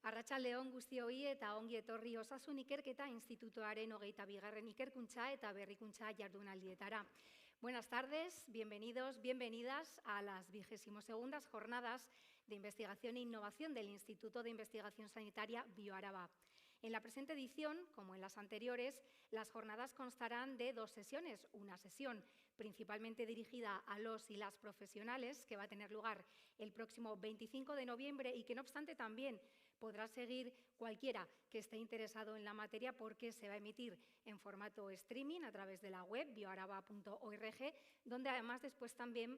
Arratsaldeon guztioi eta ongi etorri Osasun Ikerketa Institutoaren 22. Ikerkuntza eta Berrikuntza jardunaldietara. Buenas tardes, bienvenidos, bienvenidas a las 22ª Jornadas de Investigación e Innovación del Instituto de Investigación Sanitaria Bioaraba. En la presente edición, como en las anteriores, las jornadas constarán de 2 sesiones. Una sesión principalmente dirigida a los y las profesionales, que va a tener lugar el próximo 25 de noviembre y que, no obstante, también podrá seguir cualquiera que esté interesado en la materia porque se va a emitir en formato streaming a través de la web bioaraba.org, donde además después también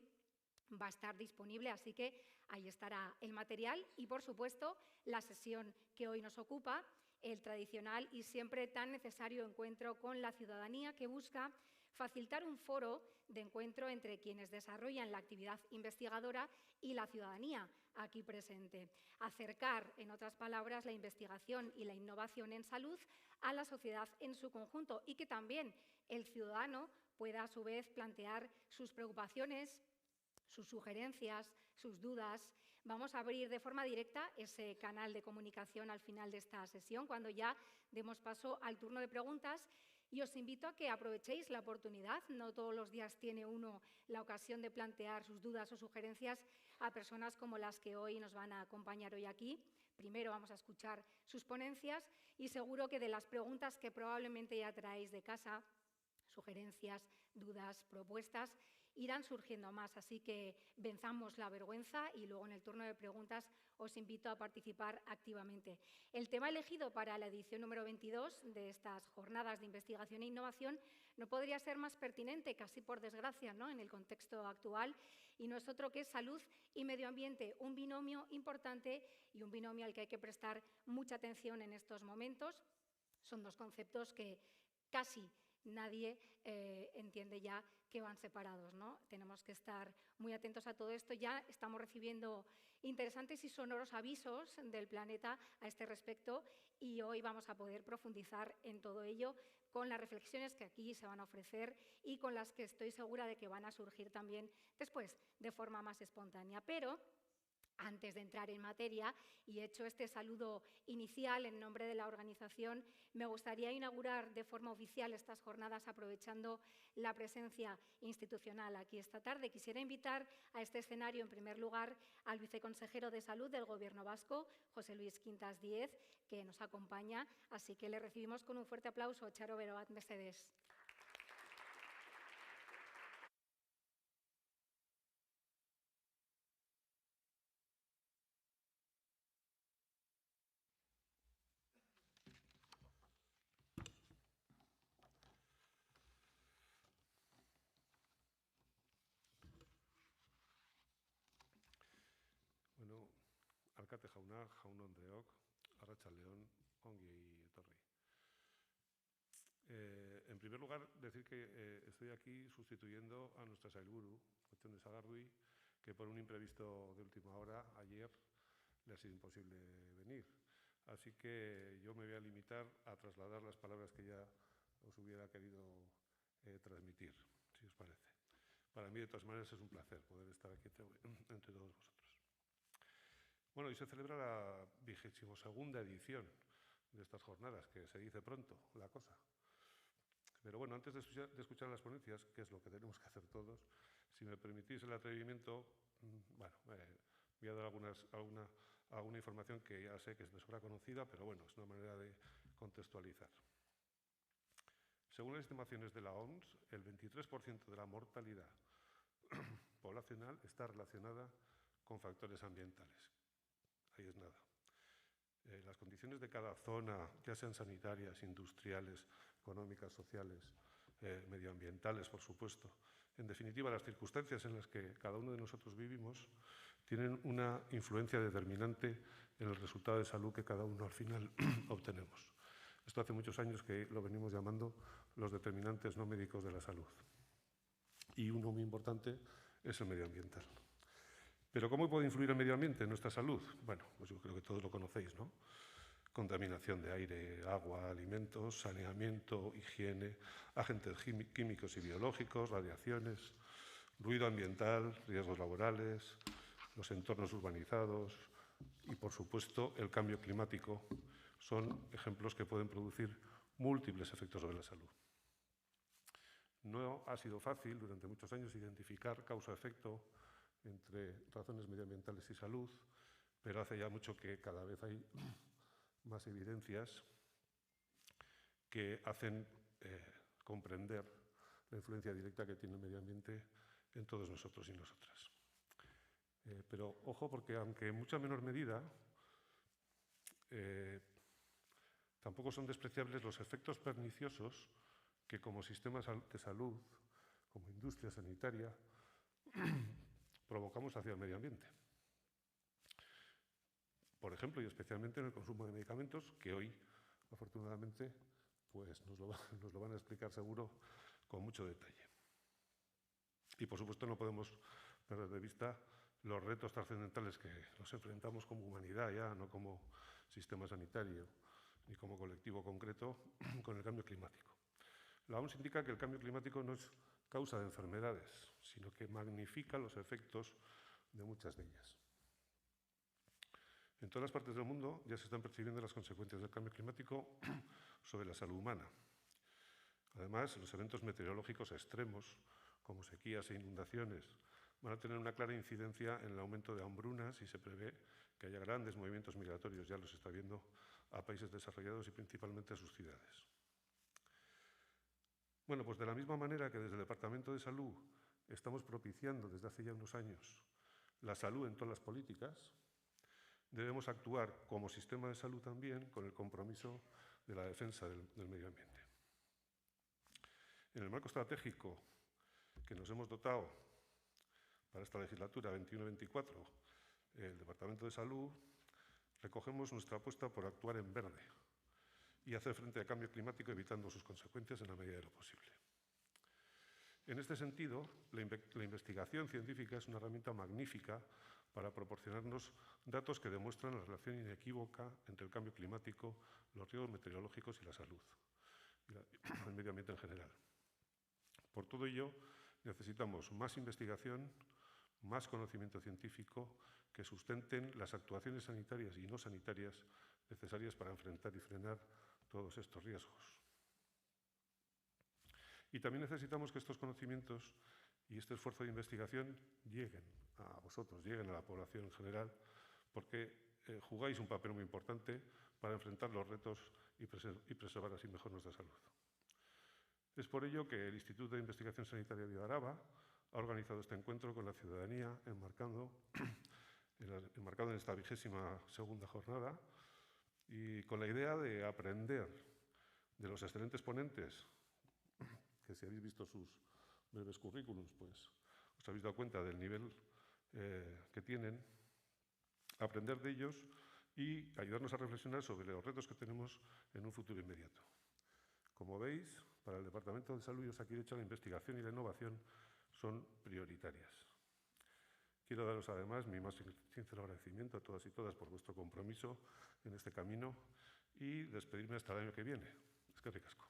va a estar disponible, así que ahí estará el material y, por supuesto, la sesión que hoy nos ocupa, el tradicional y siempre tan necesario encuentro con la ciudadanía, que busca facilitar un foro de encuentro entre quienes desarrollan la actividad investigadora y la ciudadanía aquí presente. Acercar, en otras palabras, la investigación y la innovación en salud a la sociedad en su conjunto y que también el ciudadano pueda, a su vez, plantear sus preocupaciones, sus sugerencias, sus dudas. Vamos a abrir de forma directa ese canal de comunicación al final de esta sesión, cuando ya demos paso al turno de preguntas. Y os invito a que aprovechéis la oportunidad. No todos los días tiene uno la ocasión de plantear sus dudas o sugerencias a personas como las que hoy nos van a acompañar hoy aquí. Primero vamos a escuchar sus ponencias y seguro que de las preguntas que probablemente ya traéis de casa, sugerencias, dudas, propuestas, irán surgiendo más, así que venzamos la vergüenza y luego en el turno de preguntas os invito a participar activamente. El tema elegido para la edición número 22 de estas jornadas de investigación e innovación no podría ser más pertinente, casi por desgracia, ¿no?, en el contexto actual, y no es otro que salud y medio ambiente, un binomio importante y un binomio al que hay que prestar mucha atención en estos momentos. Son 2 conceptos que casi nadie entiende ya que van separados, ¿no? Tenemos que estar muy atentos a todo esto. Ya estamos recibiendo interesantes y sonoros avisos del planeta a este respecto y hoy vamos a poder profundizar en todo ello con las reflexiones que aquí se van a ofrecer y con las que estoy segura de que van a surgir también después de forma más espontánea. Pero antes de entrar en materia y hecho este saludo inicial en nombre de la organización, me gustaría inaugurar de forma oficial estas jornadas aprovechando la presencia institucional aquí esta tarde. Quisiera invitar a este escenario, en primer lugar, al viceconsejero de Salud del Gobierno vasco, José Luis Quintas Díez, que nos acompaña, así que le recibimos con un fuerte aplauso. Txaro bero bat, mesedez. Bueno, alkate jauna, jaun-andreok, arratsaldeon, ongi etorri. En primer lugar, decir que estoy aquí sustituyendo a nuestra sailburu, Gotxone Sagardui, que por un imprevisto de última hora, ayer, le ha sido imposible venir. Así que yo me voy a limitar a trasladar las palabras que ya os hubiera querido transmitir, si os parece. Para mí, de todas maneras, es un placer poder estar aquí entre todos vosotros. Bueno, hoy se celebra la 22ª edición de estas jornadas, que se dice pronto la cosa. Pero bueno, antes de escuchar las ponencias, que es lo que tenemos que hacer todos, si me permitís el atrevimiento, bueno, voy a dar alguna información que ya sé que es de sobra conocida, pero bueno, es una manera de contextualizar. Según las estimaciones de la OMS, el 23% de la mortalidad poblacional está relacionada con factores ambientales. Ahí es nada. Las condiciones de cada zona, ya sean sanitarias, industriales, económicas, sociales, medioambientales, por supuesto. En definitiva, las circunstancias en las que cada uno de nosotros vivimos tienen una influencia determinante en el resultado de salud que cada uno al final obtenemos. Esto hace muchos años que lo venimos llamando los determinantes no médicos de la salud. Y uno muy importante es el medioambiental. ¿Pero cómo puede influir el medio ambiente en nuestra salud? Bueno, pues yo creo que todos lo conocéis, ¿no? Contaminación de aire, agua, alimentos, saneamiento, higiene, agentes químicos y biológicos, radiaciones, ruido ambiental, riesgos laborales, los entornos urbanizados, y, por supuesto, el cambio climático son ejemplos que pueden producir múltiples efectos sobre la salud. No ha sido fácil durante muchos años identificar causa-efecto entre razones medioambientales y salud, pero hace ya mucho que cada vez hay más evidencias que hacen comprender la influencia directa que tiene el medio ambiente en todos nosotros y nosotras. Pero ojo, porque aunque en mucha menor medida, tampoco son despreciables los efectos perniciosos que como sistemas de salud, como industria sanitaria, provocamos hacia el medio ambiente. Por ejemplo, y especialmente en el consumo de medicamentos, que hoy, afortunadamente, pues nos lo van a explicar seguro con mucho detalle. Y, por supuesto, no podemos perder de vista los retos trascendentales que nos enfrentamos como humanidad ya, no como sistema sanitario ni como colectivo concreto, con el cambio climático. La OMS indica que el cambio climático no es causa de enfermedades, sino que magnifica los efectos de muchas de ellas. En todas las partes del mundo ya se están percibiendo las consecuencias del cambio climático sobre la salud humana. Además, los eventos meteorológicos extremos, como sequías e inundaciones, van a tener una clara incidencia en el aumento de hambrunas y se prevé que haya grandes movimientos migratorios, ya los está viendo, a países desarrollados y principalmente a sus ciudades. Bueno, pues de la misma manera que desde el Departamento de Salud estamos propiciando desde hace ya unos años la salud en todas las políticas, debemos actuar como sistema de salud también con el compromiso de la defensa del medio ambiente. En el marco estratégico que nos hemos dotado para esta legislatura 21-24, el Departamento de Salud, recogemos nuestra apuesta por actuar en verde y hacer frente al cambio climático evitando sus consecuencias en la medida de lo posible. En este sentido, la investigación científica es una herramienta magnífica para proporcionarnos datos que demuestran la relación inequívoca entre el cambio climático, los riesgos meteorológicos y la salud, y el medio ambiente en general. Por todo ello, necesitamos más investigación, más conocimiento científico que sustenten las actuaciones sanitarias y no sanitarias necesarias para enfrentar y frenar todos estos riesgos. Y también necesitamos que estos conocimientos y este esfuerzo de investigación lleguen a vosotros, lleguen a la población en general, porque jugáis un papel muy importante para enfrentar los retos y preservar así mejor nuestra salud. Es por ello que el Instituto de Investigación Sanitaria de Bioaraba ha organizado este encuentro con la ciudadanía, enmarcado en esta 22ª jornada, y con la idea de aprender de los excelentes ponentes, que si habéis visto sus breves currículums, pues os habéis dado cuenta del nivel que tienen, aprender de ellos y ayudarnos a reflexionar sobre los retos que tenemos en un futuro inmediato. Como veis, para el Departamento de Salud y Osakidetza la investigación y la innovación son prioritarias. Quiero daros además mi más sincero agradecimiento a todas y todas por vuestro compromiso en este camino y despedirme hasta el año que viene. Eskerrik asko.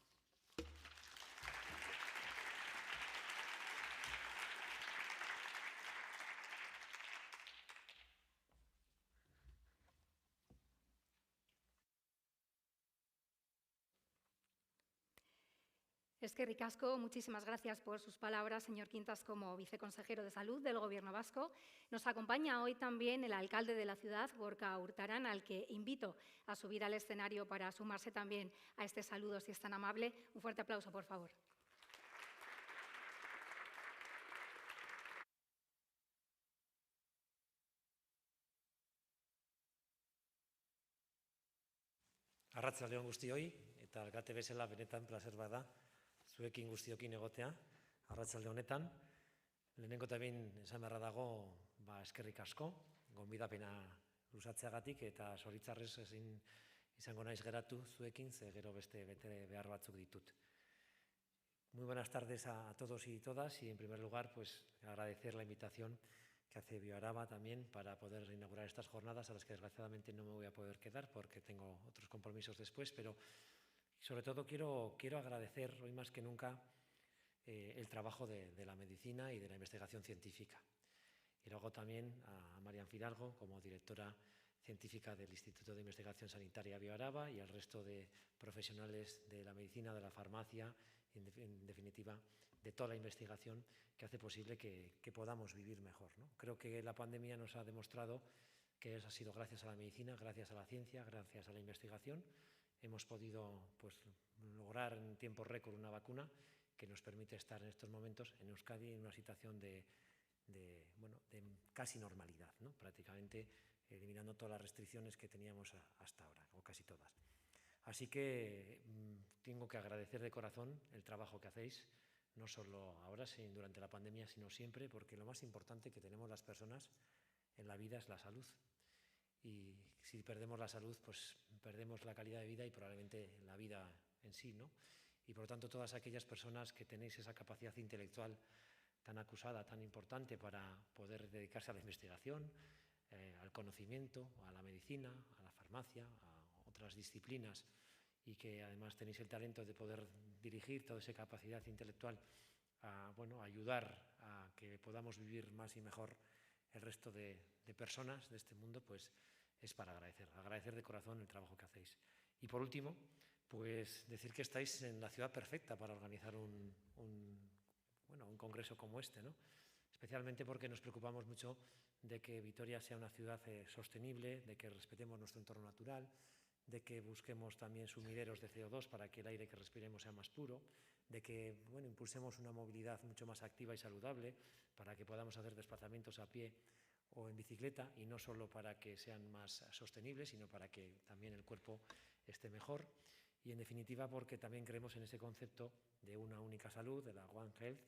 Eskerrik asko, muchísimas gracias por sus palabras, señor Quintas, como viceconsejero de Salud del Gobierno vasco. Nos acompaña hoy también el alcalde de la ciudad, Gorka Urtaran, al que invito a subir al escenario para sumarse también a este saludo, si es tan amable. Un fuerte aplauso, por favor. Arratsalde on guztioi, eta alkate bezala benetan plazer bada zuekin guztiokin egotea arratsalde honetan. Lehenengo eta behin esan beharra dago, eskerrik asko, gonbidapena luzatzeagatik eta zoritxarrez ezin izango naiz geratu zuekin, ze gero beste bete behar batzuk ditut. Muy buenas tardes a todos y todas y en primer lugar pues agradecer la invitación que hace Bioaraba también para poder inaugurar estas jornadas a las que desgraciadamente no me voy a poder quedar porque tengo otros compromisos después, pero sobre todo quiero agradecer hoy más que nunca el trabajo de la medicina y de la investigación científica. Y luego también a Marian Fidalgo como directora científica del Instituto de Investigación Sanitaria BioAraba y al resto de profesionales de la medicina, de la farmacia, en definitiva, de toda la investigación que hace posible que podamos vivir mejor, ¿no? Creo que la pandemia nos ha demostrado que eso ha sido gracias a la medicina, gracias a la ciencia, gracias a la investigación. Hemos podido lograr en tiempo récord una vacuna que nos permite estar en estos momentos en Euskadi en una situación de casi normalidad, ¿no? Prácticamente eliminando todas las restricciones que teníamos hasta ahora, o casi todas. Así que tengo que agradecer de corazón el trabajo que hacéis, no solo ahora, sino durante la pandemia, sino siempre, porque lo más importante que tenemos las personas en la vida es la salud. Y si perdemos la salud, pues perdemos la calidad de vida y probablemente la vida en sí, ¿no? Y por lo tanto, todas aquellas personas que tenéis esa capacidad intelectual tan acusada, tan importante para poder dedicarse a la investigación, al conocimiento, a la medicina, a la farmacia, a otras disciplinas, y que además tenéis el talento de poder dirigir toda esa capacidad intelectual a ayudar a que podamos vivir más y mejor el resto de personas de este mundo, pues es para agradecer de corazón el trabajo que hacéis. Y por último, pues decir que estáis en la ciudad perfecta para organizar un congreso como este, ¿no? Especialmente porque nos preocupamos mucho de que Vitoria sea una ciudad sostenible, de que respetemos nuestro entorno natural, de que busquemos también sumideros de CO2 para que el aire que respiremos sea más puro, de que impulsemos una movilidad mucho más activa y saludable para que podamos hacer desplazamientos a pie o en bicicleta, y no solo para que sean más sostenibles, sino para que también el cuerpo esté mejor. Y en definitiva porque también creemos en ese concepto de una única salud, de la One Health,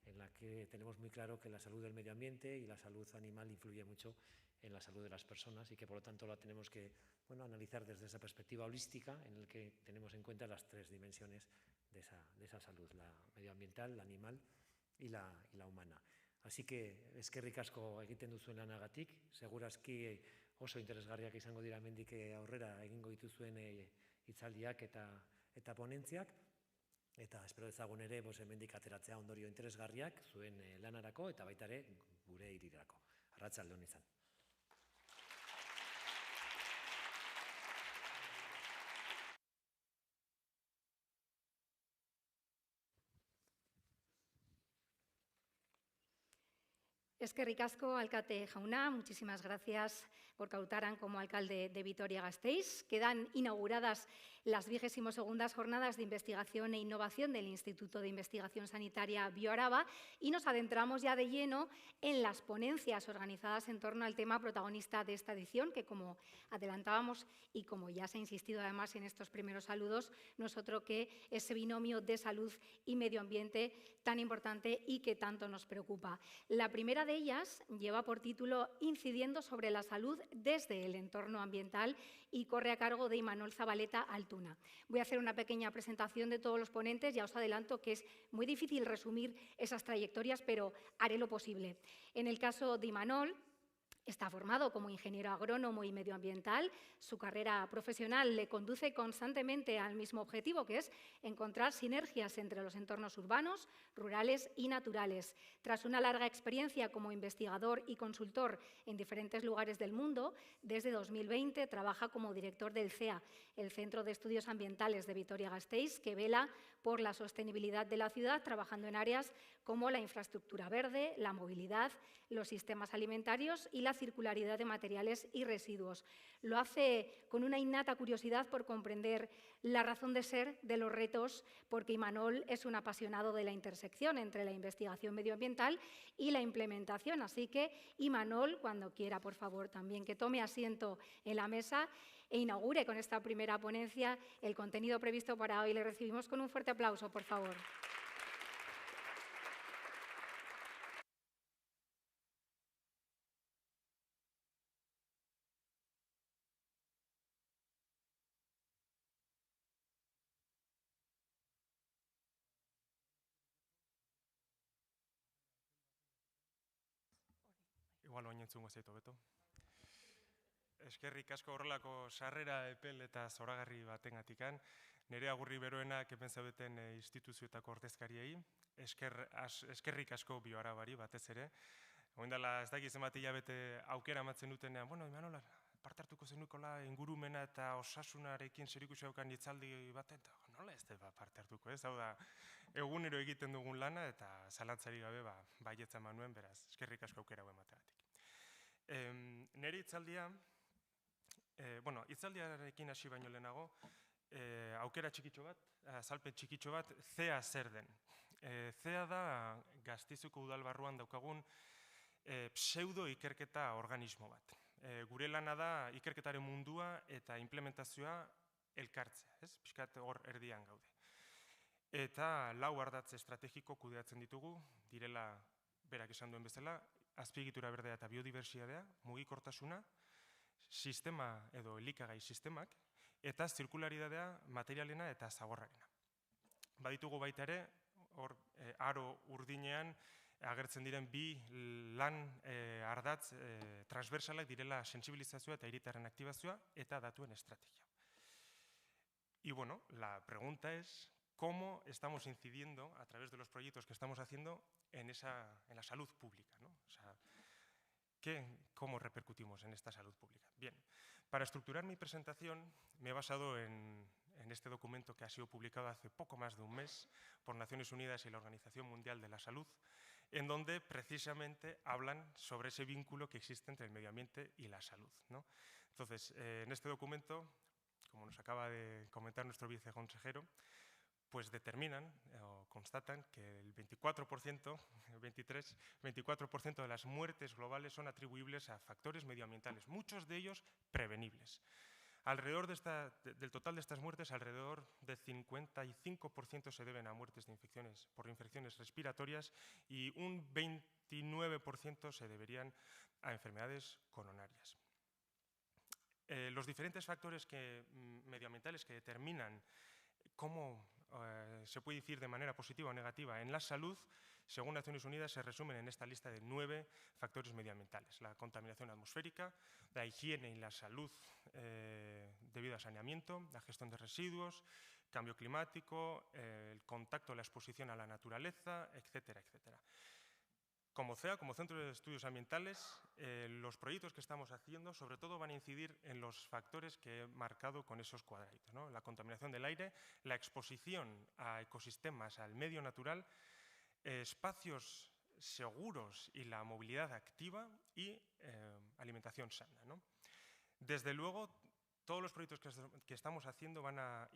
en la que tenemos muy claro que la salud del medio ambiente y la salud animal influye mucho en la salud de las personas, y que por lo tanto la tenemos que analizar desde esa perspectiva holística en la que tenemos en cuenta las tres dimensiones de esa salud: la medioambiental, la animal y la humana. Así que eskerrik asko egiten duzuen lanagatik, segurazki oso interesgarriak izango dira hemendik aurrera egingo dituzuen hitzaldiak eta ponentziak, eta espero dezagun ere hemendik ateratzea ondorio interesgarriak zuen lanarako eta baita ere gure hirirako. Arratsalde on izan. Eskerrik asko, alkate jauna, muchísimas gracias por Cautaran como alcalde de Vitoria-Gasteiz. Quedan inauguradas las 22ª Jornadas de Investigación e Innovación del Instituto de Investigación Sanitaria BioAraba y nos adentramos ya de lleno en las ponencias organizadas en torno al tema protagonista de esta edición, que como adelantábamos y como ya se ha insistido además en estos primeros saludos, no es otro que ese binomio de salud y medio ambiente tan importante y que tanto nos preocupa. La primera de ellas lleva por título Incidiendo sobre la salud desde el entorno ambiental y corre a cargo de Imanol Zabaleta Altuna. Voy a hacer una pequeña presentación de todos los ponentes, ya os adelanto que es muy difícil resumir esas trayectorias, pero haré lo posible. En el caso de Imanol, está formado como ingeniero agrónomo y medioambiental. Su carrera profesional le conduce constantemente al mismo objetivo, que es encontrar sinergias entre los entornos urbanos, rurales y naturales. Tras una larga experiencia como investigador y consultor en diferentes lugares del mundo, desde 2020 trabaja como director del CEA, el Centro de Estudios Ambientales de Vitoria-Gasteiz, que vela por la sostenibilidad de la ciudad, trabajando en áreas como la infraestructura verde, la movilidad, los sistemas alimentarios y la circularidad de materiales y residuos. Lo hace con una innata curiosidad por comprender la razón de ser de los retos, porque Imanol es un apasionado de la intersección entre la investigación medioambiental y la implementación. Así que, Imanol, cuando quiera, por favor, también que tome asiento en la mesa e inaugure con esta primera ponencia el contenido previsto para hoy. Le recibimos con un fuerte aplauso, por favor. Igual baino entzungo zaitu beto. Eskerrik asko horrelako sarrera epel eta zoragarri batengatikan. Nire agurri beroena kepen zaudeten instituzioetako ordezkariei. Eskerrik asko BioArabari batez ere. Oindala ez dakiz zenbat hilabete aukera ematzen dutenean, bueno, Imanol, parte hartuko zenukola ingurumena eta osasunarekin zerikusia daukan hitzaldi baten, eta nola ez da parte hartuko, ez? Hau da, egunero egiten dugun lana eta zalantzari gabe baietza eman nuen, beraz, eskerrik asko aukera hau emateagatik. Nire hitzaldia, hitzaldiarekin hasi baino lehenago, aukera txikitxo bat, azalpen txikitxo bat, CEA zer den. CEA da Gasteizuko udal barruan daukagun pseudo ikerketa organismo bat. Gure lana da ikerketaren mundua eta implementazioa elkartzea, ez? Pixkat hor erdian gaude. Eta 4 ardatz estrategiko kudeatzen ditugu, direla berak esan duen bezala, azpiegitura berdea eta biodibertsitatea, mugikortasuna, sistema edo elikagai sistemak, eta zirkularidadea, materialena eta zagorrarena. Baditugu baita ere, hor aro urdinean agertzen diren 2 lan ardatz transversalak direla sentsibilizazioa eta hiritarren aktibazioa eta datuen estrategia. Y bueno, la pregunta es, ¿cómo estamos incidiendo a través de los proyectos que estamos haciendo en la salud pública, ¿no? O sea, ¿cómo repercutimos en esta salud pública? Bien, para estructurar mi presentación me he basado en este documento que ha sido publicado hace poco más de un mes por Naciones Unidas y la Organización Mundial de la Salud, en donde precisamente hablan sobre ese vínculo que existe entre el medio ambiente y la salud, ¿no? Entonces, en este documento, como nos acaba de comentar nuestro viceconsejero, pues determinan o constatan que el 24% de las muertes globales son atribuibles a factores medioambientales, muchos de ellos prevenibles. Alrededor del total de estas muertes, alrededor del 55% se deben a muertes por infecciones respiratorias y un 29% se deberían a enfermedades coronarias. Los diferentes factores medioambientales que determinan cómo se puede incidir de manera positiva o negativa en la salud, según Naciones Unidas, se resumen en esta lista de 9 factores medioambientales. La contaminación atmosférica, la higiene y la salud debido a saneamiento, la gestión de residuos, cambio climático, el contacto, la exposición a la naturaleza, etcétera, etcétera. Como CEA, como Centro de Estudios Ambientales, los proyectos que estamos haciendo sobre todo van a incidir en los factores que he marcado con esos cuadraditos, ¿no? La contaminación del aire, la exposición a ecosistemas, al medio natural, espacios seguros y la movilidad activa y alimentación sana, ¿no? Desde luego, todos los proyectos que estamos haciendo van a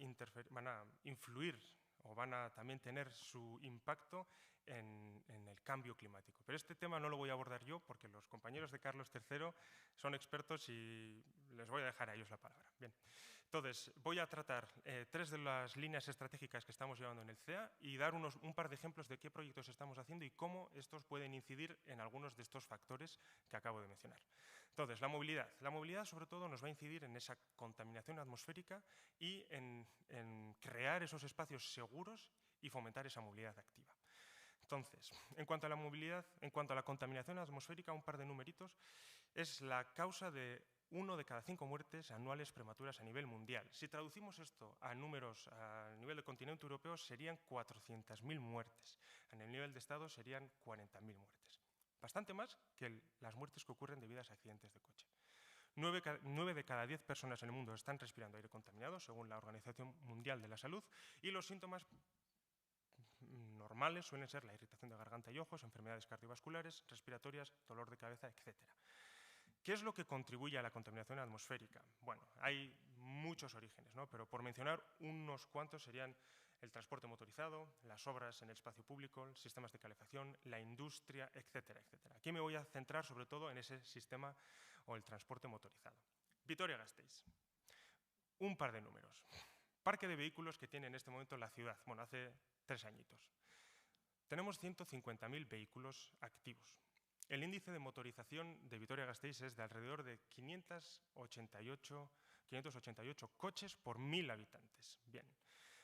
influir o van a también tener su impacto en el cambio climático. Pero este tema no lo voy a abordar yo porque los compañeros de Carlos III son expertos y les voy a dejar a ellos la palabra. Bien. Entonces, voy a tratar 3 de las líneas estratégicas que estamos llevando en el CEA y dar un par de ejemplos de qué proyectos estamos haciendo y cómo estos pueden incidir en algunos de estos factores que acabo de mencionar. Entonces, la movilidad. La movilidad, sobre todo, nos va a incidir en esa contaminación atmosférica y en crear esos espacios seguros y fomentar esa movilidad activa. Entonces, en cuanto a la movilidad, en cuanto a la contaminación atmosférica, un par de numeritos, es la causa de 1 de cada 5 muertes anuales prematuras a nivel mundial. Si traducimos esto a números a nivel del continente europeo, serían 400.000 muertes. En el nivel de Estado serían 40.000 muertes. Bastante más que las muertes que ocurren debido a accidentes de coche. 9 de cada 10 personas en el mundo están respirando aire contaminado, según la Organización Mundial de la Salud, y los síntomas normales suelen ser la irritación de garganta y ojos, enfermedades cardiovasculares, respiratorias, dolor de cabeza, etc. ¿Qué es lo que contribuye a la contaminación atmosférica? Bueno, hay muchos orígenes, ¿no? Pero por mencionar unos cuantos serían el transporte motorizado, las obras en el espacio público, sistemas de calefacción, la industria, etcétera, etcétera. Aquí me voy a centrar sobre todo en ese sistema o el transporte motorizado. Vitoria-Gasteiz. Un par de números. Parque de vehículos que tiene en este momento la ciudad. Bueno, hace 3 añitos. Tenemos 150.000 vehículos activos. El índice de motorización de Vitoria-Gasteiz es de alrededor de 588 coches por 1.000 habitantes. Bien,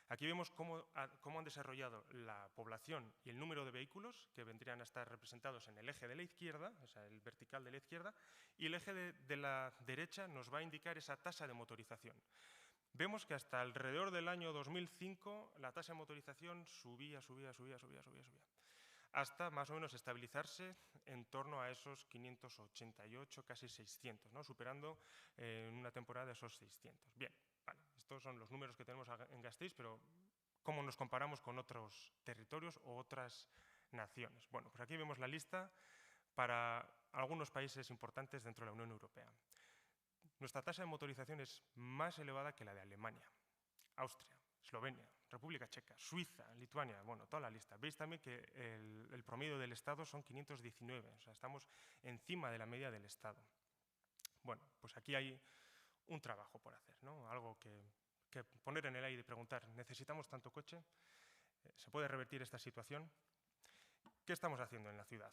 aquí vemos cómo han desarrollado la población y el número de vehículos que vendrían a estar representados en el eje de la izquierda, o sea, el vertical de la izquierda, y el eje de la derecha nos va a indicar esa tasa de motorización. Vemos que hasta alrededor del año 2005 la tasa de motorización subía. hasta más o menos estabilizarse en torno a esos 588, casi 600, ¿no? Superando en una temporada esos 600. Bien, vale, estos son los números que tenemos en Gasteiz, pero ¿cómo nos comparamos con otros territorios o otras naciones? Bueno, pues aquí vemos la lista para algunos países importantes dentro de la Unión Europea. Nuestra tasa de motorización es más elevada que la de Alemania, Austria, Eslovenia, República Checa, Suiza, Lituania, bueno, toda la lista. Veis también que el promedio del Estado son 519, o sea, estamos encima de la media del Estado. Bueno, pues aquí hay un trabajo por hacer, ¿no? Algo que poner en el aire y preguntar, ¿necesitamos tanto coche? ¿Se puede revertir esta situación? ¿Qué estamos haciendo en la ciudad?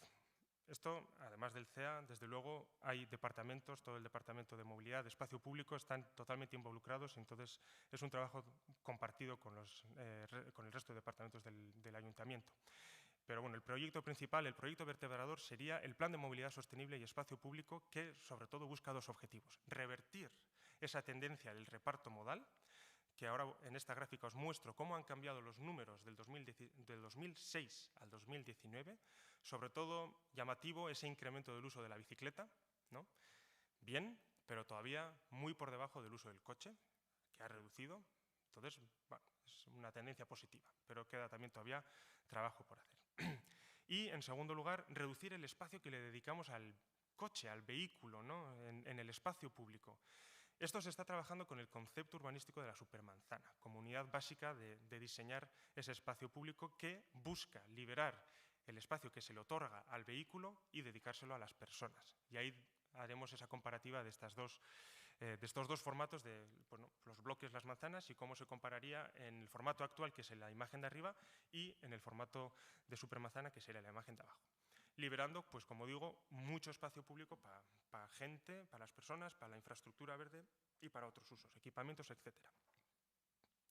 Esto, además del CEA, desde luego hay departamentos, todo el departamento de movilidad, de espacio público, están totalmente involucrados, entonces es un trabajo compartido con el resto de departamentos del ayuntamiento. Pero bueno, el proyecto principal, el proyecto vertebrador, sería el Plan de Movilidad Sostenible y Espacio Público, que sobre todo busca dos objetivos: revertir esa tendencia del reparto modal, que ahora en esta gráfica os muestro cómo han cambiado los números del 2006 al 2019, sobre todo llamativo ese incremento del uso de la bicicleta, ¿no? Bien, pero todavía muy por debajo del uso del coche, que ha reducido. Entonces, bueno, es una tendencia positiva, pero queda también todavía trabajo por hacer. Y, en segundo lugar, reducir el espacio que le dedicamos al coche, al vehículo, ¿no? en el espacio público. Esto se está trabajando con el concepto urbanístico de la supermanzana, como unidad básica de diseñar ese espacio público que busca liberar el espacio que se le otorga al vehículo y dedicárselo a las personas. Y ahí haremos esa comparativa de estos dos formatos, de bueno, los bloques, las manzanas, y cómo se compararía en el formato actual, que es la imagen de arriba, y en el formato de supermanzana, que sería la imagen de abajo. Liberando, pues como digo, mucho espacio público para gente, para las personas, para la infraestructura verde y para otros usos, equipamientos, etc.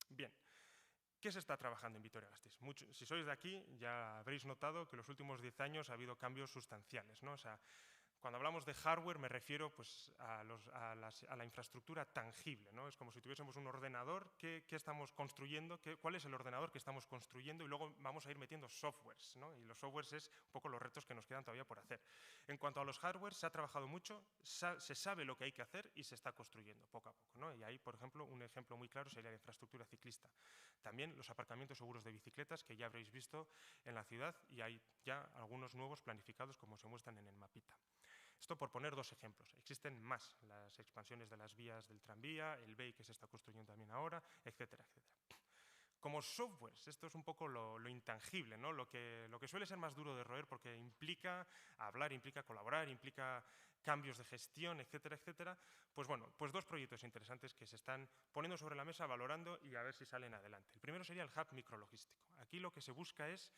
Bien, ¿qué se está trabajando en Vitoria-Gasteiz? Si sois de aquí, ya habréis notado que en los últimos 10 años ha habido cambios sustanciales, ¿no? O sea, cuando hablamos de hardware me refiero pues, a la infraestructura tangible, ¿no? Es como si tuviésemos un ordenador, ¿qué estamos construyendo? ¿Cuál es el ordenador que estamos construyendo? Y luego vamos a ir metiendo softwares, ¿no? Y los softwares es un poco los retos que nos quedan todavía por hacer. En cuanto a los hardware, se ha trabajado mucho, se sabe lo que hay que hacer y se está construyendo poco a poco, ¿no? Y ahí, por ejemplo, un ejemplo muy claro sería la infraestructura ciclista. También los aparcamientos seguros de bicicletas, que ya habréis visto en la ciudad, y hay ya algunos nuevos planificados, como se muestran en el mapita. Esto por poner dos ejemplos. Existen más, las expansiones de las vías del tranvía, el BEI que se está construyendo también ahora, etcétera, etcétera. Como softwares, esto es un poco lo intangible, ¿no? Lo que suele ser más duro de roer porque implica hablar, implica colaborar, implica cambios de gestión, etcétera, etcétera. Pues bueno, pues dos proyectos interesantes que se están poniendo sobre la mesa, valorando y a ver si salen adelante. El primero sería el hub micrologístico. Aquí lo que se busca es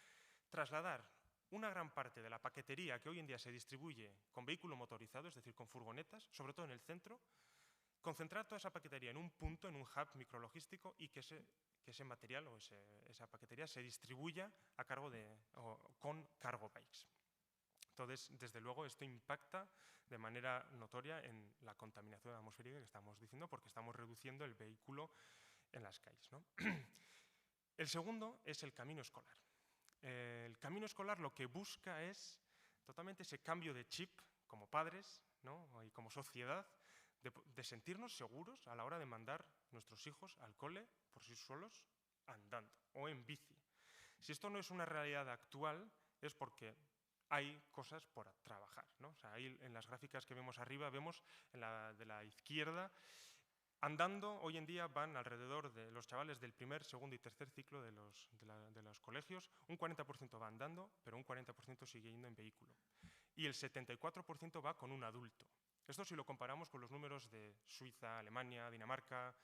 trasladar una gran parte de la paquetería que hoy en día se distribuye con vehículo motorizado, es decir, con furgonetas, sobre todo en el centro, concentrar toda esa paquetería en un punto, en un hub micrologístico, y que ese material o esa paquetería se distribuya a cargo con cargo bikes. Entonces, desde luego, esto impacta de manera notoria en la contaminación atmosférica que estamos diciendo, porque estamos reduciendo el vehículo en las calles, ¿no? El segundo es el camino escolar. El camino escolar lo que busca es totalmente ese cambio de chip como padres, ¿no? Y como sociedad, de sentirnos seguros a la hora de mandar nuestros hijos al cole por sí solos andando o en bici. Si esto no es una realidad actual, es porque hay cosas por trabajar, ¿no? O sea, ahí en las gráficas que vemos arriba, vemos de la izquierda, andando, hoy en día van alrededor de los chavales del primer, segundo y tercer ciclo de los colegios, un 40% va andando, pero un 40% sigue yendo en vehículo. Y el 74% va con un adulto. Esto si lo comparamos con los números de Suiza, Alemania, Dinamarca,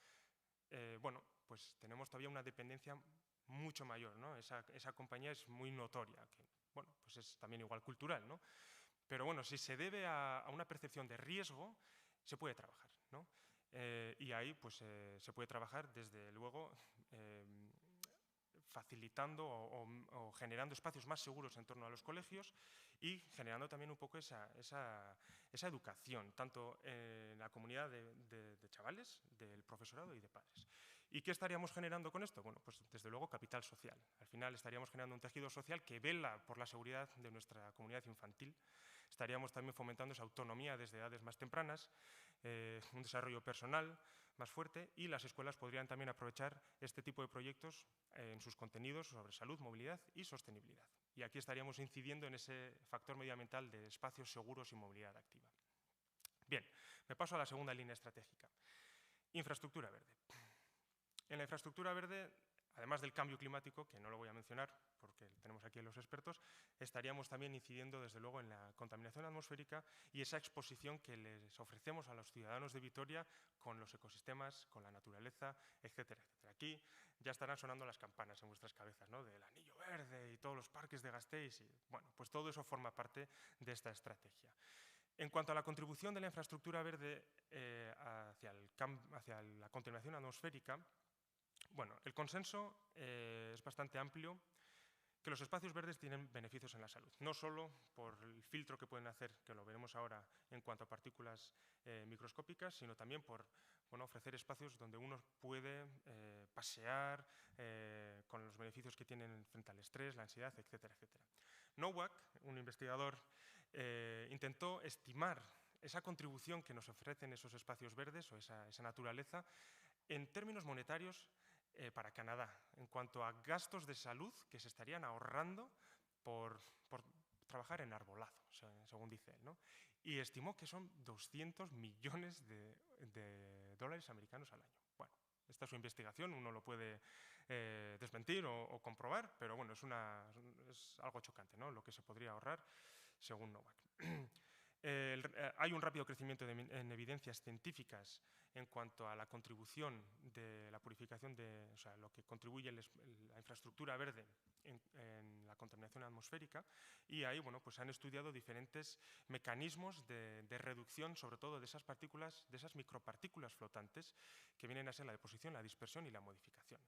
bueno, pues tenemos todavía una dependencia mucho mayor, ¿no? Esa compañía es muy notoria, que, bueno, pues es también igual cultural, ¿no? Pero bueno, si se debe a una percepción de riesgo, se puede trabajar, ¿no? Y ahí pues, se puede trabajar, desde luego, facilitando o generando espacios más seguros en torno a los colegios y generando también un poco esa educación, tanto en la comunidad de chavales, del profesorado y de padres. ¿Y qué estaríamos generando con esto? Bueno, pues desde luego capital social. Al final estaríamos generando un tejido social que vela por la seguridad de nuestra comunidad infantil. Estaríamos también fomentando esa autonomía desde edades más tempranas, un desarrollo personal más fuerte, y las escuelas podrían también aprovechar este tipo de proyectos en sus contenidos sobre salud, movilidad y sostenibilidad. Y aquí estaríamos incidiendo en ese factor medioambiental de espacios seguros y movilidad activa. Bien, me paso a la segunda línea estratégica. Infraestructura verde. En la infraestructura verde, además del cambio climático, que no lo voy a mencionar porque tenemos aquí a los expertos, estaríamos también incidiendo desde luego en la contaminación atmosférica y esa exposición que les ofrecemos a los ciudadanos de Vitoria con los ecosistemas, con la naturaleza, etcétera, etcétera. Aquí ya estarán sonando las campanas en vuestras cabezas, ¿no? Del Anillo Verde y todos los parques de Gasteiz. Y, bueno, pues todo eso forma parte de esta estrategia. En cuanto a la contribución de la infraestructura verde hacia la contaminación atmosférica, bueno, el consenso es bastante amplio que los espacios verdes tienen beneficios en la salud, no solo por el filtro que pueden hacer, que lo veremos ahora en cuanto a partículas microscópicas, sino también por ofrecer espacios donde uno puede pasear con los beneficios que tienen frente al estrés, la ansiedad, etcétera, etcétera. Nowak, un investigador, intentó estimar esa contribución que nos ofrecen esos espacios verdes o esa naturaleza en términos monetarios para Canadá, en cuanto a gastos de salud que se estarían ahorrando por trabajar en arbolado, según dice él, ¿no? Y estimó que son 200 millones de dólares americanos al año. Bueno, esta es su investigación, uno lo puede desmentir o comprobar, pero bueno, es algo chocante, ¿no? Lo que se podría ahorrar según Nowak. Hay un rápido crecimiento en evidencias científicas en cuanto a la contribución de la purificación lo que contribuye la infraestructura verde en la contaminación atmosférica, y ahí pues se han estudiado diferentes mecanismos de reducción, sobre todo de esas partículas, de esas micropartículas flotantes que vienen a ser la deposición, la dispersión y la modificación.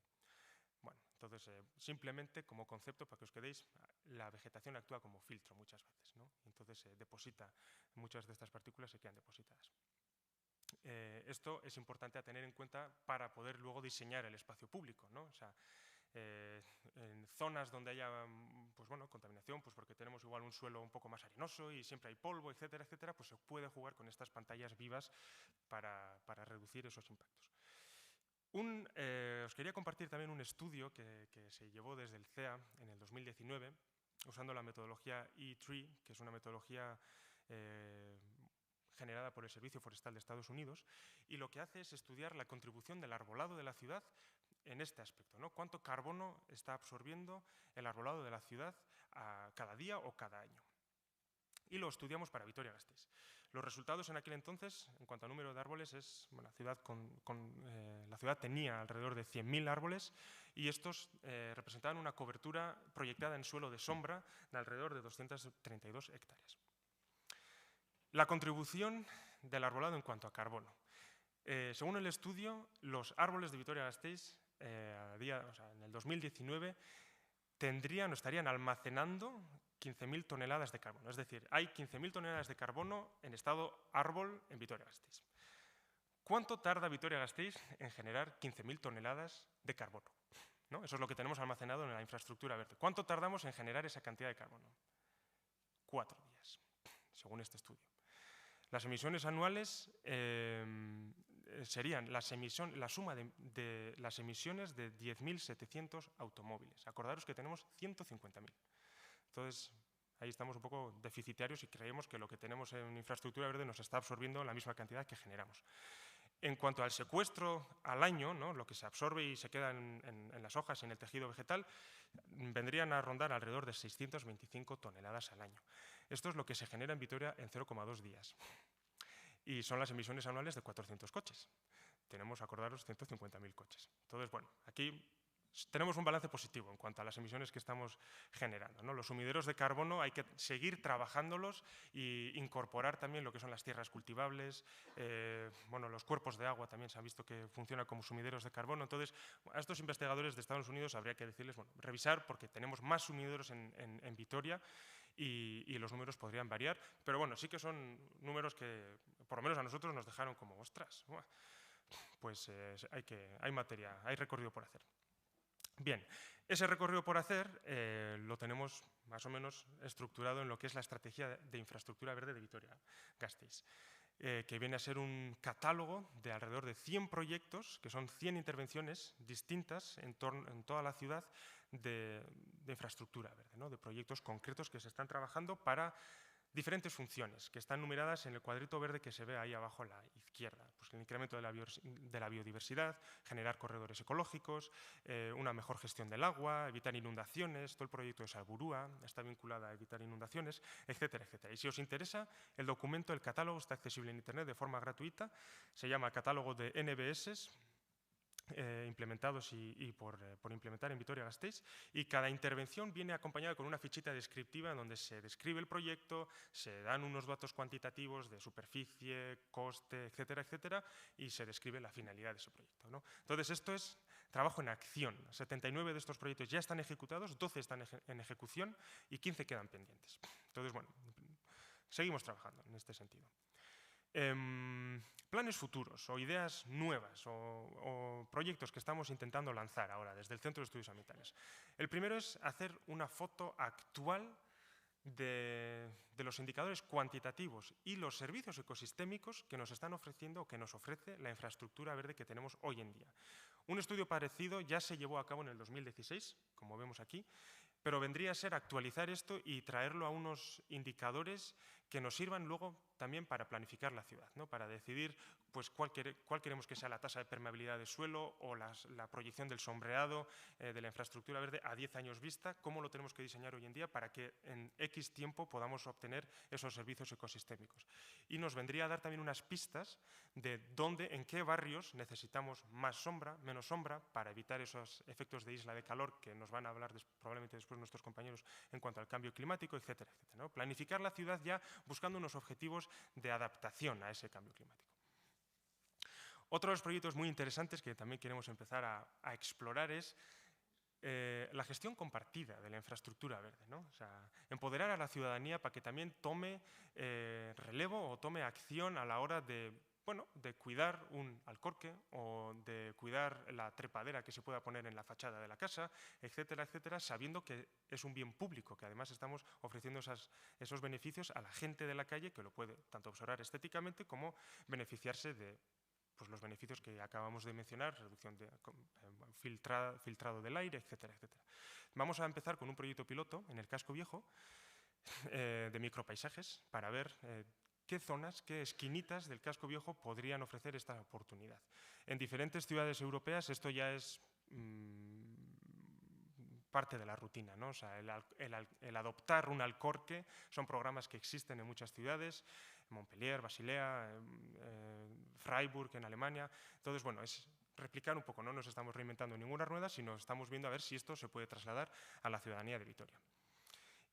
Bueno, entonces, simplemente como concepto, para que os quedéis, la vegetación actúa como filtro muchas veces, ¿no? Entonces se deposita, muchas de estas partículas se quedan depositadas. Esto es importante a tener en cuenta para poder luego diseñar el espacio público, ¿no? O sea, en zonas donde haya contaminación, pues porque tenemos igual un suelo un poco más arenoso y siempre hay polvo, etcétera, etcétera, pues se puede jugar con estas pantallas vivas para reducir esos impactos. Os quería compartir también un estudio que se llevó desde el CEA en el 2019, usando la metodología E-Tree, que es una metodología generada por el Servicio Forestal de Estados Unidos, y lo que hace es estudiar la contribución del arbolado de la ciudad en este aspecto, ¿no? Cuánto carbono está absorbiendo el arbolado de la ciudad cada día o cada año. Y lo estudiamos para Vitoria-Gasteiz. Los resultados en aquel entonces, en cuanto a número de árboles, la ciudad tenía alrededor de 100.000 árboles, y estos representaban una cobertura proyectada en suelo de sombra de alrededor de 232 hectáreas. La contribución del arbolado en cuanto a carbono. Según el estudio, los árboles de Vitoria-Gasteiz en el 2019 estarían almacenando 15.000 toneladas de carbono. Es decir, hay 15.000 toneladas de carbono en estado árbol en Vitoria-Gasteiz. ¿Cuánto tarda Vitoria-Gasteiz en generar 15.000 toneladas de carbono? ¿No? Eso es lo que tenemos almacenado en la infraestructura verde. ¿Cuánto tardamos en generar esa cantidad de carbono? 4 días, según este estudio. Las emisiones anuales serían la suma de las emisiones de 10.700 automóviles. Acordaros que tenemos 150.000. Entonces, ahí estamos un poco deficitarios y creemos que lo que tenemos en infraestructura verde nos está absorbiendo la misma cantidad que generamos. En cuanto al secuestro al año, ¿no? Lo que se absorbe y se queda en las hojas y en el tejido vegetal, vendrían a rondar alrededor de 625 toneladas al año. Esto es lo que se genera en Vitoria en 0,2 días. Y son las emisiones anuales de 400 coches. Tenemos, acordaros, 150.000 coches. Entonces, bueno, aquí tenemos un balance positivo en cuanto a las emisiones que estamos generando, ¿no? Los sumideros de carbono hay que seguir trabajándolos e incorporar también lo que son las tierras cultivables, los cuerpos de agua también se han visto que funcionan como sumideros de carbono. Entonces, a estos investigadores de Estados Unidos habría que decirles, revisar, porque tenemos más sumideros en Vitoria y los números podrían variar, pero bueno, sí que son números que por lo menos a nosotros nos dejaron como, ostras, pues hay materia, hay recorrido por hacer. Bien, ese recorrido por hacer lo tenemos más o menos estructurado en lo que es la estrategia de infraestructura verde de Vitoria-Gasteiz, que viene a ser un catálogo de alrededor de 100 proyectos, que son 100 intervenciones distintas en toda la ciudad de infraestructura verde, ¿no? De proyectos concretos que se están trabajando para diferentes funciones, que están numeradas en el cuadrito verde que se ve ahí abajo a la izquierda. Pues el incremento de la biodiversidad, generar corredores ecológicos, una mejor gestión del agua, evitar inundaciones, todo el proyecto de Salburua está vinculado a evitar inundaciones, etcétera, etcétera. Y si os interesa, el documento, el catálogo, está accesible en Internet de forma gratuita, se llama Catálogo de NBS, implementados y por implementar en Vitoria-Gasteiz, y cada intervención viene acompañada con una fichita descriptiva en donde se describe el proyecto, se dan unos datos cuantitativos de superficie, coste, etcétera, etcétera, y se describe la finalidad de ese proyecto, ¿no? Entonces, esto es trabajo en acción. 79 de estos proyectos ya están ejecutados, 12 están en ejecución y 15 quedan pendientes. Entonces, bueno, seguimos trabajando en este sentido. Planes futuros o ideas nuevas o proyectos que estamos intentando lanzar ahora desde el Centro de Estudios Ambientales. El primero es hacer una foto actual de los indicadores cuantitativos y los servicios ecosistémicos que nos están ofreciendo o que nos ofrece la infraestructura verde que tenemos hoy en día. Un estudio parecido ya se llevó a cabo en el 2016, como vemos aquí, pero vendría a ser actualizar esto y traerlo a unos indicadores que nos sirvan luego también para planificar la ciudad, ¿no? Para decidir pues, cuál queremos que sea la tasa de permeabilidad de suelo o la proyección del sombreado de la infraestructura verde a 10 años vista, cómo lo tenemos que diseñar hoy en día para que en X tiempo podamos obtener esos servicios ecosistémicos. Y nos vendría a dar también unas pistas de dónde, en qué barrios necesitamos más sombra, menos sombra, para evitar esos efectos de isla de calor que nos van a hablar probablemente después nuestros compañeros en cuanto al cambio climático, etcétera, etcétera, ¿no? Planificar la ciudad ya buscando unos objetivos de adaptación a ese cambio climático. Otro de los proyectos muy interesantes que también queremos empezar a explorar es la gestión compartida de la infraestructura verde, ¿no? O sea, empoderar a la ciudadanía para que también tome relevo o tome acción a la hora de cuidar un alcorque o de cuidar la trepadera que se pueda poner en la fachada de la casa, etcétera, etcétera, sabiendo que es un bien público, que además estamos ofreciendo esos beneficios a la gente de la calle que lo puede tanto observar estéticamente como beneficiarse de pues, los beneficios que acabamos de mencionar, reducción de filtrado del aire, etcétera, etcétera. Vamos a empezar con un proyecto piloto en el casco viejo de micropaisajes para ver qué zonas, qué esquinitas del casco viejo podrían ofrecer esta oportunidad. En diferentes ciudades europeas esto ya es parte de la rutina, ¿no? O sea, el adoptar un alcorque son programas que existen en muchas ciudades, Montpellier, Basilea, Freiburg en Alemania. Entonces, bueno, es replicar un poco, no nos estamos reinventando ninguna rueda, sino estamos viendo a ver si esto se puede trasladar a la ciudadanía de Vitoria.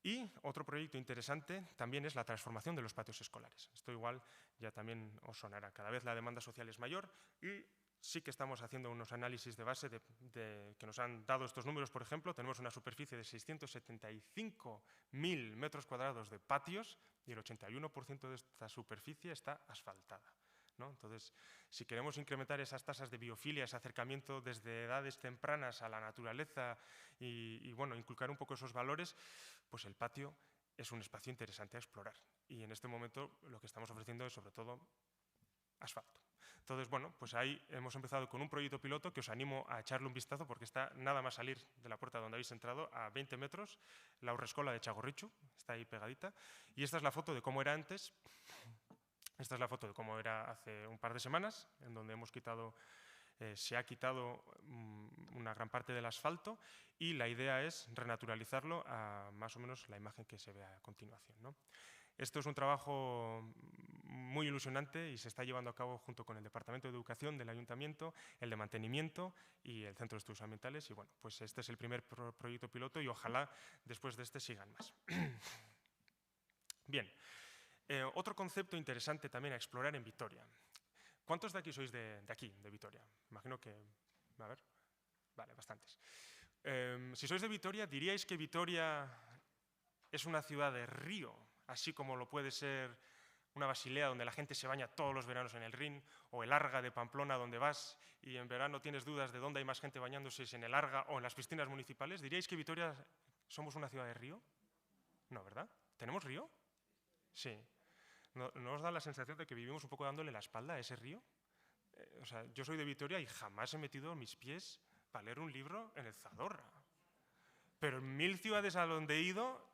Y otro proyecto interesante también es la transformación de los patios escolares. Esto igual ya también os sonará. Cada vez la demanda social es mayor y sí que estamos haciendo unos análisis de base que nos han dado estos números. Por ejemplo, tenemos una superficie de 675.000 metros cuadrados de patios y el 81% de esta superficie está asfaltada, ¿no? Entonces, si queremos incrementar esas tasas de biofilia, ese acercamiento desde edades tempranas a la naturaleza y bueno, inculcar un poco esos valores, pues el patio es un espacio interesante a explorar. Y en este momento lo que estamos ofreciendo es sobre todo asfalto. Entonces, bueno, pues ahí hemos empezado con un proyecto piloto que os animo a echarle un vistazo porque está nada más salir de la puerta donde habéis entrado a 20 metros, la Urreskola de Txagorritxu, está ahí pegadita. Y esta es la foto de cómo era antes. Esta es la foto de cómo era hace un par de semanas, en donde se ha quitado una gran parte del asfalto y la idea es renaturalizarlo a más o menos la imagen que se ve a continuación, ¿no? Esto es un trabajo muy ilusionante y se está llevando a cabo junto con el Departamento de Educación del Ayuntamiento, el de Mantenimiento y el Centro de Estudios Ambientales. Y bueno, pues este es el primer proyecto piloto y ojalá después de este sigan más. Bien. Otro concepto interesante también a explorar en Vitoria. ¿Cuántos de aquí sois de aquí, de Vitoria? Imagino que, a ver, vale, bastantes. Si sois de Vitoria, ¿diríais que Vitoria es una ciudad de río, así como lo puede ser una Basilea donde la gente se baña todos los veranos en el Rin, o el Arga de Pamplona donde vas y en verano tienes dudas de dónde hay más gente bañándose, si en el Arga o en las piscinas municipales, ¿diríais que Vitoria somos una ciudad de río? No, ¿verdad? ¿Tenemos río? Sí. ¿No os da la sensación de que vivimos un poco dándole la espalda a ese río? O sea, yo soy de Vitoria y jamás he metido mis pies para leer un libro en el Zadorra. Pero en 1000 ciudades a donde he ido,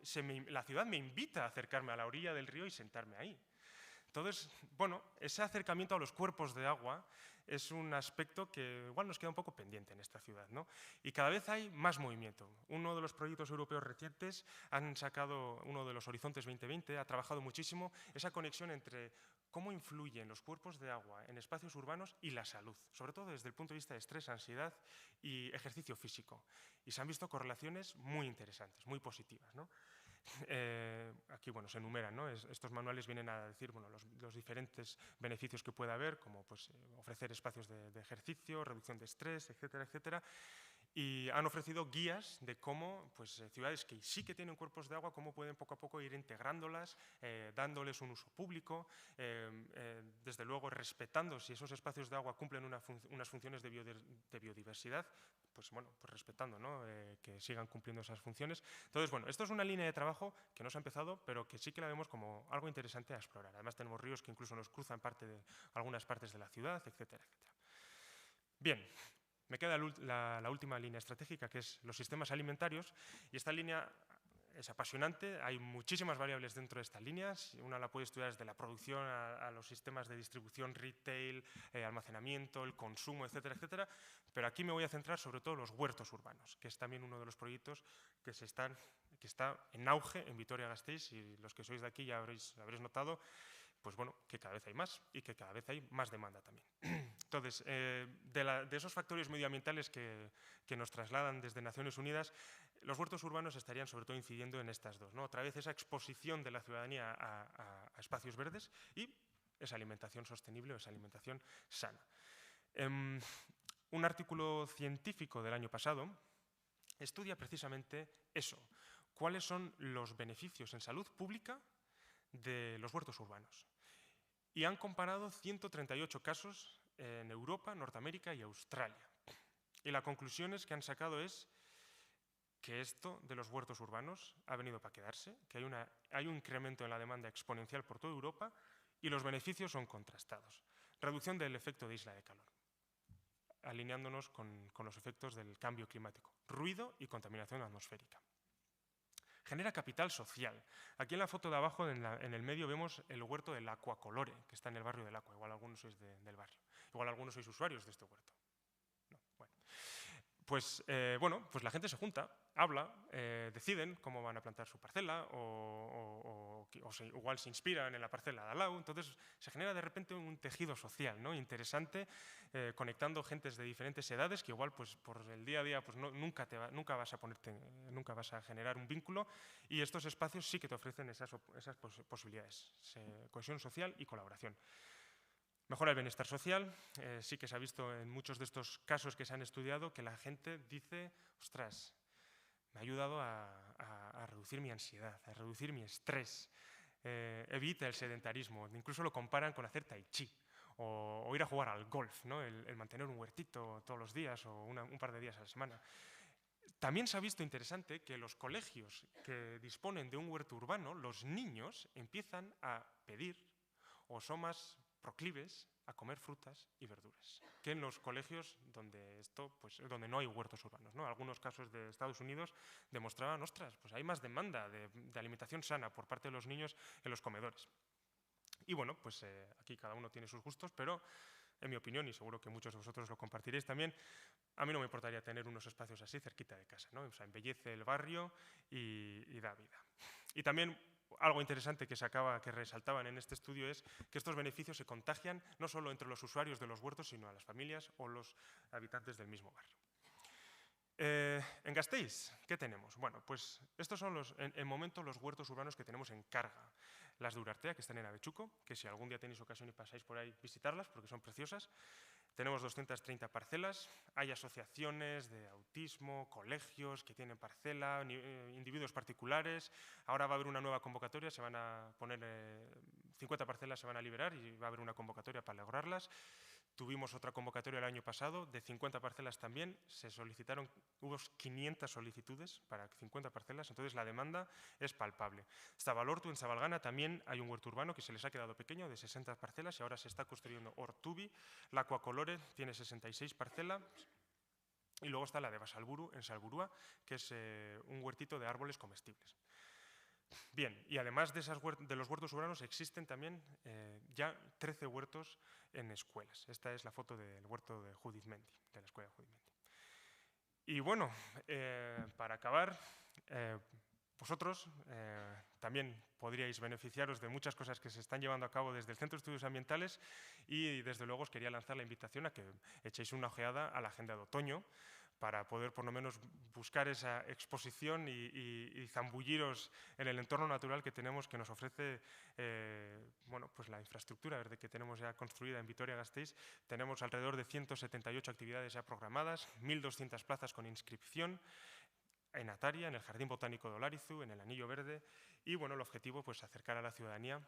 la ciudad me invita a acercarme a la orilla del río y sentarme ahí. Entonces, bueno, ese acercamiento a los cuerpos de agua es un aspecto que igual nos queda un poco pendiente en esta ciudad, ¿no? Y cada vez hay más movimiento. Uno de los proyectos europeos recientes han sacado, uno de los Horizontes 2020, ha trabajado muchísimo esa conexión entre cómo influyen los cuerpos de agua en espacios urbanos y la salud, sobre todo desde el punto de vista de estrés, ansiedad y ejercicio físico. Y se han visto correlaciones muy interesantes, muy positivas, ¿no? Aquí bueno, se enumeran, ¿no? Estos manuales vienen a decir bueno, los diferentes beneficios que puede haber, como pues, ofrecer espacios de ejercicio, reducción de estrés, etcétera, etcétera. Y han ofrecido guías de cómo pues, ciudades que sí que tienen cuerpos de agua, cómo pueden poco a poco ir integrándolas, dándoles un uso público, desde luego respetando si esos espacios de agua cumplen unas funciones de biodiversidad, pues bueno, pues respetando, ¿no? Que sigan cumpliendo esas funciones. Entonces, bueno, esto es una línea de trabajo que no se ha empezado, pero que sí que la vemos como algo interesante a explorar. Además tenemos ríos que incluso nos cruzan algunas partes de la ciudad, etcétera, etcétera. Bien. Me queda la última línea estratégica, que es los sistemas alimentarios, y esta línea es apasionante, hay muchísimas variables dentro de estas líneas, una la puede estudiar desde la producción a los sistemas de distribución, retail, almacenamiento, el consumo, etcétera, etcétera, pero aquí me voy a centrar sobre todo en los huertos urbanos, que es también uno de los proyectos que está en auge en Vitoria-Gasteiz, y los que sois de aquí ya habréis notado, pues bueno, que cada vez hay más y que cada vez hay más demanda también. Entonces, de esos factores medioambientales que nos trasladan desde Naciones Unidas, los huertos urbanos estarían sobre todo incidiendo en estas dos, ¿no? Otra vez esa exposición de la ciudadanía a espacios verdes y esa alimentación sostenible o esa alimentación sana. Un artículo científico del año pasado estudia precisamente eso, cuáles son los beneficios en salud pública de los huertos urbanos. Y han comparado 138 casos en Europa, Norteamérica y Australia. Y la conclusión que han sacado es que esto de los huertos urbanos ha venido para quedarse, que hay un incremento en la demanda exponencial por toda Europa y los beneficios son contrastados. Reducción del efecto de isla de calor, alineándonos con los efectos del cambio climático, ruido y contaminación atmosférica. Genera capital social. Aquí en la foto de abajo, en el medio, vemos el huerto del Aquacolore, que está en el barrio del Aqua. Igual algunos sois del barrio. Igual algunos sois usuarios de este huerto. No, bueno. Pues la gente se junta, habla, deciden cómo van a plantar su parcela o igual se inspiran en la parcela de al lado. Entonces se genera de repente un tejido social, ¿no? Interesante, conectando gentes de diferentes edades que igual pues, por el día a día pues, nunca vas a generar un vínculo, y estos espacios sí que te ofrecen esas posibilidades, cohesión social y colaboración. Mejora el bienestar social. Sí que se ha visto en muchos de estos casos que se han estudiado que la gente dice, ostras, me ha ayudado a reducir mi ansiedad, a reducir mi estrés, evita el sedentarismo, incluso lo comparan con hacer tai chi o ir a jugar al golf, ¿no? El mantener un huertito todos los días o un par de días a la semana. También se ha visto interesante que los colegios que disponen de un huerto urbano, los niños empiezan a pedir o son más proclives a comer frutas y verduras que en los colegios donde no hay huertos urbanos, ¿no? Algunos casos de Estados Unidos demostraban, ostras, pues hay más demanda de alimentación sana por parte de los niños en los comedores. Y bueno, pues aquí cada uno tiene sus gustos, pero en mi opinión, y seguro que muchos de vosotros lo compartiréis también, a mí no me importaría tener unos espacios así cerquita de casa, ¿no? O sea, embellece el barrio y da vida. Y también algo interesante que resaltaban en este estudio es que estos beneficios se contagian no solo entre los usuarios de los huertos, sino a las familias o los habitantes del mismo barrio. En Gasteiz, ¿qué tenemos? Bueno, pues estos son en momento los huertos urbanos que tenemos en carga. Las de Urartea, que están en Avechuco, que si algún día tenéis ocasión y pasáis por ahí, visitarlas porque son preciosas. Tenemos 230 parcelas, hay asociaciones de autismo, colegios que tienen parcela, individuos particulares. Ahora va a haber una nueva convocatoria, se van a poner 50 parcelas se van a liberar y va a haber una convocatoria para lograrlas. Tuvimos otra convocatoria el año pasado de 50 parcelas también. Se solicitaron, hubo 500 solicitudes para 50 parcelas, entonces la demanda es palpable. Zabalortu, en Zabalgana, también hay un huerto urbano que se les ha quedado pequeño, de 60 parcelas, y ahora se está construyendo Ortubi. La Aquacolore tiene 66 parcelas. Y luego está la de Basalburu, en Salburua, que es un huertito de árboles comestibles. Bien, y además de los huertos urbanos existen también ya 13 huertos en escuelas. Esta es la foto del huerto de Judith Mendy, de la escuela de Judith Mendy. Y bueno, para acabar, vosotros también podríais beneficiaros de muchas cosas que se están llevando a cabo desde el Centro de Estudios Ambientales y desde luego os quería lanzar la invitación a que echéis una ojeada a la agenda de otoño para poder por lo menos buscar esa exposición y zambulliros en el entorno natural que tenemos, que nos ofrece bueno, pues la infraestructura verde que tenemos ya construida en Vitoria-Gasteiz. Tenemos alrededor de 178 actividades ya programadas, 1.200 plazas con inscripción, en Ataria, en el Jardín Botánico de Olarizu, en el Anillo Verde, y bueno, el objetivo pues acercar a la ciudadanía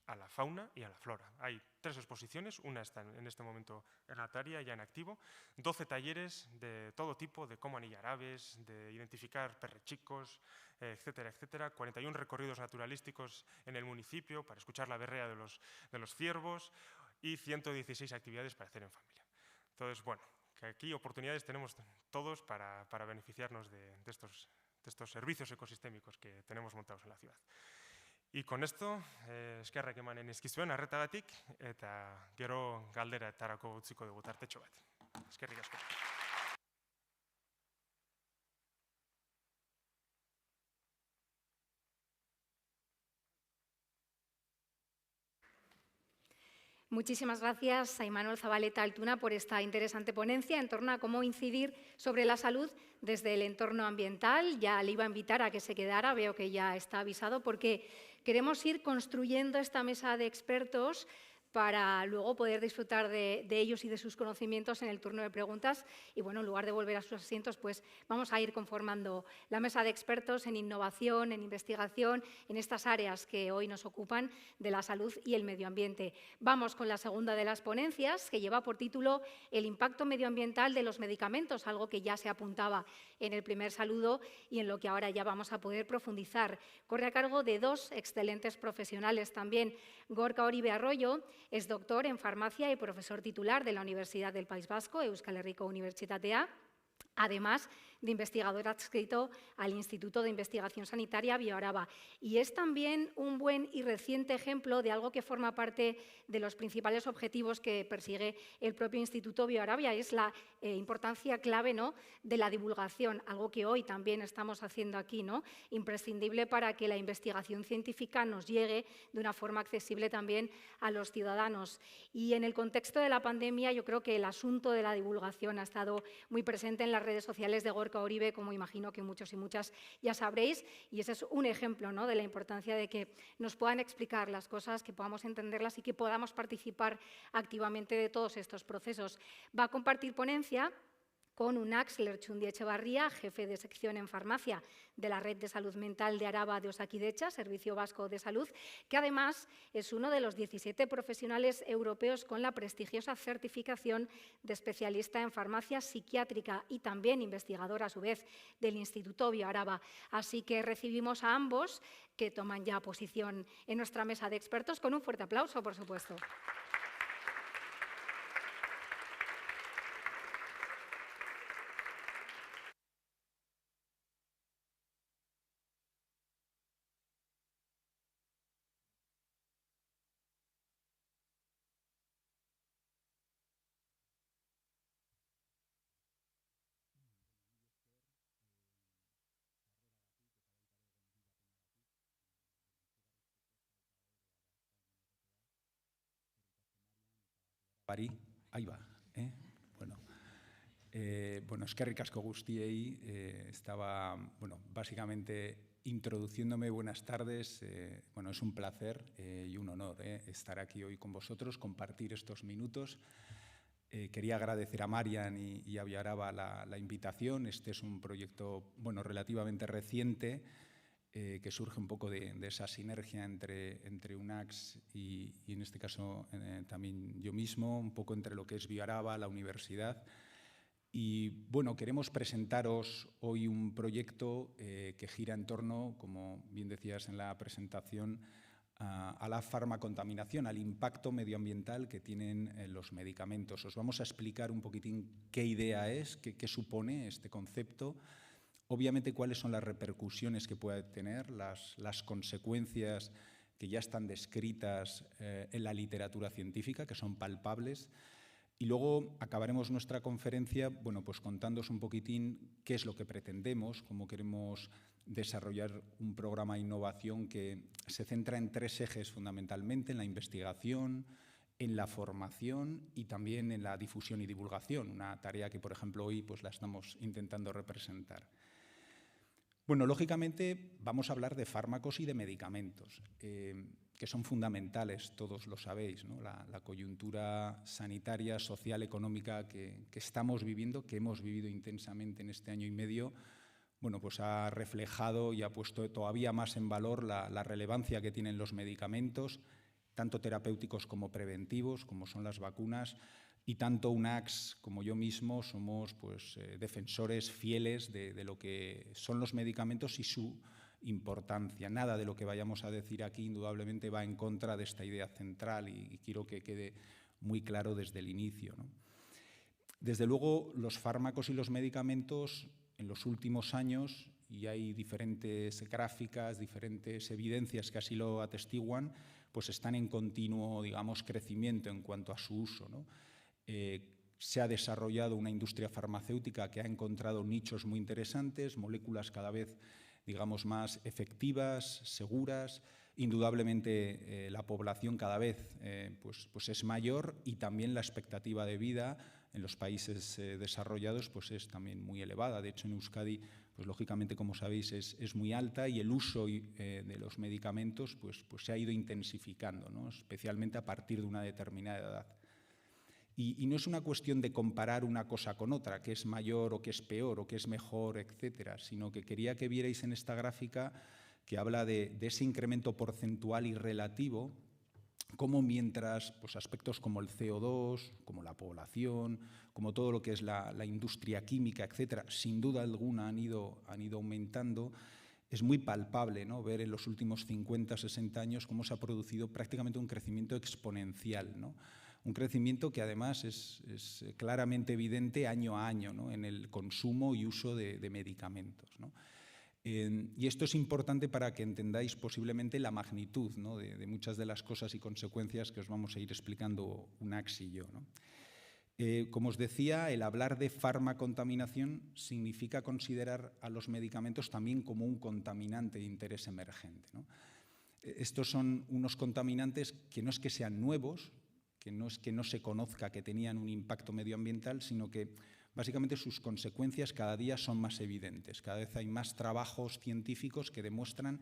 a la fauna y a la flora. Hay 3 exposiciones, una está en este momento en Ataria, ya en activo, 12 talleres de todo tipo, de cómo anillar aves, de identificar perrechicos, etcétera, etcétera, 41 recorridos naturalísticos en el municipio para escuchar la berrea de los ciervos y 116 actividades para hacer en familia. Entonces, bueno, que aquí oportunidades tenemos todos para beneficiarnos de estos servicios ecosistémicos que tenemos montados en la ciudad. Y con esto, eskerrak emanen eskizuen arretagatik eta gero galderetarako utziko dugu tartetxo bat. Eskerrik asko. Muchísimas gracias a Imanol Zabaleta Altuna por esta interesante ponencia en torno a cómo incidir sobre la salud desde el entorno ambiental. Ya le iba a invitar a que se quedara, veo que ya está avisado, porque queremos ir construyendo esta mesa de expertos para luego poder disfrutar de ellos y de sus conocimientos en el turno de preguntas. Y bueno, en lugar de volver a sus asientos, pues vamos a ir conformando la mesa de expertos en innovación, en investigación, en estas áreas que hoy nos ocupan de la salud y el medio ambiente. Vamos con la segunda de las ponencias, que lleva por título El impacto medioambiental de los medicamentos, algo que ya se apuntaba en el primer saludo y en lo que ahora ya vamos a poder profundizar. Corre a cargo de 2 excelentes profesionales también. Gorka Oribe Arroyo es doctor en farmacia y profesor titular de la Universidad del País Vasco, Euskal Herriko Unibertsitatea, además de investigador adscrito al Instituto de Investigación Sanitaria Bioaraba. Y es también un buen y reciente ejemplo de algo que forma parte de los principales objetivos que persigue el propio Instituto Bioarabia, es la importancia clave, ¿no?, de la divulgación, algo que hoy también estamos haciendo aquí, ¿no?, imprescindible para que la investigación científica nos llegue de una forma accesible también a los ciudadanos. Y en el contexto de la pandemia, yo creo que el asunto de la divulgación ha estado muy presente en las redes sociales de Gorka Oribe, como imagino que muchos y muchas ya sabréis, y ese es un ejemplo, ¿no?, de la importancia de que nos puedan explicar las cosas, que podamos entenderlas y que podamos participar activamente de todos estos procesos. Va a compartir ponencia con Unax Lertxundi Etxebarria, jefe de sección en farmacia de la Red de Salud Mental de Araba de Osakidecha, Servicio Vasco de Salud, que además es uno de los 17 profesionales europeos con la prestigiosa certificación de especialista en farmacia psiquiátrica y también investigador a su vez del Instituto Bioaraba. Así que recibimos a ambos que toman ya posición en nuestra mesa de expertos con un fuerte aplauso, por supuesto. Ahí va. Bueno, eskerrik asko guztiei. Estaba, bueno, básicamente introduciéndome. Buenas tardes. Bueno, es un placer y un honor estar aquí hoy con vosotros, compartir estos minutos. Quería agradecer a Marian y a Bioaraba la invitación. Este es un proyecto, bueno, relativamente reciente. que surge un poco de esa sinergia entre UNACS y en este caso también yo mismo, un poco entre lo que es Bioaraba, la universidad. Y bueno, queremos presentaros hoy un proyecto que gira en torno, como bien decías en la presentación, a la farmacontaminación, al impacto medioambiental que tienen los medicamentos. Os vamos a explicar un poquitín qué idea es, qué supone este concepto, obviamente cuáles son las repercusiones que puede tener, las consecuencias que ya están descritas en la literatura científica, que son palpables. Y luego acabaremos nuestra conferencia pues contándoos un poquitín qué es lo que pretendemos, cómo queremos desarrollar un programa de innovación que se centra en 3 ejes fundamentalmente, en la investigación, en la formación y también en la difusión y divulgación, una tarea que, por ejemplo, hoy pues, la estamos intentando representar. Bueno, lógicamente vamos a hablar de fármacos y de medicamentos, que son fundamentales, todos lo sabéis, ¿no? La coyuntura sanitaria, social, económica que estamos viviendo, que hemos vivido intensamente en este año y medio, pues ha reflejado y ha puesto todavía más en valor la relevancia que tienen los medicamentos, tanto terapéuticos como preventivos, como son las vacunas, y tanto UNACS como yo mismo somos defensores fieles de lo que son los medicamentos y su importancia. Nada de lo que vayamos a decir aquí indudablemente va en contra de esta idea central y quiero que quede muy claro desde el inicio, ¿no? Desde luego, los fármacos y los medicamentos en los últimos años, y hay diferentes gráficas, diferentes evidencias que así lo atestiguan, pues están en continuo, digamos, crecimiento en cuanto a su uso, ¿no? Se ha desarrollado una industria farmacéutica que ha encontrado nichos muy interesantes, moléculas cada vez, digamos, más efectivas, seguras. Indudablemente la población cada vez pues es mayor y también la expectativa de vida en los países desarrollados pues es también muy elevada. De hecho, en Euskadi, pues lógicamente, como sabéis, es muy alta y el uso de los medicamentos pues se ha ido intensificando, ¿no? Especialmente a partir de una determinada edad. Y no es una cuestión de comparar una cosa con otra, que es mayor o que es peor o que es mejor, etcétera, sino que quería que vierais en esta gráfica que habla de ese incremento porcentual y relativo, como mientras pues, aspectos como el CO2, como la población, como todo lo que es la industria química, etcétera, sin duda alguna han ido aumentando. Es muy palpable, ¿no?, ver en los últimos 50, 60 años cómo se ha producido prácticamente un crecimiento exponencial, ¿no? Un crecimiento que además es claramente evidente año a año, ¿no?, en el consumo y uso de medicamentos, ¿no? Y esto es importante para que entendáis posiblemente la magnitud, ¿no?, de muchas de las cosas y consecuencias que os vamos a ir explicando UNACS y yo, ¿no? Como os decía, el hablar de farmacontaminación significa considerar a los medicamentos también como un contaminante de interés emergente, ¿no? Estos son unos contaminantes que no es que sean nuevos, que no es que no se conozca que tenían un impacto medioambiental, sino que básicamente sus consecuencias cada día son más evidentes. Cada vez hay más trabajos científicos que demuestran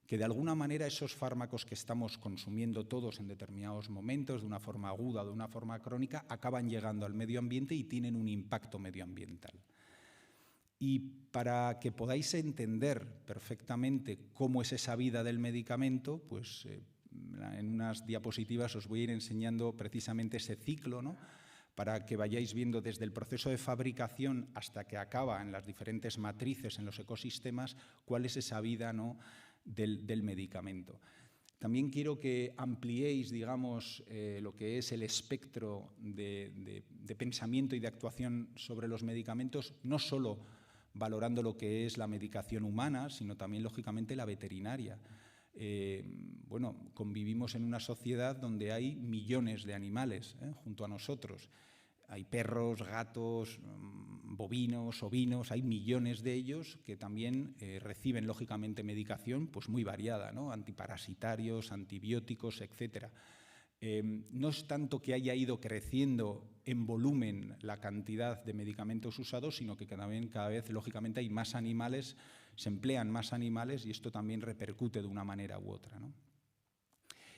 que de alguna manera esos fármacos que estamos consumiendo todos en determinados momentos, de una forma aguda o de una forma crónica, acaban llegando al medio ambiente y tienen un impacto medioambiental. Y para que podáis entender perfectamente cómo es esa vida del medicamento, pues en unas diapositivas os voy a ir enseñando precisamente ese ciclo, ¿no?, para que vayáis viendo desde el proceso de fabricación hasta que acaba en las diferentes matrices, en los ecosistemas, cuál es esa vida, ¿no?, del medicamento. También quiero que ampliéis, digamos, lo que es el espectro de pensamiento y de actuación sobre los medicamentos, no solo valorando lo que es la medicación humana, sino también, lógicamente, la veterinaria. Convivimos en una sociedad donde hay millones de animales junto a nosotros. Hay perros, gatos, bovinos, ovinos, hay millones de ellos que también reciben, lógicamente, medicación pues muy variada, ¿no?, antiparasitarios, antibióticos, etcétera. No es tanto que haya ido creciendo en volumen la cantidad de medicamentos usados, sino que cada vez, lógicamente, hay más animales, se emplean más animales y esto también repercute de una manera u otra, ¿no?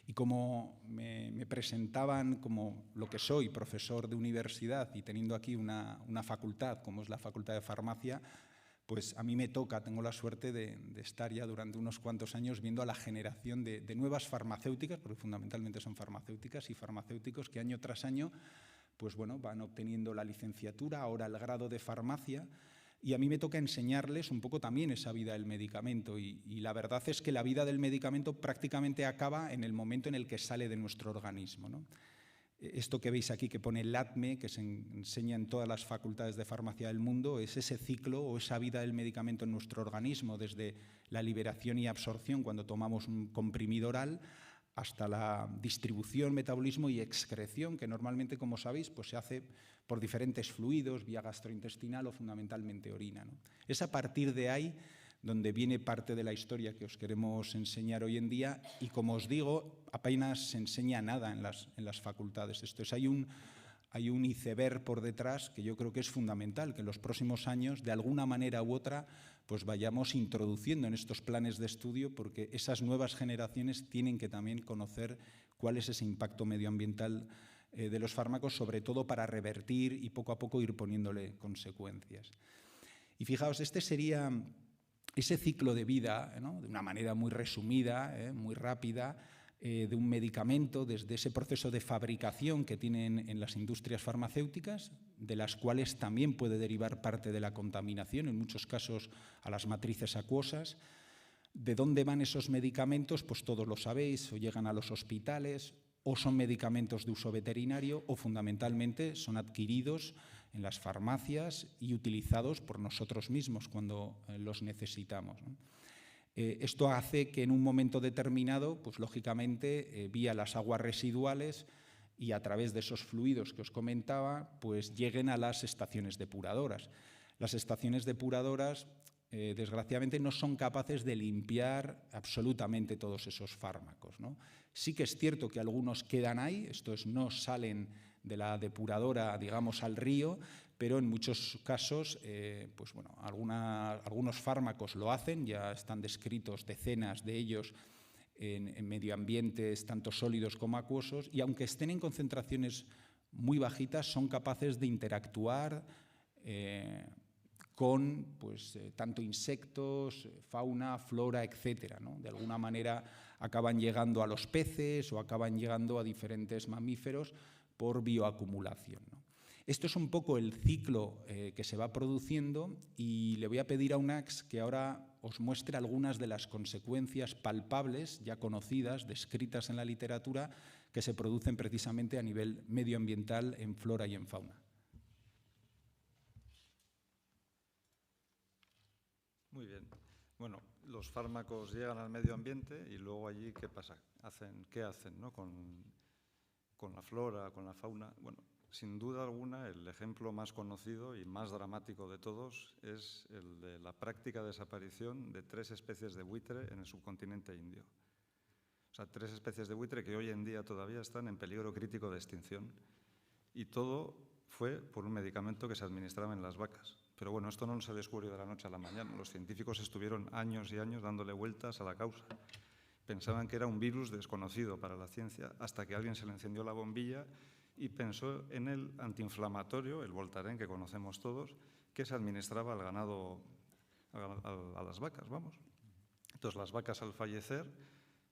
Y como me presentaban como lo que soy, profesor de universidad, y teniendo aquí una facultad, como es la Facultad de Farmacia, pues a mí me toca, tengo la suerte de estar ya durante unos cuantos años viendo a la generación de nuevas farmacéuticas, porque fundamentalmente son farmacéuticas y farmacéuticos que año tras año pues bueno, van obteniendo la licenciatura, ahora el grado de farmacia, y a mí me toca enseñarles un poco también esa vida del medicamento. Y la verdad es que la vida del medicamento prácticamente acaba en el momento en el que sale de nuestro organismo, ¿no? Esto que veis aquí que pone LATME, que se enseña en todas las facultades de farmacia del mundo, es ese ciclo o esa vida del medicamento en nuestro organismo, desde la liberación y absorción cuando tomamos un comprimido oral, hasta la distribución, metabolismo y excreción, que normalmente, como sabéis, pues se hace por diferentes fluidos, vía gastrointestinal o fundamentalmente orina, ¿no? Es a partir de ahí donde viene parte de la historia que os queremos enseñar hoy en día, y como os digo, apenas se enseña nada en las facultades. Esto es, hay un iceberg por detrás que yo creo que es fundamental, que en los próximos años, de alguna manera u otra, pues vayamos introduciendo en estos planes de estudio, porque esas nuevas generaciones tienen que también conocer cuál es ese impacto medioambiental de los fármacos, sobre todo para revertir y poco a poco ir poniéndole consecuencias. Y fijaos, este sería ese ciclo de vida, ¿no?, de una manera muy resumida, muy rápida, de un medicamento, desde ese proceso de fabricación que tienen en las industrias farmacéuticas, de las cuales también puede derivar parte de la contaminación, en muchos casos a las matrices acuosas. ¿De dónde van esos medicamentos? Pues todos lo sabéis, o llegan a los hospitales, o son medicamentos de uso veterinario, o fundamentalmente son adquiridos en las farmacias y utilizados por nosotros mismos cuando los necesitamos, ¿no? Esto hace que en un momento determinado, pues lógicamente, vía las aguas residuales y a través de esos fluidos que os comentaba, pues lleguen a las estaciones depuradoras. Las estaciones depuradoras, desgraciadamente, no son capaces de limpiar absolutamente todos esos fármacos, ¿no? Sí que es cierto que algunos quedan ahí, esto es, no salen de la depuradora, digamos, al río, pero en muchos casos, pues bueno, algunos fármacos lo hacen, ya están descritos decenas de ellos en medioambientes tanto sólidos como acuosos, y aunque estén en concentraciones muy bajitas, son capaces de interactuar con pues, tanto insectos, fauna, flora, etcétera, ¿no? De alguna manera acaban llegando a los peces o acaban llegando a diferentes mamíferos por bioacumulación, ¿no? Esto es un poco el ciclo que se va produciendo, y le voy a pedir a Unax que ahora os muestre algunas de las consecuencias palpables, ya conocidas, descritas en la literatura, que se producen precisamente a nivel medioambiental en flora y en fauna. Muy bien. Bueno, los fármacos llegan al medio ambiente y luego allí, ¿qué pasa? ¿Qué hacen, ¿no?, con la flora, con la fauna? Bueno, sin duda alguna, el ejemplo más conocido y más dramático de todos es el de la práctica desaparición de 3 especies de buitre en el subcontinente indio. O sea, 3 especies de buitre que hoy en día todavía están en peligro crítico de extinción. Y todo fue por un medicamento que se administraba en las vacas. Pero bueno, esto no se descubrió de la noche a la mañana. Los científicos estuvieron años y años dándole vueltas a la causa. Pensaban que era un virus desconocido para la ciencia, hasta que alguien se le encendió la bombilla y pensó en el antiinflamatorio, el Voltaren, que conocemos todos, que se administraba al ganado, a las vacas, vamos. Entonces, las vacas al fallecer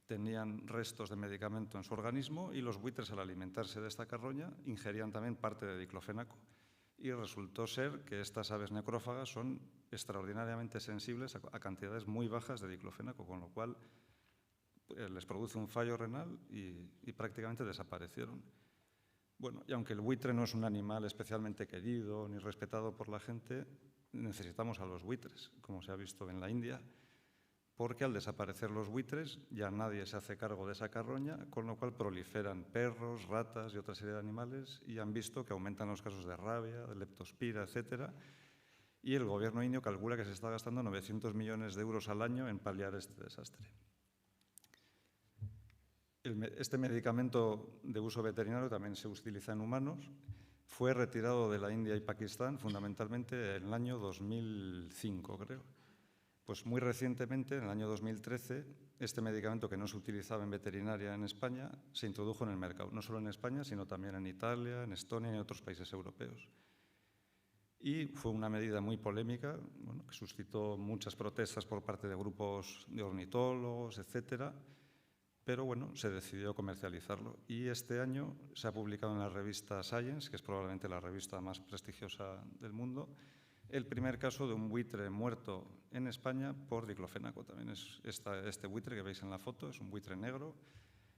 tenían restos de medicamento en su organismo, y los buitres, al alimentarse de esta carroña, ingerían también parte de diclofenaco. Y resultó ser que estas aves necrófagas son extraordinariamente sensibles a cantidades muy bajas de diclofenaco, con lo cual les produce un fallo renal y prácticamente desaparecieron. Bueno, y aunque el buitre no es un animal especialmente querido ni respetado por la gente, necesitamos a los buitres, como se ha visto en la India, porque al desaparecer los buitres ya nadie se hace cargo de esa carroña, con lo cual proliferan perros, ratas y otra serie de animales, y han visto que aumentan los casos de rabia, de leptospira, etcétera, y el gobierno indio calcula que se está gastando 900 millones de euros al año en paliar este desastre. Este medicamento de uso veterinario también se utiliza en humanos. Fue retirado de la India y Pakistán fundamentalmente en el año 2005, creo. Pues muy recientemente, en el año 2013, este medicamento, que no se utilizaba en veterinaria en España, se introdujo en el mercado, no solo en España, sino también en Italia, en Estonia y en otros países europeos. Y fue una medida muy polémica, bueno, que suscitó muchas protestas por parte de grupos de ornitólogos, etcétera, pero bueno, se decidió comercializarlo. Y este año se ha publicado en la revista Science, que es probablemente la revista más prestigiosa del mundo, el primer caso de un buitre muerto en España por diclofenaco. También es este buitre que veis en la foto, es un buitre negro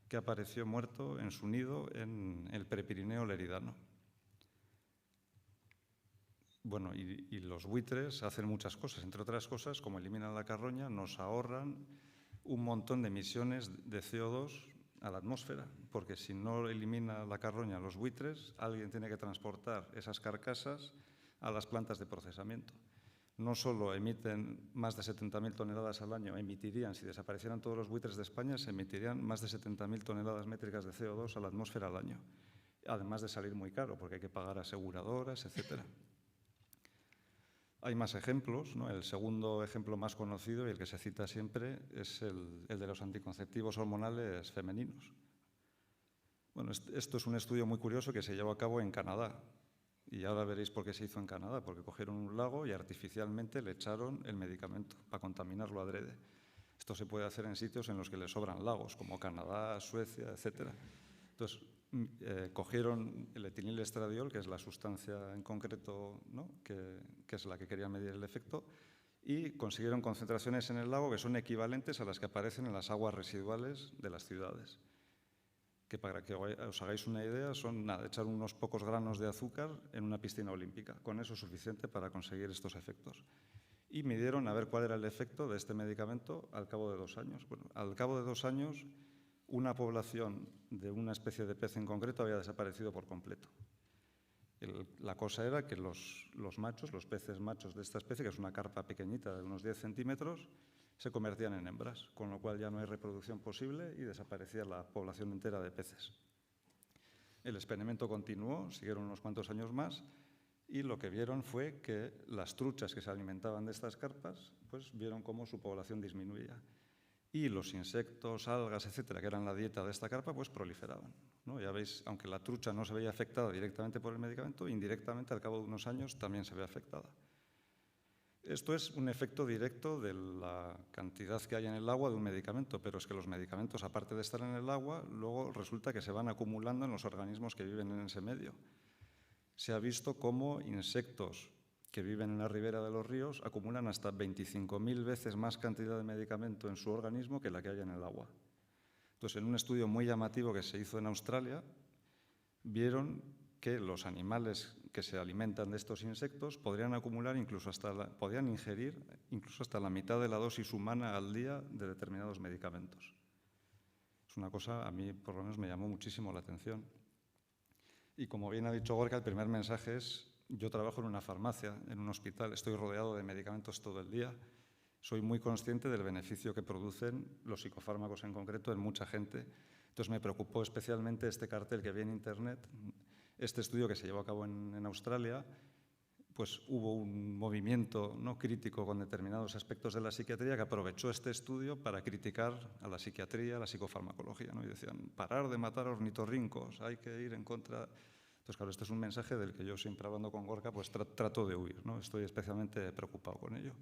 que apareció muerto en su nido en el Prepirineo leridano. Bueno, y los buitres hacen muchas cosas, entre otras cosas, como eliminan la carroña, nos ahorran un montón de emisiones de CO2 a la atmósfera, porque si no elimina la carroña los buitres, alguien tiene que transportar esas carcasas a las plantas de procesamiento. No solo emiten más de 70.000 toneladas al año, emitirían, si desaparecieran todos los buitres de España, se emitirían más de 70.000 toneladas métricas de CO2 a la atmósfera al año, además de salir muy caro, porque hay que pagar aseguradoras, etcétera. Hay más ejemplos, ¿no? El segundo ejemplo más conocido y el que se cita siempre es el de los anticonceptivos hormonales femeninos. Bueno, esto es un estudio muy curioso que se llevó a cabo en Canadá. Y ahora veréis por qué se hizo en Canadá, porque cogieron un lago y artificialmente le echaron el medicamento para contaminarlo adrede. Esto se puede hacer en sitios en los que le sobran lagos, como Canadá, Suecia, etcétera. Entonces, cogieron el etililestadiol, que es la sustancia en concreto, ¿no?, que es la que querían medir el efecto, y consiguieron concentraciones en el lago que son equivalentes a las que aparecen en las aguas residuales de las ciudades. Que para que os hagáis una idea, son echar unos pocos granos de azúcar en una piscina olímpica. Con eso es suficiente para conseguir estos efectos. Y midieron a ver cuál era el efecto de este medicamento al cabo de 2 años. Bueno, al cabo de 2 años, una población de una especie de pez en concreto había desaparecido por completo. La cosa era que los machos, los peces machos de esta especie, que es una carpa pequeñita de unos 10 centímetros, se convertían en hembras, con lo cual ya no hay reproducción posible y desaparecía la población entera de peces. El experimento continuó, siguieron unos cuantos años más, y lo que vieron fue que las truchas que se alimentaban de estas carpas, pues vieron cómo su población disminuía. Y los insectos, algas, etcétera, que eran la dieta de esta carpa, pues proliferaban, ¿no? Ya veis, aunque la trucha no se veía afectada directamente por el medicamento, indirectamente, al cabo de unos años, también se ve afectada. Esto es un efecto directo de la cantidad que hay en el agua de un medicamento, pero es que los medicamentos, aparte de estar en el agua, luego resulta que se van acumulando en los organismos que viven en ese medio. Se ha visto cómo insectos que viven en la ribera de los ríos acumulan hasta 25.000 veces más cantidad de medicamento en su organismo que la que hay en el agua. Entonces, en un estudio muy llamativo que se hizo en Australia, vieron que los animales que se alimentan de estos insectos podrían acumular podrían ingerir incluso hasta la mitad de la dosis humana al día de determinados medicamentos. Es una cosa, a mí por lo menos me llamó muchísimo la atención. Y como bien ha dicho Gorka, el primer mensaje es: yo trabajo en una farmacia, en un hospital, estoy rodeado de medicamentos todo el día, soy muy consciente del beneficio que producen los psicofármacos en concreto en mucha gente. Entonces me preocupó especialmente este cartel que vi en Internet. Este estudio que se llevó a cabo en Australia, pues hubo un movimiento no crítico con determinados aspectos de la psiquiatría que aprovechó este estudio para criticar a la psiquiatría, a la psicofarmacología, ¿no? Y decían, parar de matar ornitorrincos, hay que ir en contra. Entonces, claro, este es un mensaje del que yo siempre, hablando con Gorka, pues trato de huir, ¿no? Estoy especialmente preocupado con ello.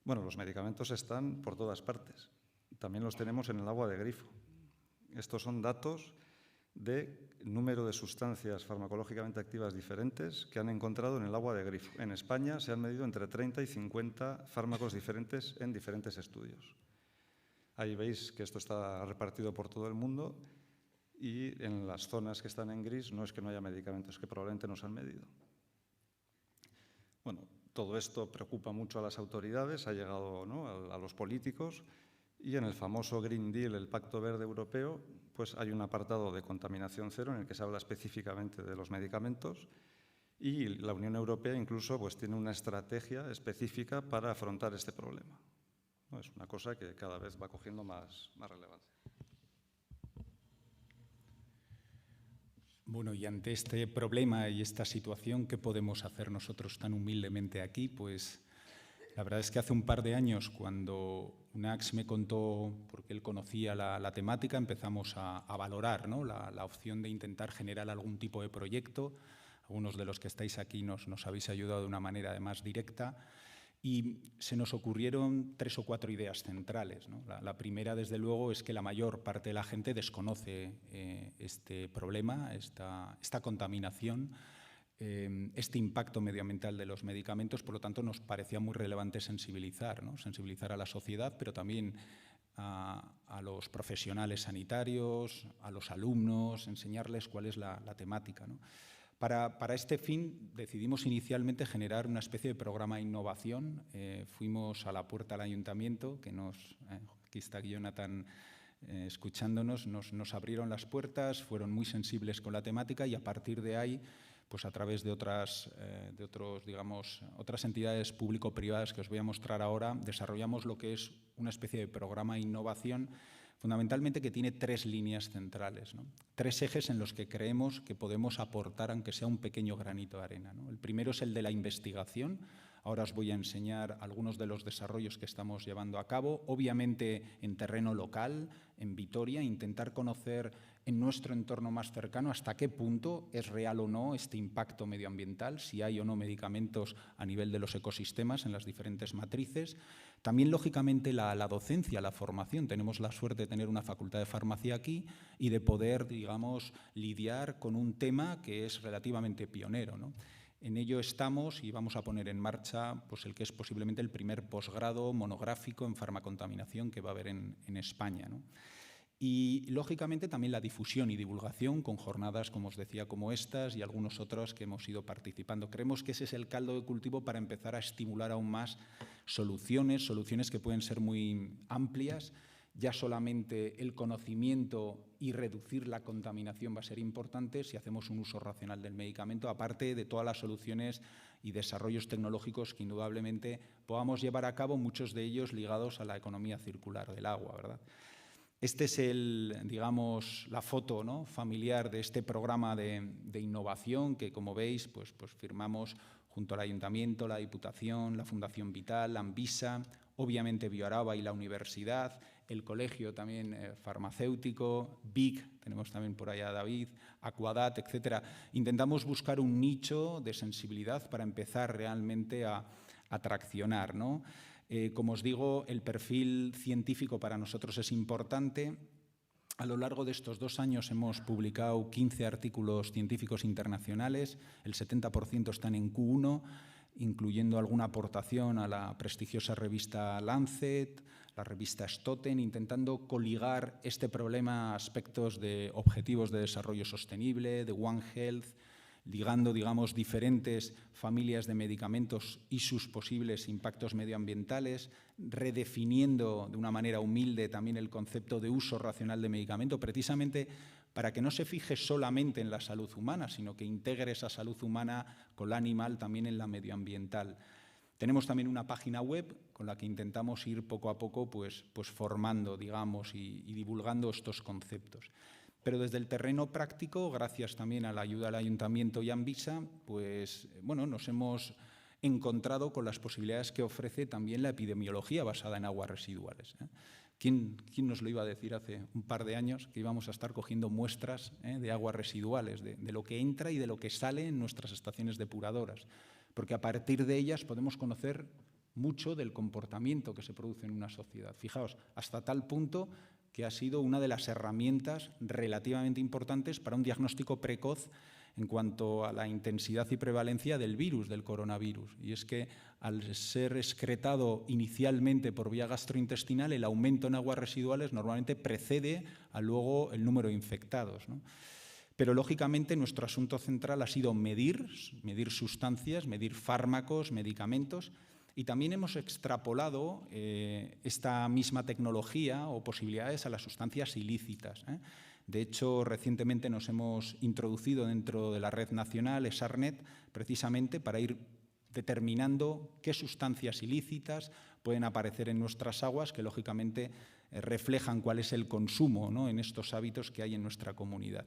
Bueno, los medicamentos están por todas partes. También los tenemos en el agua de grifo. Estos son datos de número de sustancias farmacológicamente activas diferentes que han encontrado en el agua de grifo. En España se han medido entre 30 y 50 fármacos diferentes en diferentes estudios. Ahí veis que esto está repartido por todo el mundo y en las zonas que están en gris no es que no haya medicamentos, que probablemente no se han medido. Bueno, todo esto preocupa mucho a las autoridades, ha llegado, ¿no?, a los políticos. Y en el famoso Green Deal, el Pacto Verde Europeo, pues hay un apartado de contaminación cero en el que se habla específicamente de los medicamentos y la Unión Europea incluso pues tiene una estrategia específica para afrontar este problema. ¿No? Es una cosa que cada vez va cogiendo más relevancia. Bueno, y ante este problema y esta situación, ¿qué podemos hacer nosotros tan humildemente aquí? Pues la verdad es que hace un par de años, cuando Unax me contó, porque él conocía la temática, empezamos a valorar, ¿no?, la opción de intentar generar algún tipo de proyecto, algunos de los que estáis aquí nos habéis ayudado de una manera además directa. Y se nos ocurrieron 3 o 4 ideas centrales, ¿no? La primera, desde luego, es que la mayor parte de la gente desconoce este problema, esta contaminación, este impacto medioambiental de los medicamentos. Por lo tanto, nos parecía muy relevante sensibilizar, ¿no? Sensibilizar a la sociedad, pero también a los profesionales sanitarios, a los alumnos, enseñarles cuál es la temática, ¿no? Para este fin decidimos inicialmente generar una especie de programa de innovación. Fuimos a la puerta del ayuntamiento, que aquí está Jonathan escuchándonos, nos abrieron las puertas, fueron muy sensibles con la temática y a partir de ahí, pues a través de otras entidades público-privadas que os voy a mostrar ahora, desarrollamos lo que es una especie de programa de innovación fundamentalmente que tiene 3 líneas centrales, ¿no? 3 ejes en los que creemos que podemos aportar, aunque sea un pequeño granito de arena, ¿no? El primero es el de la investigación. Ahora os voy a enseñar algunos de los desarrollos que estamos llevando a cabo, obviamente en terreno local, en Vitoria, intentar conocer en nuestro entorno más cercano hasta qué punto es real o no este impacto medioambiental, si hay o no medicamentos a nivel de los ecosistemas en las diferentes matrices. También, lógicamente, la docencia, la formación. Tenemos la suerte de tener una facultad de farmacia aquí y de poder, digamos, lidiar con un tema que es relativamente pionero, ¿no? En ello estamos y vamos a poner en marcha pues, el que es posiblemente el primer posgrado monográfico en farmacontaminación que va a haber en España, ¿no? Y, lógicamente, también la difusión y divulgación con jornadas, como os decía, como estas y algunos otros que hemos ido participando. Creemos que ese es el caldo de cultivo para empezar a estimular aún más soluciones que pueden ser muy amplias. Ya solamente el conocimiento y reducir la contaminación va a ser importante si hacemos un uso racional del medicamento, aparte de todas las soluciones y desarrollos tecnológicos que indudablemente podamos llevar a cabo, muchos de ellos ligados a la economía circular del agua, ¿verdad? Este es la foto, ¿no?, familiar de este programa de innovación que, como veis, pues firmamos junto al Ayuntamiento, la Diputación, la Fundación Vital, la Anvisa, obviamente Bioaraba y la Universidad, el colegio también farmacéutico, BIC, tenemos también por allá a David, Aquadat, etcétera. Intentamos buscar un nicho de sensibilidad para empezar realmente a traccionar, ¿no? Como os digo, el perfil científico para nosotros es importante. A lo largo de estos 2 años hemos publicado 15 artículos científicos internacionales, el 70% están en Q1, incluyendo alguna aportación a la prestigiosa revista Lancet, la revista Stoten, intentando coligar este problema a aspectos de objetivos de desarrollo sostenible, de One Health, ligando, digamos, diferentes familias de medicamentos y sus posibles impactos medioambientales, redefiniendo de una manera humilde también el concepto de uso racional de medicamento, precisamente para que no se fije solamente en la salud humana, sino que integre esa salud humana con la animal también en la medioambiental. Tenemos también una página web con la que intentamos ir poco a poco pues formando, digamos, y divulgando estos conceptos. Pero desde el terreno práctico, gracias también a la ayuda del Ayuntamiento y Anvisa, pues bueno, nos hemos encontrado con las posibilidades que ofrece también la epidemiología basada en aguas residuales, ¿eh? ¿Quién nos lo iba a decir hace un par de años que íbamos a estar cogiendo muestras de aguas residuales, de lo que entra y de lo que sale en nuestras estaciones depuradoras? Porque a partir de ellas podemos conocer mucho del comportamiento que se produce en una sociedad. Fijaos, hasta tal punto que ha sido una de las herramientas relativamente importantes para un diagnóstico precoz en cuanto a la intensidad y prevalencia del virus, del coronavirus. Y es que al ser excretado inicialmente por vía gastrointestinal, el aumento en aguas residuales normalmente precede a luego el número de infectados, ¿no? Pero, lógicamente, nuestro asunto central ha sido medir sustancias, medir fármacos, medicamentos, y también hemos extrapolado esta misma tecnología o posibilidades a las sustancias ilícitas, ¿eh? De hecho, recientemente nos hemos introducido dentro de la red nacional SARNet precisamente para ir determinando qué sustancias ilícitas pueden aparecer en nuestras aguas que, lógicamente, reflejan cuál es el consumo, ¿no?, en estos hábitos que hay en nuestra comunidad.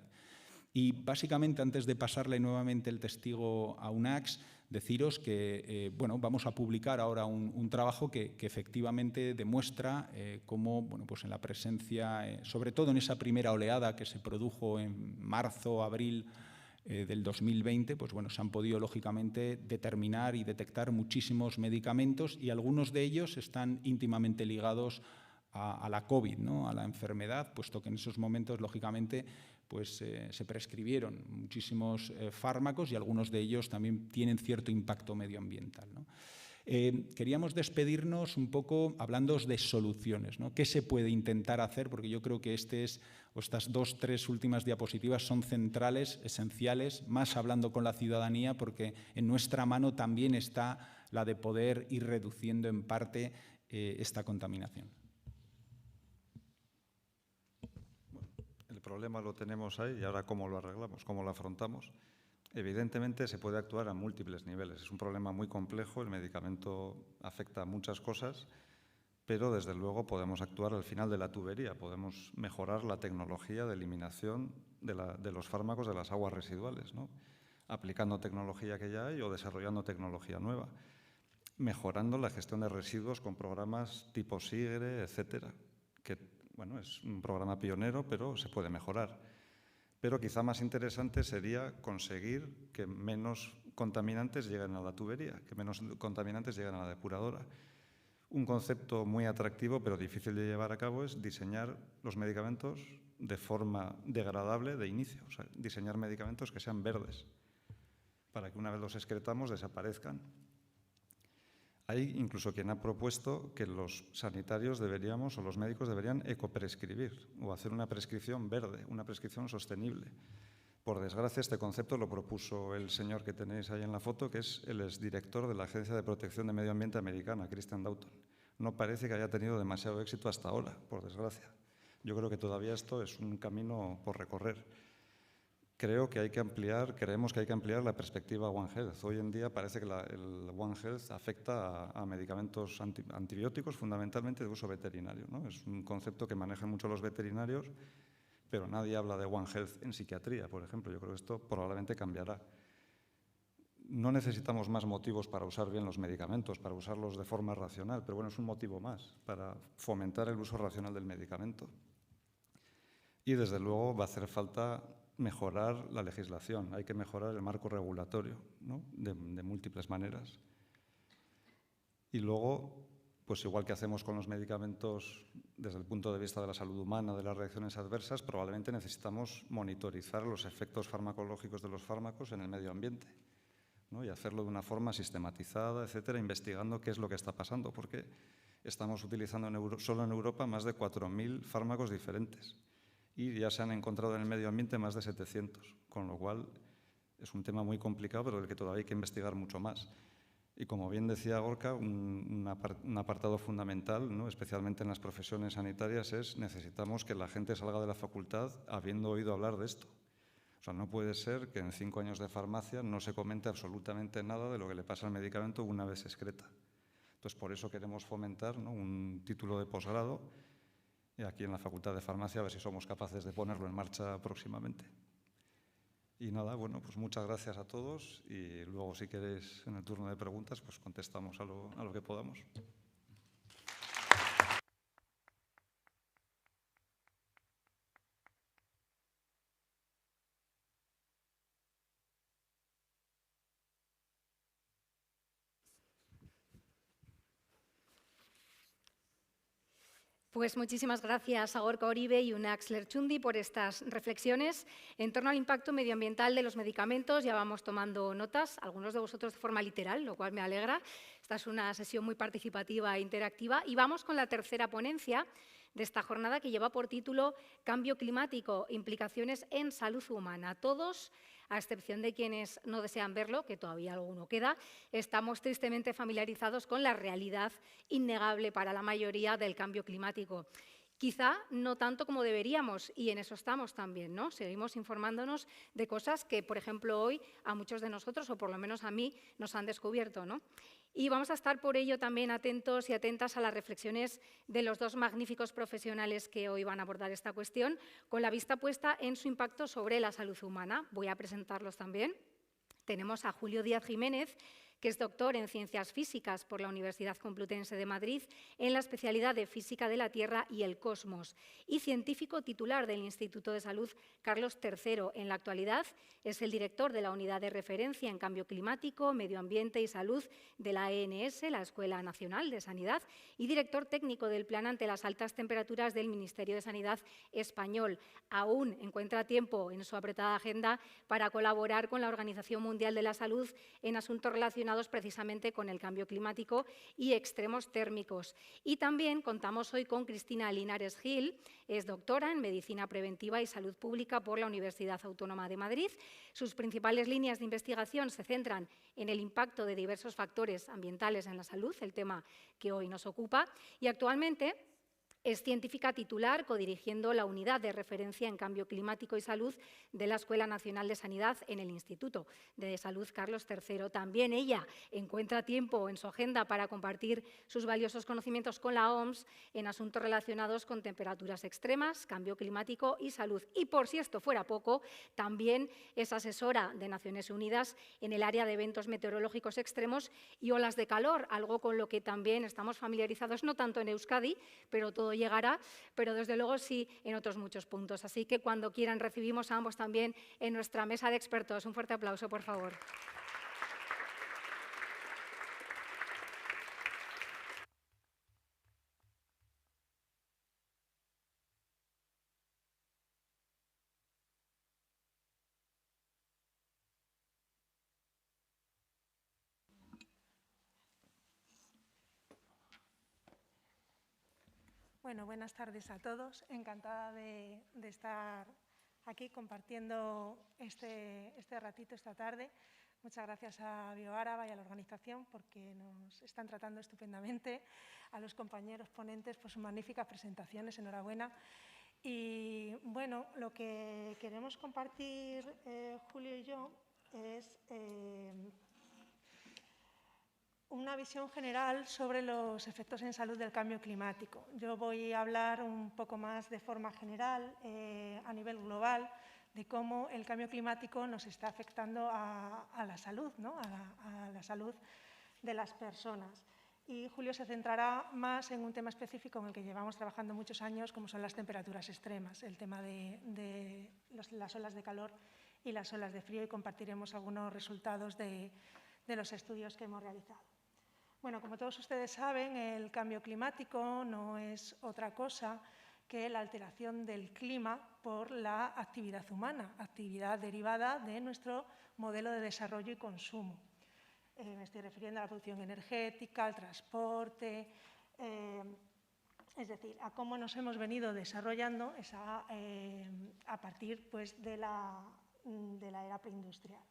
Y, básicamente, antes de pasarle nuevamente el testigo a UNACS, deciros que vamos a publicar ahora un trabajo que efectivamente demuestra cómo, pues en la presencia, sobre todo en esa primera oleada que se produjo en marzo, abril del 2020, pues bueno, se han podido lógicamente determinar y detectar muchísimos medicamentos y algunos de ellos están íntimamente ligados a la COVID, ¿no? A la enfermedad, puesto que en esos momentos, lógicamente, pues, se prescribieron muchísimos fármacos y algunos de ellos también tienen cierto impacto medioambiental, ¿no? Queríamos despedirnos un poco hablando de soluciones, ¿no? ¿Qué se puede intentar hacer? Porque yo creo que estas 2, 3 últimas diapositivas son centrales, esenciales, más hablando con la ciudadanía, porque en nuestra mano también está la de poder ir reduciendo en parte esta contaminación. El problema lo tenemos ahí y ahora ¿cómo lo arreglamos? ¿Cómo lo afrontamos? Evidentemente se puede actuar a múltiples niveles. Es un problema muy complejo, el medicamento afecta a muchas cosas, pero desde luego podemos actuar al final de la tubería, podemos mejorar la tecnología de eliminación de los fármacos de las aguas residuales, ¿no? Aplicando tecnología que ya hay o desarrollando tecnología nueva, mejorando la gestión de residuos con programas tipo SIGRE, etcétera, que bueno, es un programa pionero, pero se puede mejorar. Pero quizá más interesante sería conseguir que menos contaminantes lleguen a la tubería, que menos contaminantes lleguen a la depuradora. Un concepto muy atractivo, pero difícil de llevar a cabo, es diseñar los medicamentos de forma degradable de inicio, o sea, diseñar medicamentos que sean verdes, para que una vez los excretamos desaparezcan. Hay incluso quien ha propuesto que los sanitarios deberíamos, o los médicos deberían ecoprescribir o hacer una prescripción verde, una prescripción sostenible. Por desgracia, este concepto lo propuso el señor que tenéis ahí en la foto, que es el exdirector de la Agencia de Protección de Medio Ambiente americana, Christian Daughton. No parece que haya tenido demasiado éxito hasta ahora, por desgracia. Yo creo que todavía esto es un camino por recorrer. Creemos que hay que ampliar la perspectiva One Health. Hoy en día parece que el One Health afecta a medicamentos antibióticos, fundamentalmente de uso veterinario, ¿no? Es un concepto que manejan mucho los veterinarios, pero nadie habla de One Health en psiquiatría, por ejemplo. Yo creo que esto probablemente cambiará. No necesitamos más motivos para usar bien los medicamentos, para usarlos de forma racional, pero bueno, es un motivo más para fomentar el uso racional del medicamento. Y desde luego va a hacer falta mejorar la legislación, hay que mejorar el marco regulatorio, ¿no? de múltiples maneras. Y luego, pues igual que hacemos con los medicamentos desde el punto de vista de la salud humana, de las reacciones adversas, probablemente necesitamos monitorizar los efectos farmacológicos de los fármacos en el medio ambiente, ¿no? Y hacerlo de una forma sistematizada, etcétera, investigando qué es lo que está pasando, porque estamos utilizando solo en Europa más de 4.000 fármacos diferentes. Y ya se han encontrado en el medio ambiente más de 700, con lo cual es un tema muy complicado, pero del que todavía hay que investigar mucho más. Y como bien decía Gorka, un apartado fundamental, ¿no? Especialmente en las profesiones sanitarias, es necesitamos que la gente salga de la facultad habiendo oído hablar de esto. O sea, no puede ser que en 5 años de farmacia no se comente absolutamente nada de lo que le pasa al medicamento una vez se excreta. Entonces, por eso queremos fomentar, ¿no? Un título de posgrado y aquí en la Facultad de Farmacia, a ver si somos capaces de ponerlo en marcha próximamente. Y nada, bueno, pues muchas gracias a todos y luego si queréis en el turno de preguntas, pues contestamos a lo que podamos. Pues muchísimas gracias a Gorka Oribe y Unax Lerchundi por estas reflexiones en torno al impacto medioambiental de los medicamentos. Ya vamos tomando notas, algunos de vosotros de forma literal, lo cual me alegra. Esta es una sesión muy participativa e interactiva. Y vamos con la tercera ponencia de esta jornada, que lleva por título Cambio climático, implicaciones en salud humana. Todos, a excepción de quienes no desean verlo, que todavía alguno queda, estamos tristemente familiarizados con la realidad innegable para la mayoría del cambio climático. Quizá no tanto como deberíamos, y en eso estamos también, ¿no? Seguimos informándonos de cosas que, por ejemplo, hoy a muchos de nosotros, o por lo menos a mí, nos han descubierto, ¿no? Y vamos a estar por ello también atentos y atentas a las reflexiones de los dos magníficos profesionales que hoy van a abordar esta cuestión, con la vista puesta en su impacto sobre la salud humana. Voy a presentarlos también. Tenemos a Julio Díaz Jiménez, que es doctor en Ciencias Físicas por la Universidad Complutense de Madrid en la especialidad de Física de la Tierra y el Cosmos y científico titular del Instituto de Salud Carlos III. En la actualidad es el director de la Unidad de Referencia en Cambio Climático, Medio Ambiente y Salud de la ENS, la Escuela Nacional de Sanidad, y director técnico del Plan ante las altas temperaturas del Ministerio de Sanidad español. Aún encuentra tiempo en su apretada agenda para colaborar con la Organización Mundial de la Salud en asuntos relacionados precisamente con el cambio climático y extremos térmicos. Y también contamos hoy con Cristina Linares Gil, es doctora en Medicina Preventiva y Salud Pública por la Universidad Autónoma de Madrid. Sus principales líneas de investigación se centran en el impacto de diversos factores ambientales en la salud, el tema que hoy nos ocupa, y actualmente es científica titular codirigiendo la Unidad de Referencia en Cambio Climático y Salud de la Escuela Nacional de Sanidad en el Instituto de Salud Carlos III. También ella encuentra tiempo en su agenda para compartir sus valiosos conocimientos con la OMS en asuntos relacionados con temperaturas extremas, cambio climático y salud. Y por si esto fuera poco, también es asesora de Naciones Unidas en el área de eventos meteorológicos extremos y olas de calor, algo con lo que también estamos familiarizados, no tanto en Euskadi, pero todo llegará, pero desde luego sí en otros muchos puntos. Así que cuando quieran recibimos a ambos también en nuestra mesa de expertos. Un fuerte aplauso, por favor. Bueno, buenas tardes a todos. Encantada de estar aquí compartiendo este ratito esta tarde. Muchas gracias a BioAraba y a la organización porque nos están tratando estupendamente, a los compañeros ponentes por sus magníficas presentaciones. Enhorabuena. Y bueno, lo que queremos compartir Julio y yo es una visión general sobre los efectos en salud del cambio climático. Yo voy a hablar un poco más de forma general, a nivel global, de cómo el cambio climático nos está afectando a la salud, ¿no? a la salud de las personas. Y Julio se centrará más en un tema específico en el que llevamos trabajando muchos años, como son las temperaturas extremas, el tema de las olas de calor y las olas de frío, y compartiremos algunos resultados de los estudios que hemos realizado. Bueno, como todos ustedes saben, el cambio climático no es otra cosa que la alteración del clima por la actividad humana, actividad derivada de nuestro modelo de desarrollo y consumo. Me estoy refiriendo a la producción energética, al transporte, es decir, a cómo nos hemos venido desarrollando a partir pues, de la era preindustrial.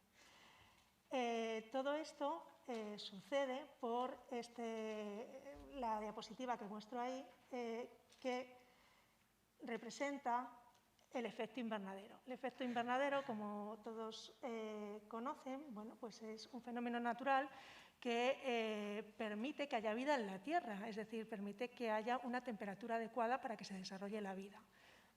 Todo esto sucede por la diapositiva que muestro ahí, que representa el efecto invernadero. El efecto invernadero, como todos conocen, bueno, pues es un fenómeno natural que permite que haya vida en la Tierra, es decir, permite que haya una temperatura adecuada para que se desarrolle la vida.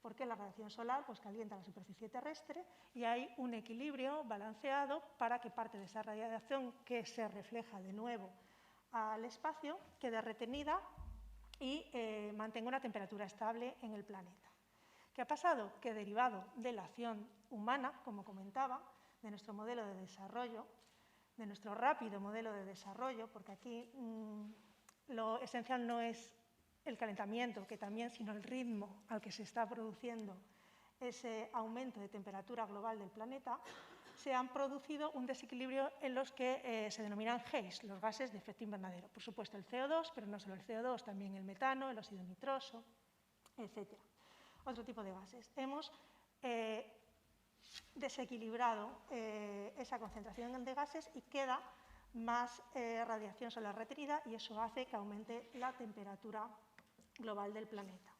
Porque la radiación solar pues, calienta la superficie terrestre y hay un equilibrio balanceado para que parte de esa radiación que se refleja de nuevo al espacio quede retenida y mantenga una temperatura estable en el planeta. ¿Qué ha pasado? Que derivado de la acción humana, como comentaba, de nuestro modelo de desarrollo, de nuestro rápido modelo de desarrollo, porque aquí lo esencial no es el calentamiento, que también, sino el ritmo al que se está produciendo ese aumento de temperatura global del planeta, se han producido un desequilibrio en los que se denominan GEIS, los gases de efecto invernadero. Por supuesto, el CO2, pero no solo el CO2, también el metano, el óxido nitroso, etc. Otro tipo de gases. Hemos desequilibrado esa concentración de gases y queda más radiación solar retenida y eso hace que aumente la temperatura global del planeta.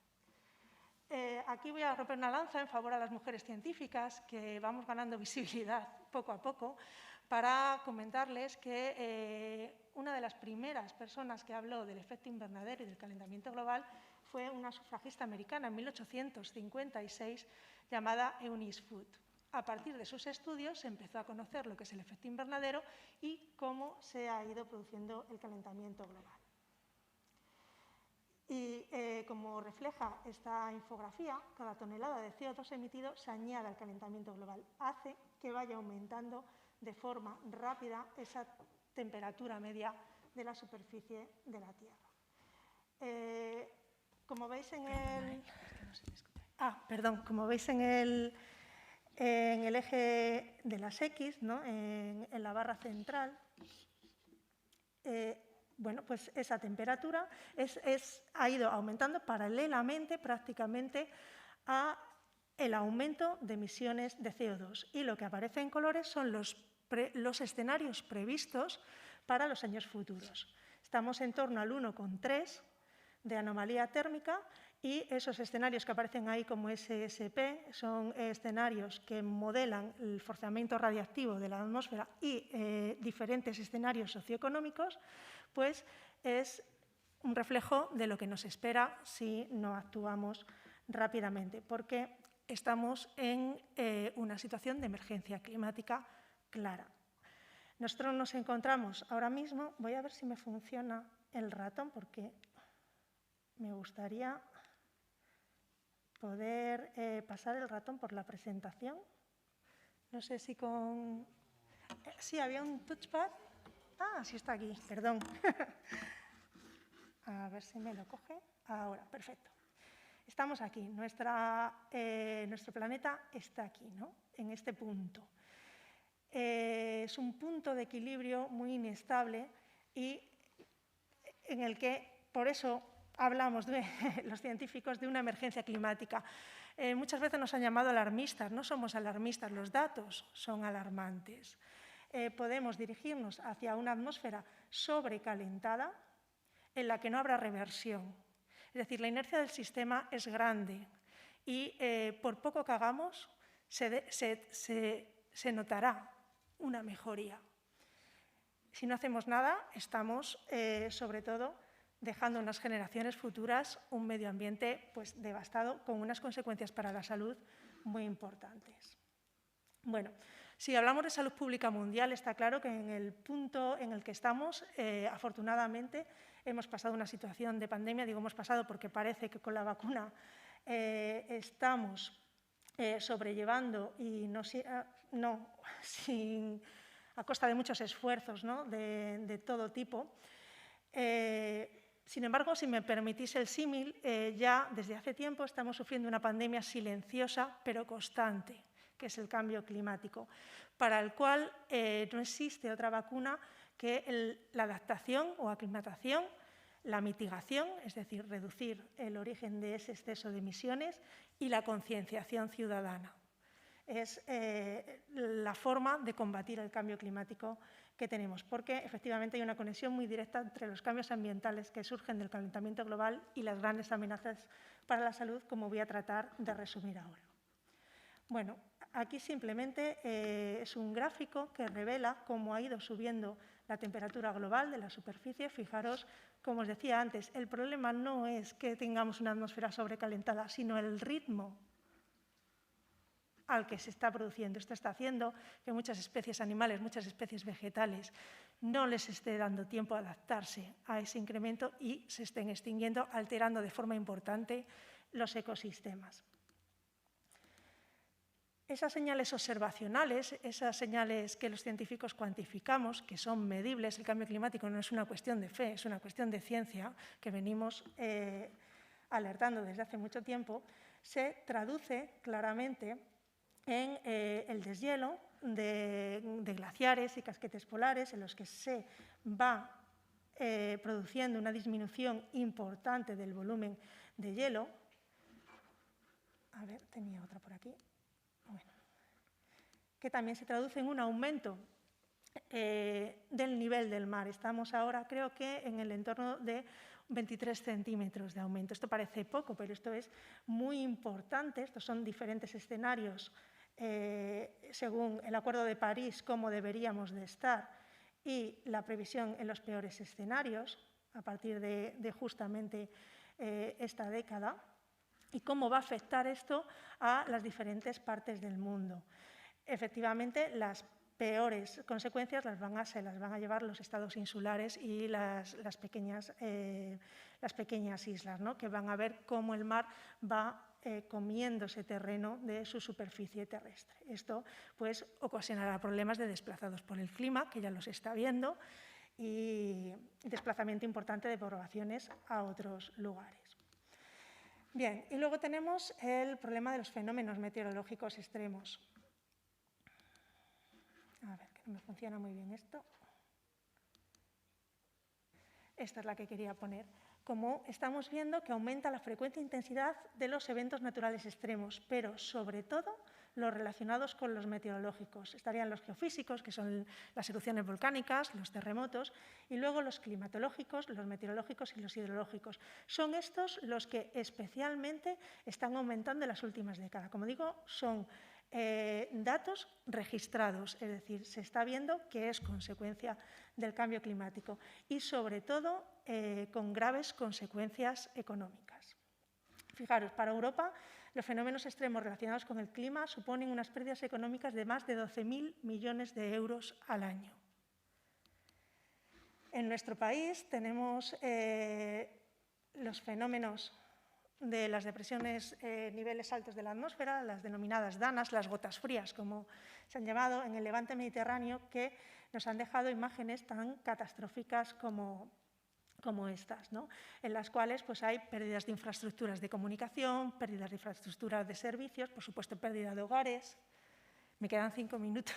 Aquí voy a romper una lanza en favor a las mujeres científicas, que vamos ganando visibilidad poco a poco, para comentarles que una de las primeras personas que habló del efecto invernadero y del calentamiento global fue una sufragista americana en 1856 llamada Eunice Foote. A partir de sus estudios se empezó a conocer lo que es el efecto invernadero y cómo se ha ido produciendo el calentamiento global. Y como refleja esta infografía, cada tonelada de CO2 emitido se añade al calentamiento global, hace que vaya aumentando de forma rápida esa temperatura media de la superficie de la Tierra. Como veis en el... como veis en el eje de las X, ¿no? en la barra central, bueno, pues esa temperatura ha ido aumentando paralelamente prácticamente a el aumento de emisiones de CO2. Y lo que aparece en colores son los escenarios previstos para los años futuros. Estamos en torno al 1,3 de anomalía térmica y esos escenarios que aparecen ahí como SSP son escenarios que modelan el forzamiento radiactivo de la atmósfera y diferentes escenarios socioeconómicos, pues es un reflejo de lo que nos espera si no actuamos rápidamente, porque estamos en una situación de emergencia climática clara. Nosotros nos encontramos ahora mismo, voy a ver si me funciona el ratón, porque me gustaría poder pasar el ratón por la presentación. No sé si con... Sí, había un touchpad. Ah, sí está aquí, perdón. A ver si me lo coge. Ahora, perfecto. Estamos aquí, nuestro planeta está aquí, ¿no? En este punto. Es un punto de equilibrio muy inestable y en el que, por eso, hablamos los científicos de una emergencia climática. Muchas veces nos han llamado alarmistas. No somos alarmistas, los datos son alarmantes. Podemos dirigirnos hacia una atmósfera sobrecalentada en la que no habrá reversión. Es decir, la inercia del sistema es grande y por poco que hagamos se notará una mejoría. Si no hacemos nada, estamos sobre todo dejando en las generaciones futuras un medio ambiente pues, devastado con unas consecuencias para la salud muy importantes. Bueno, si hablamos de salud pública mundial, está claro que en el punto en el que estamos, afortunadamente, hemos pasado una situación de pandemia. Digo hemos pasado porque parece que con la vacuna estamos sobrellevando y a costa de muchos esfuerzos, ¿no? de todo tipo. Sin embargo, si me permitís el símil, ya desde hace tiempo estamos sufriendo una pandemia silenciosa pero constante, que es el cambio climático, para el cual no existe otra vacuna que la adaptación o aclimatación, la mitigación, es decir, reducir el origen de ese exceso de emisiones, y la concienciación ciudadana. Es la forma de combatir el cambio climático que tenemos, porque efectivamente hay una conexión muy directa entre los cambios ambientales que surgen del calentamiento global y las grandes amenazas para la salud, como voy a tratar de resumir ahora. Bueno, aquí simplemente es un gráfico que revela cómo ha ido subiendo la temperatura global de la superficie. Fijaros, como os decía antes, el problema no es que tengamos una atmósfera sobrecalentada, sino el ritmo al que se está produciendo. Esto está haciendo que muchas especies animales, muchas especies vegetales, no les esté dando tiempo a adaptarse a ese incremento y se estén extinguiendo, alterando de forma importante los ecosistemas. Esas señales observacionales, esas señales que los científicos cuantificamos, que son medibles, el cambio climático no es una cuestión de fe, es una cuestión de ciencia que venimos alertando desde hace mucho tiempo, se traduce claramente en el deshielo de glaciares y casquetes polares, en los que se va produciendo una disminución importante del volumen de hielo. A ver, tenía otra por aquí. Bueno, que también se traduce en un aumento del nivel del mar. Estamos ahora, creo que, en el entorno de 23 centímetros de aumento. Esto parece poco, pero esto es muy importante. Estos son diferentes escenarios según el Acuerdo de París, cómo deberíamos de estar, y la previsión en los peores escenarios a partir de justamente esta década, y cómo va a afectar esto a las diferentes partes del mundo. efectivamente, las peores consecuencias se las van a llevar los estados insulares y las pequeñas islas, ¿no? Que van a ver cómo el mar va comiéndose terreno de su superficie terrestre. Esto pues, ocasionará problemas de desplazados por el clima, que ya los está viendo, y desplazamiento importante de poblaciones a otros lugares. Bien, y luego tenemos el problema de los fenómenos meteorológicos extremos. A ver, que no me funciona muy bien esto. Esta es la que quería poner. Como estamos viendo que aumenta la frecuencia e intensidad de los eventos naturales extremos, pero sobre todo los relacionados con los meteorológicos. Estarían los geofísicos, que son las erupciones volcánicas, los terremotos, y luego los climatológicos, los meteorológicos y los hidrológicos. Son estos los que especialmente están aumentando en las últimas décadas. Como digo, son datos registrados, es decir, se está viendo que es consecuencia del cambio climático y, sobre todo, con graves consecuencias económicas. Fijaros, para Europa, los fenómenos extremos relacionados con el clima suponen unas pérdidas económicas de más de 12.000 millones de euros al año. En nuestro país tenemos los fenómenos de las depresiones niveles altos de la atmósfera, las denominadas DANAs, las gotas frías, como se han llamado, en el levante mediterráneo, que nos han dejado imágenes tan catastróficas como estas, ¿no? En las cuales pues, hay pérdidas de infraestructuras de comunicación, pérdidas de infraestructuras de servicios, por supuesto, pérdida de hogares. Me quedan 5 minutos.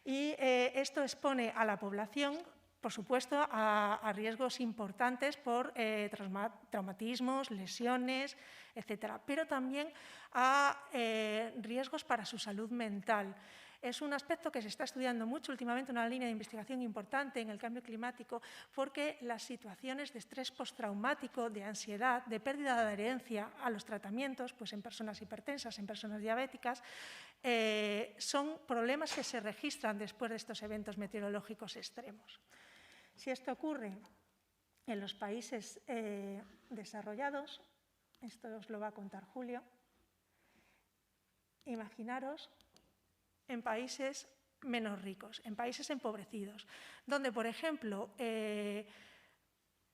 Y esto expone a la población, por supuesto, a riesgos importantes por traumatismos, lesiones, etcétera, pero también a riesgos para su salud mental. Es un aspecto que se está estudiando mucho últimamente, una línea de investigación importante en el cambio climático, porque las situaciones de estrés postraumático, de ansiedad, de pérdida de adherencia a los tratamientos, pues en personas hipertensas, en personas diabéticas, son problemas que se registran después de estos eventos meteorológicos extremos. Si esto ocurre en los países desarrollados, esto os lo va a contar Julio, imaginaros en países menos ricos, en países empobrecidos, donde, por ejemplo,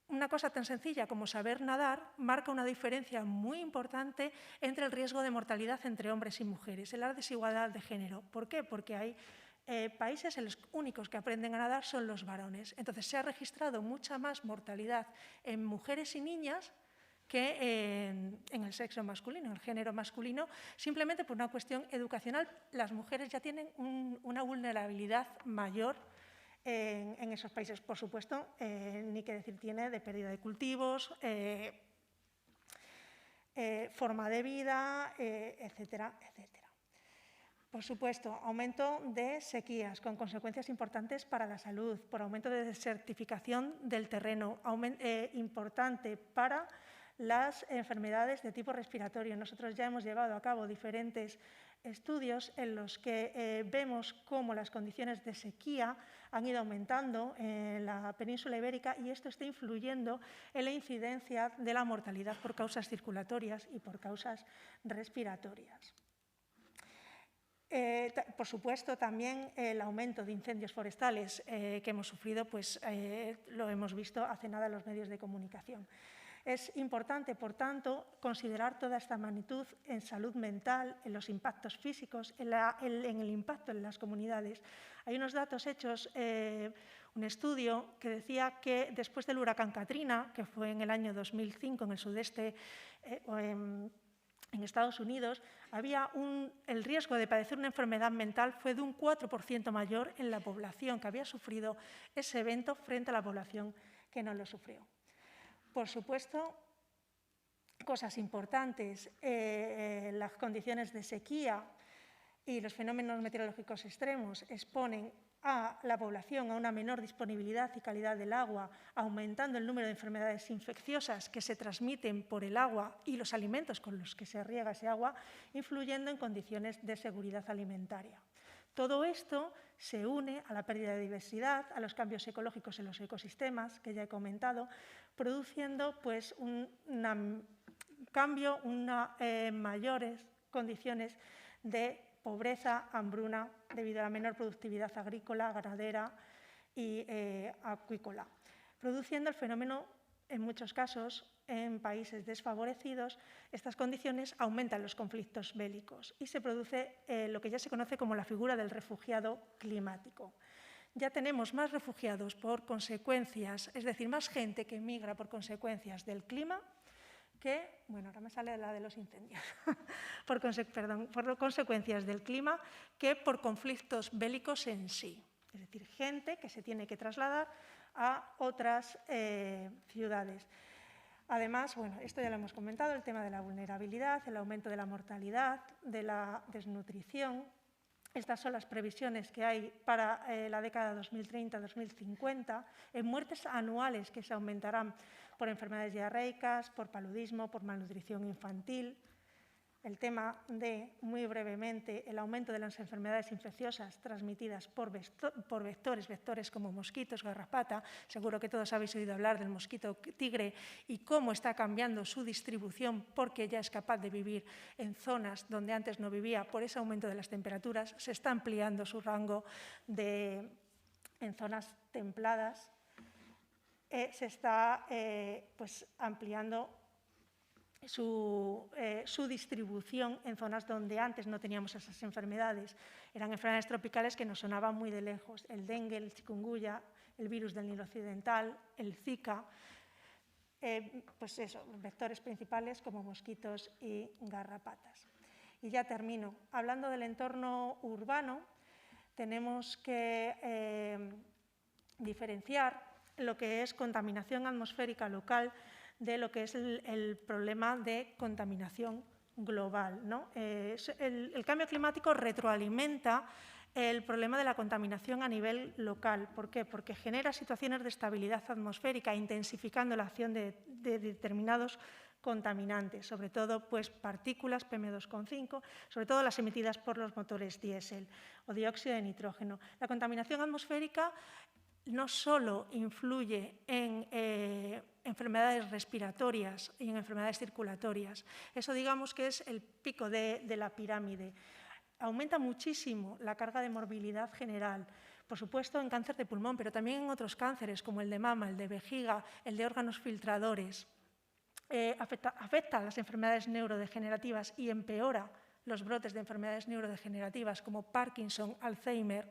una cosa tan sencilla como saber nadar marca una diferencia muy importante entre el riesgo de mortalidad entre hombres y mujeres, en la desigualdad de género. ¿Por qué? Porque hay países en los únicos que aprenden a nadar son los varones. Entonces, se ha registrado mucha más mortalidad en mujeres y niñas que en el sexo masculino, en el género masculino, simplemente por una cuestión educacional. Las mujeres ya tienen una vulnerabilidad mayor en esos países. Por supuesto, ni que decir tiene de pérdida de cultivos, forma de vida, etcétera, etcétera. Por supuesto, aumento de sequías con consecuencias importantes para la salud, por aumento de desertificación del terreno, importante para las enfermedades de tipo respiratorio. Nosotros ya hemos llevado a cabo diferentes estudios en los que vemos cómo las condiciones de sequía han ido aumentando en la península ibérica y esto está influyendo en la incidencia de la mortalidad por causas circulatorias y por causas respiratorias. Por supuesto, también el aumento de incendios forestales que hemos sufrido, pues lo hemos visto hace nada en los medios de comunicación. Es importante, por tanto, considerar toda esta magnitud en salud mental, en los impactos físicos, en el impacto en las comunidades. Hay unos datos hechos, un estudio que decía que después del huracán Katrina, que fue en el año 2005 en el sudeste, en Estados Unidos, el riesgo de padecer una enfermedad mental fue de un 4% mayor en la población que había sufrido ese evento frente a la población que no lo sufrió. Por supuesto, cosas importantes, las condiciones de sequía y los fenómenos meteorológicos extremos exponen a la población a una menor disponibilidad y calidad del agua, aumentando el número de enfermedades infecciosas que se transmiten por el agua y los alimentos con los que se riega ese agua, influyendo en condiciones de seguridad alimentaria. Todo esto se une a la pérdida de diversidad, a los cambios ecológicos en los ecosistemas, que ya he comentado, produciendo pues, mayores condiciones de pobreza, hambruna, debido a la menor productividad agrícola, ganadera y acuícola, produciendo el fenómeno, en muchos casos, en países desfavorecidos. Estas condiciones aumentan los conflictos bélicos y se produce lo que ya se conoce como la figura del refugiado climático. Ya tenemos más refugiados por consecuencias, es decir, más gente que migra por consecuencias del clima que, bueno, ahora me sale la de los incendios, por consecuencias del clima que por conflictos bélicos en sí. Es decir, gente que se tiene que trasladar a otras ciudades. Además, bueno, esto ya lo hemos comentado, el tema de la vulnerabilidad, el aumento de la mortalidad, de la desnutrición. Estas son las previsiones que hay para la década 2030-2050, en muertes anuales que se aumentarán por enfermedades diarreicas, por paludismo, por malnutrición infantil. El tema de, muy brevemente, el aumento de las enfermedades infecciosas transmitidas por vectores como mosquitos, garrapata. Seguro que todos habéis oído hablar del mosquito tigre y cómo está cambiando su distribución porque ya es capaz de vivir en zonas donde antes no vivía. Por ese aumento de las temperaturas se está ampliando su rango en zonas templadas. Se está ampliando su distribución en zonas donde antes no teníamos esas enfermedades. Eran enfermedades tropicales que nos sonaban muy de lejos. El dengue, el chikungunya, el virus del Nilo Occidental, el Zika. Pues eso, vectores principales como mosquitos y garrapatas. Y ya termino. Hablando del entorno urbano, tenemos que diferenciar lo que es contaminación atmosférica local de lo que es el problema de contaminación global, ¿no? El cambio climático retroalimenta el problema de la contaminación a nivel local. ¿Por qué? Porque genera situaciones de estabilidad atmosférica, intensificando la acción de determinados contaminantes, sobre todo pues, partículas PM2,5, sobre todo las emitidas por los motores diésel o dióxido de nitrógeno. La contaminación atmosférica no solo influye en enfermedades respiratorias y en enfermedades circulatorias. Eso digamos que es el pico de la pirámide. Aumenta muchísimo la carga de morbilidad general, por supuesto en cáncer de pulmón, pero también en otros cánceres como el de mama, el de vejiga, el de órganos filtradores. Afecta a las enfermedades neurodegenerativas y empeora los brotes de enfermedades neurodegenerativas como Parkinson, Alzheimer,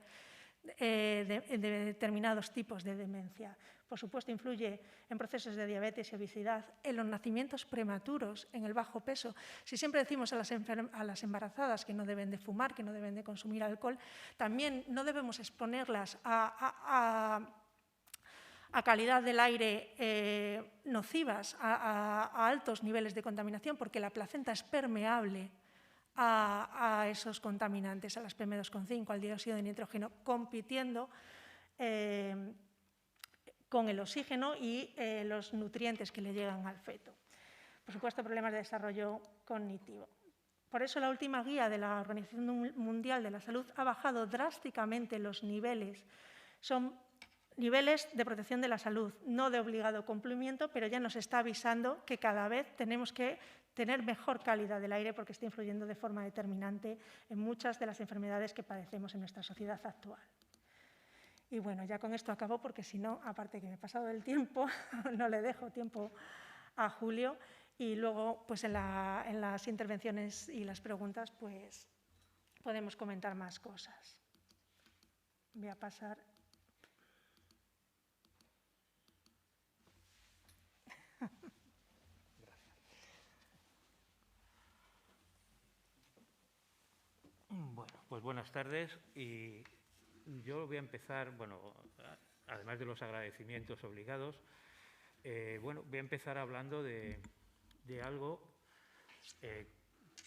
de determinados tipos de demencia. Por supuesto, influye en procesos de diabetes y obesidad, en los nacimientos prematuros, en el bajo peso. Si siempre decimos a las embarazadas que no deben de fumar, que no deben de consumir alcohol, también no debemos exponerlas a calidad del aire nocivas, a altos niveles de contaminación, porque la placenta es permeable a esos contaminantes, a las PM2,5, al dióxido de nitrógeno, compitiendo con el oxígeno y los nutrientes que le llegan al feto. Por supuesto, problemas de desarrollo cognitivo. Por eso, la última guía de la Organización Mundial de la Salud ha bajado drásticamente los niveles. Son niveles de protección de la salud, no de obligado cumplimiento, pero ya nos está avisando que cada vez tenemos que tener mejor calidad del aire porque está influyendo de forma determinante en muchas de las enfermedades que padecemos en nuestra sociedad actual. Y bueno, ya con esto acabo porque si no, aparte que me he pasado del tiempo, no le dejo tiempo a Julio y luego pues en las intervenciones y las preguntas pues podemos comentar más cosas. Voy a pasar. Bueno, pues buenas tardes y yo voy a empezar, bueno, además de los agradecimientos obligados, voy a empezar hablando de algo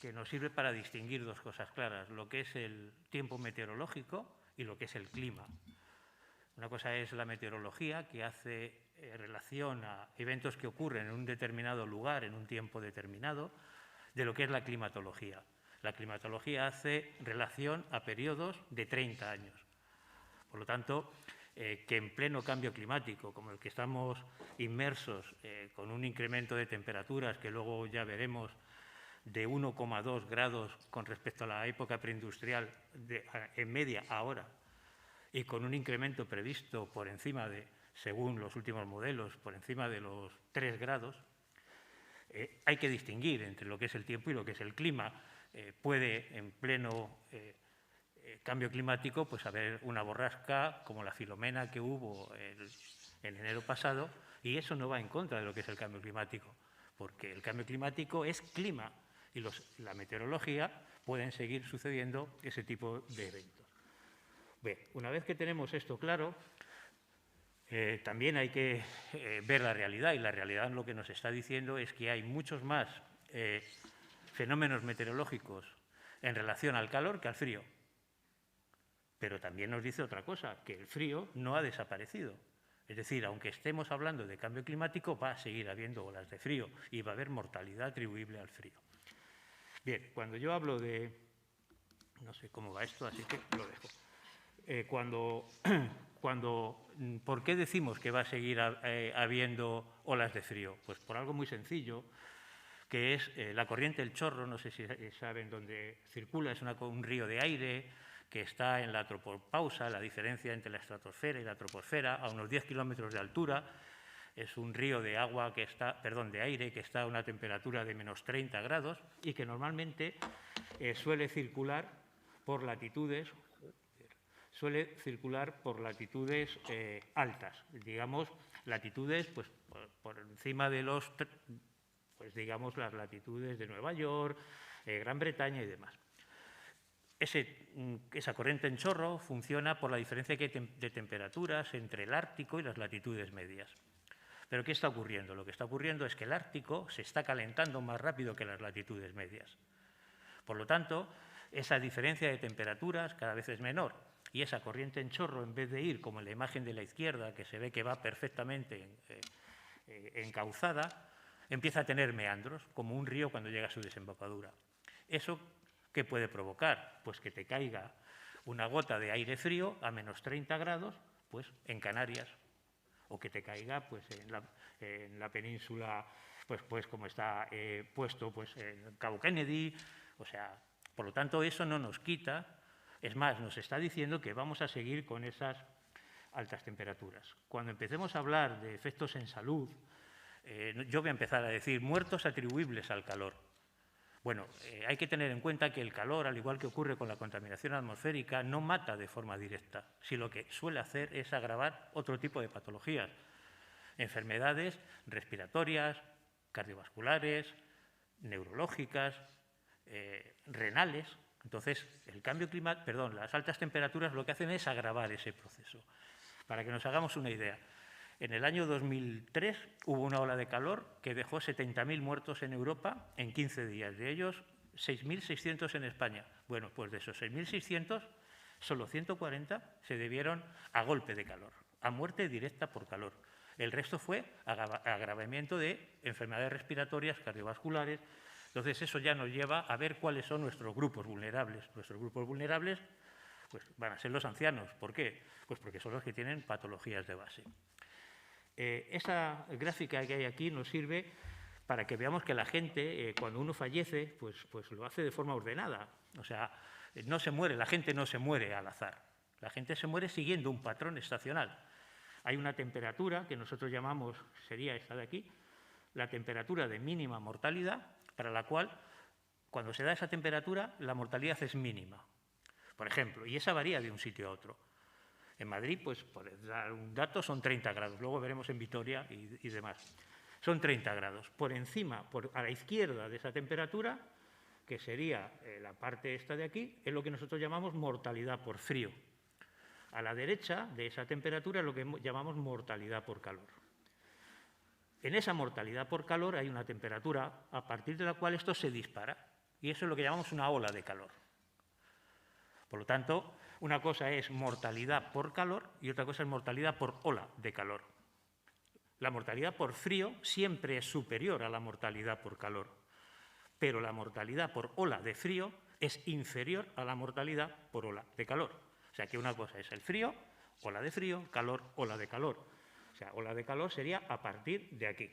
que nos sirve para distinguir dos cosas claras, lo que es el tiempo meteorológico y lo que es el clima. Una cosa es la meteorología, que hace relación a eventos que ocurren en un determinado lugar, en un tiempo determinado, de lo que es la climatología. La climatología hace relación a periodos de 30 años. Por lo tanto, que en pleno cambio climático, como el que estamos inmersos, con un incremento de temperaturas que luego ya veremos de 1,2 grados con respecto a la época preindustrial en media ahora, y con un incremento previsto por encima de, según los últimos modelos, por encima de los 3 grados, hay que distinguir entre lo que es el tiempo y lo que es el clima. Puede, en pleno cambio climático, pues haber una borrasca como la Filomena que hubo en enero pasado, y eso no va en contra de lo que es el cambio climático, porque el cambio climático es clima y la meteorología pueden seguir sucediendo ese tipo de eventos. Bien, una vez que tenemos esto claro, también hay que ver la realidad, y la realidad lo que nos está diciendo es que hay muchos más fenómenos meteorológicos en relación al calor que al frío. Pero también nos dice otra cosa, que el frío no ha desaparecido. Es decir, aunque estemos hablando de cambio climático, va a seguir habiendo olas de frío y va a haber mortalidad atribuible al frío. Bien, cuando yo hablo de... No sé cómo va esto, así que lo dejo. ¿Por qué decimos que va a seguir habiendo olas de frío? Pues por algo muy sencillo, que es la corriente del Chorro, no sé si saben dónde circula, es un río de aire que está en la tropopausa, la diferencia entre la estratosfera y la troposfera, a unos 10 kilómetros de altura. Es un río de agua que está, de aire que está a una temperatura de menos 30 grados y que normalmente suele circular por latitudes altas, digamos, latitudes pues, por encima de los, pues digamos, las latitudes de Nueva York, Gran Bretaña y demás. Esa corriente en chorro funciona por la diferencia que hay de temperaturas entre el Ártico y las latitudes medias. ¿Pero qué está ocurriendo? Lo que está ocurriendo es que el Ártico se está calentando más rápido que las latitudes medias. Por lo tanto, esa diferencia de temperaturas cada vez es menor y esa corriente en chorro, en vez de ir como en la imagen de la izquierda, que se ve que va perfectamente encauzada, empieza a tener meandros, como un río cuando llega a su desembocadura. ¿Eso qué puede provocar? Pues que te caiga una gota de aire frío a menos 30 grados pues, en Canarias, o que te caiga pues, en la península, pues como está puesto pues, en Cabo Kennedy. O sea, por lo tanto, eso no nos quita, es más, nos está diciendo que vamos a seguir con esas altas temperaturas. Cuando empecemos a hablar de efectos en salud, yo voy a empezar a decir muertos atribuibles al calor. Bueno, hay que tener en cuenta que el calor, al igual que ocurre con la contaminación atmosférica, no mata de forma directa, sino lo que suele hacer es agravar otro tipo de patologías, enfermedades respiratorias, cardiovasculares, neurológicas, renales. Entonces, las altas temperaturas lo que hacen es agravar ese proceso. Para que nos hagamos una idea, en el año 2003 hubo una ola de calor que dejó 70.000 muertos en Europa en 15 días, de ellos 6.600 en España. Bueno, pues de esos 6.600, solo 140 se debieron a golpe de calor, a muerte directa por calor. El resto fue agravamiento de enfermedades respiratorias, cardiovasculares. Entonces, eso ya nos lleva a ver cuáles son nuestros grupos vulnerables. Nuestros grupos vulnerables pues, van a ser los ancianos. ¿Por qué? Pues porque son los que tienen patologías de base. Esta gráfica que hay aquí nos sirve para que veamos que la gente, cuando uno fallece, pues lo hace de forma ordenada. O sea, no se muere, la gente no se muere al azar. La gente se muere siguiendo un patrón estacional. Hay una temperatura que nosotros llamamos, sería esta de aquí, la temperatura de mínima mortalidad, para la cual, cuando se da esa temperatura, la mortalidad es mínima. Por ejemplo, y esa varía de un sitio a otro. En Madrid, pues, por dar un dato, son 30 grados. Luego veremos en Vitoria y demás. Son 30 grados. Por encima, a la izquierda de esa temperatura, que sería la parte esta de aquí, es lo que nosotros llamamos mortalidad por frío. A la derecha de esa temperatura es lo que llamamos mortalidad por calor. En esa mortalidad por calor hay una temperatura a partir de la cual esto se dispara. Y eso es lo que llamamos una ola de calor. Por lo tanto, una cosa es mortalidad por calor y otra cosa es mortalidad por ola de calor. La mortalidad por frío siempre es superior a la mortalidad por calor, pero la mortalidad por ola de frío es inferior a la mortalidad por ola de calor. O sea que una cosa es el frío, ola de frío, calor, ola de calor. O sea, ola de calor sería a partir de aquí.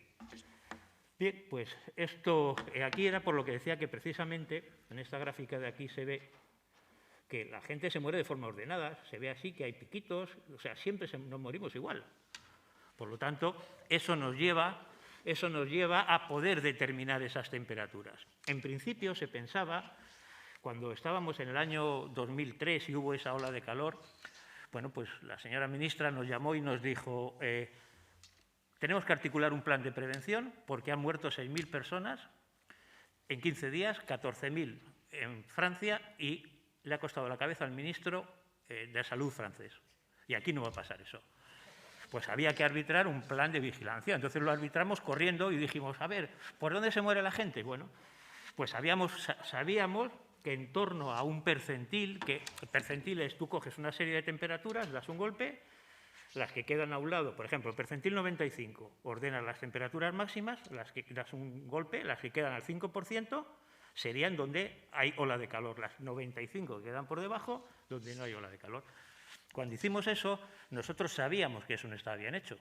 Bien, pues esto aquí era por lo que decía que precisamente en esta gráfica de aquí se ve que la gente se muere de forma ordenada, se ve así que hay piquitos, o sea, siempre nos morimos igual. Por lo tanto, eso nos lleva a poder determinar esas temperaturas. En principio se pensaba, cuando estábamos en el año 2003 y hubo esa ola de calor, bueno, pues la señora ministra nos llamó y nos dijo, tenemos que articular un plan de prevención porque han muerto 6.000 personas en 15 días, 14.000 en Francia y le ha costado la cabeza al ministro de Salud francés. Y aquí no va a pasar eso. Pues había que arbitrar un plan de vigilancia. Entonces lo arbitramos corriendo y dijimos, a ver, ¿por dónde se muere la gente? Bueno, pues sabíamos que en torno a un percentil, que el percentil es tú coges una serie de temperaturas, das un golpe, las que quedan a un lado, por ejemplo, el percentil 95, ordenas las temperaturas máximas, las que das un golpe, las que quedan al 5%, serían donde hay ola de calor, las 95 que quedan por debajo, donde no hay ola de calor. Cuando hicimos eso, nosotros sabíamos que eso no estaba bien hecho,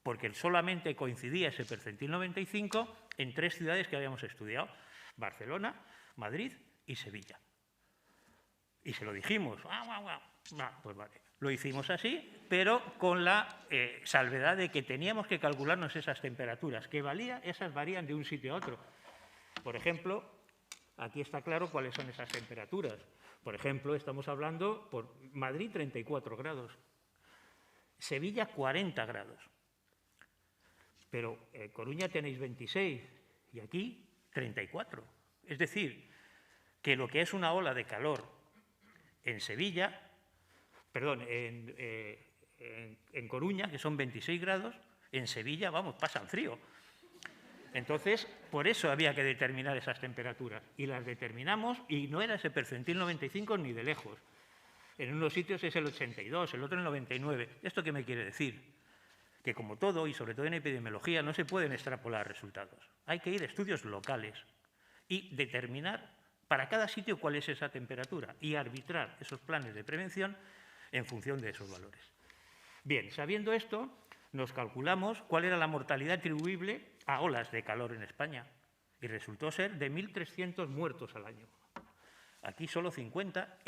porque solamente coincidía ese percentil 95 en 3 ciudades que habíamos estudiado, Barcelona, Madrid y Sevilla. Y se lo dijimos, pues vale, lo hicimos así, pero con la salvedad de que teníamos que calcularnos esas temperaturas, que esas varían de un sitio a otro. Por ejemplo, aquí está claro cuáles son esas temperaturas. Por ejemplo, estamos hablando por Madrid 34 grados, Sevilla 40 grados, pero en Coruña tenéis 26 y aquí 34. Es decir, que lo que es una ola de calor en Sevilla, perdón, en Coruña, que son 26 grados, en Sevilla, vamos, pasan frío. Entonces, por eso había que determinar esas temperaturas. Y las determinamos y no era ese percentil 95 ni de lejos. En unos sitios es el 82, el otro el 99. ¿Esto qué me quiere decir? Que como todo, y sobre todo en epidemiología, no se pueden extrapolar resultados. Hay que ir a estudios locales y determinar para cada sitio cuál es esa temperatura y arbitrar esos planes de prevención en función de esos valores. Bien, sabiendo esto, nos calculamos cuál era la mortalidad atribuible a olas de calor en España y resultó ser de 1.300 muertos al año. Aquí solo 50,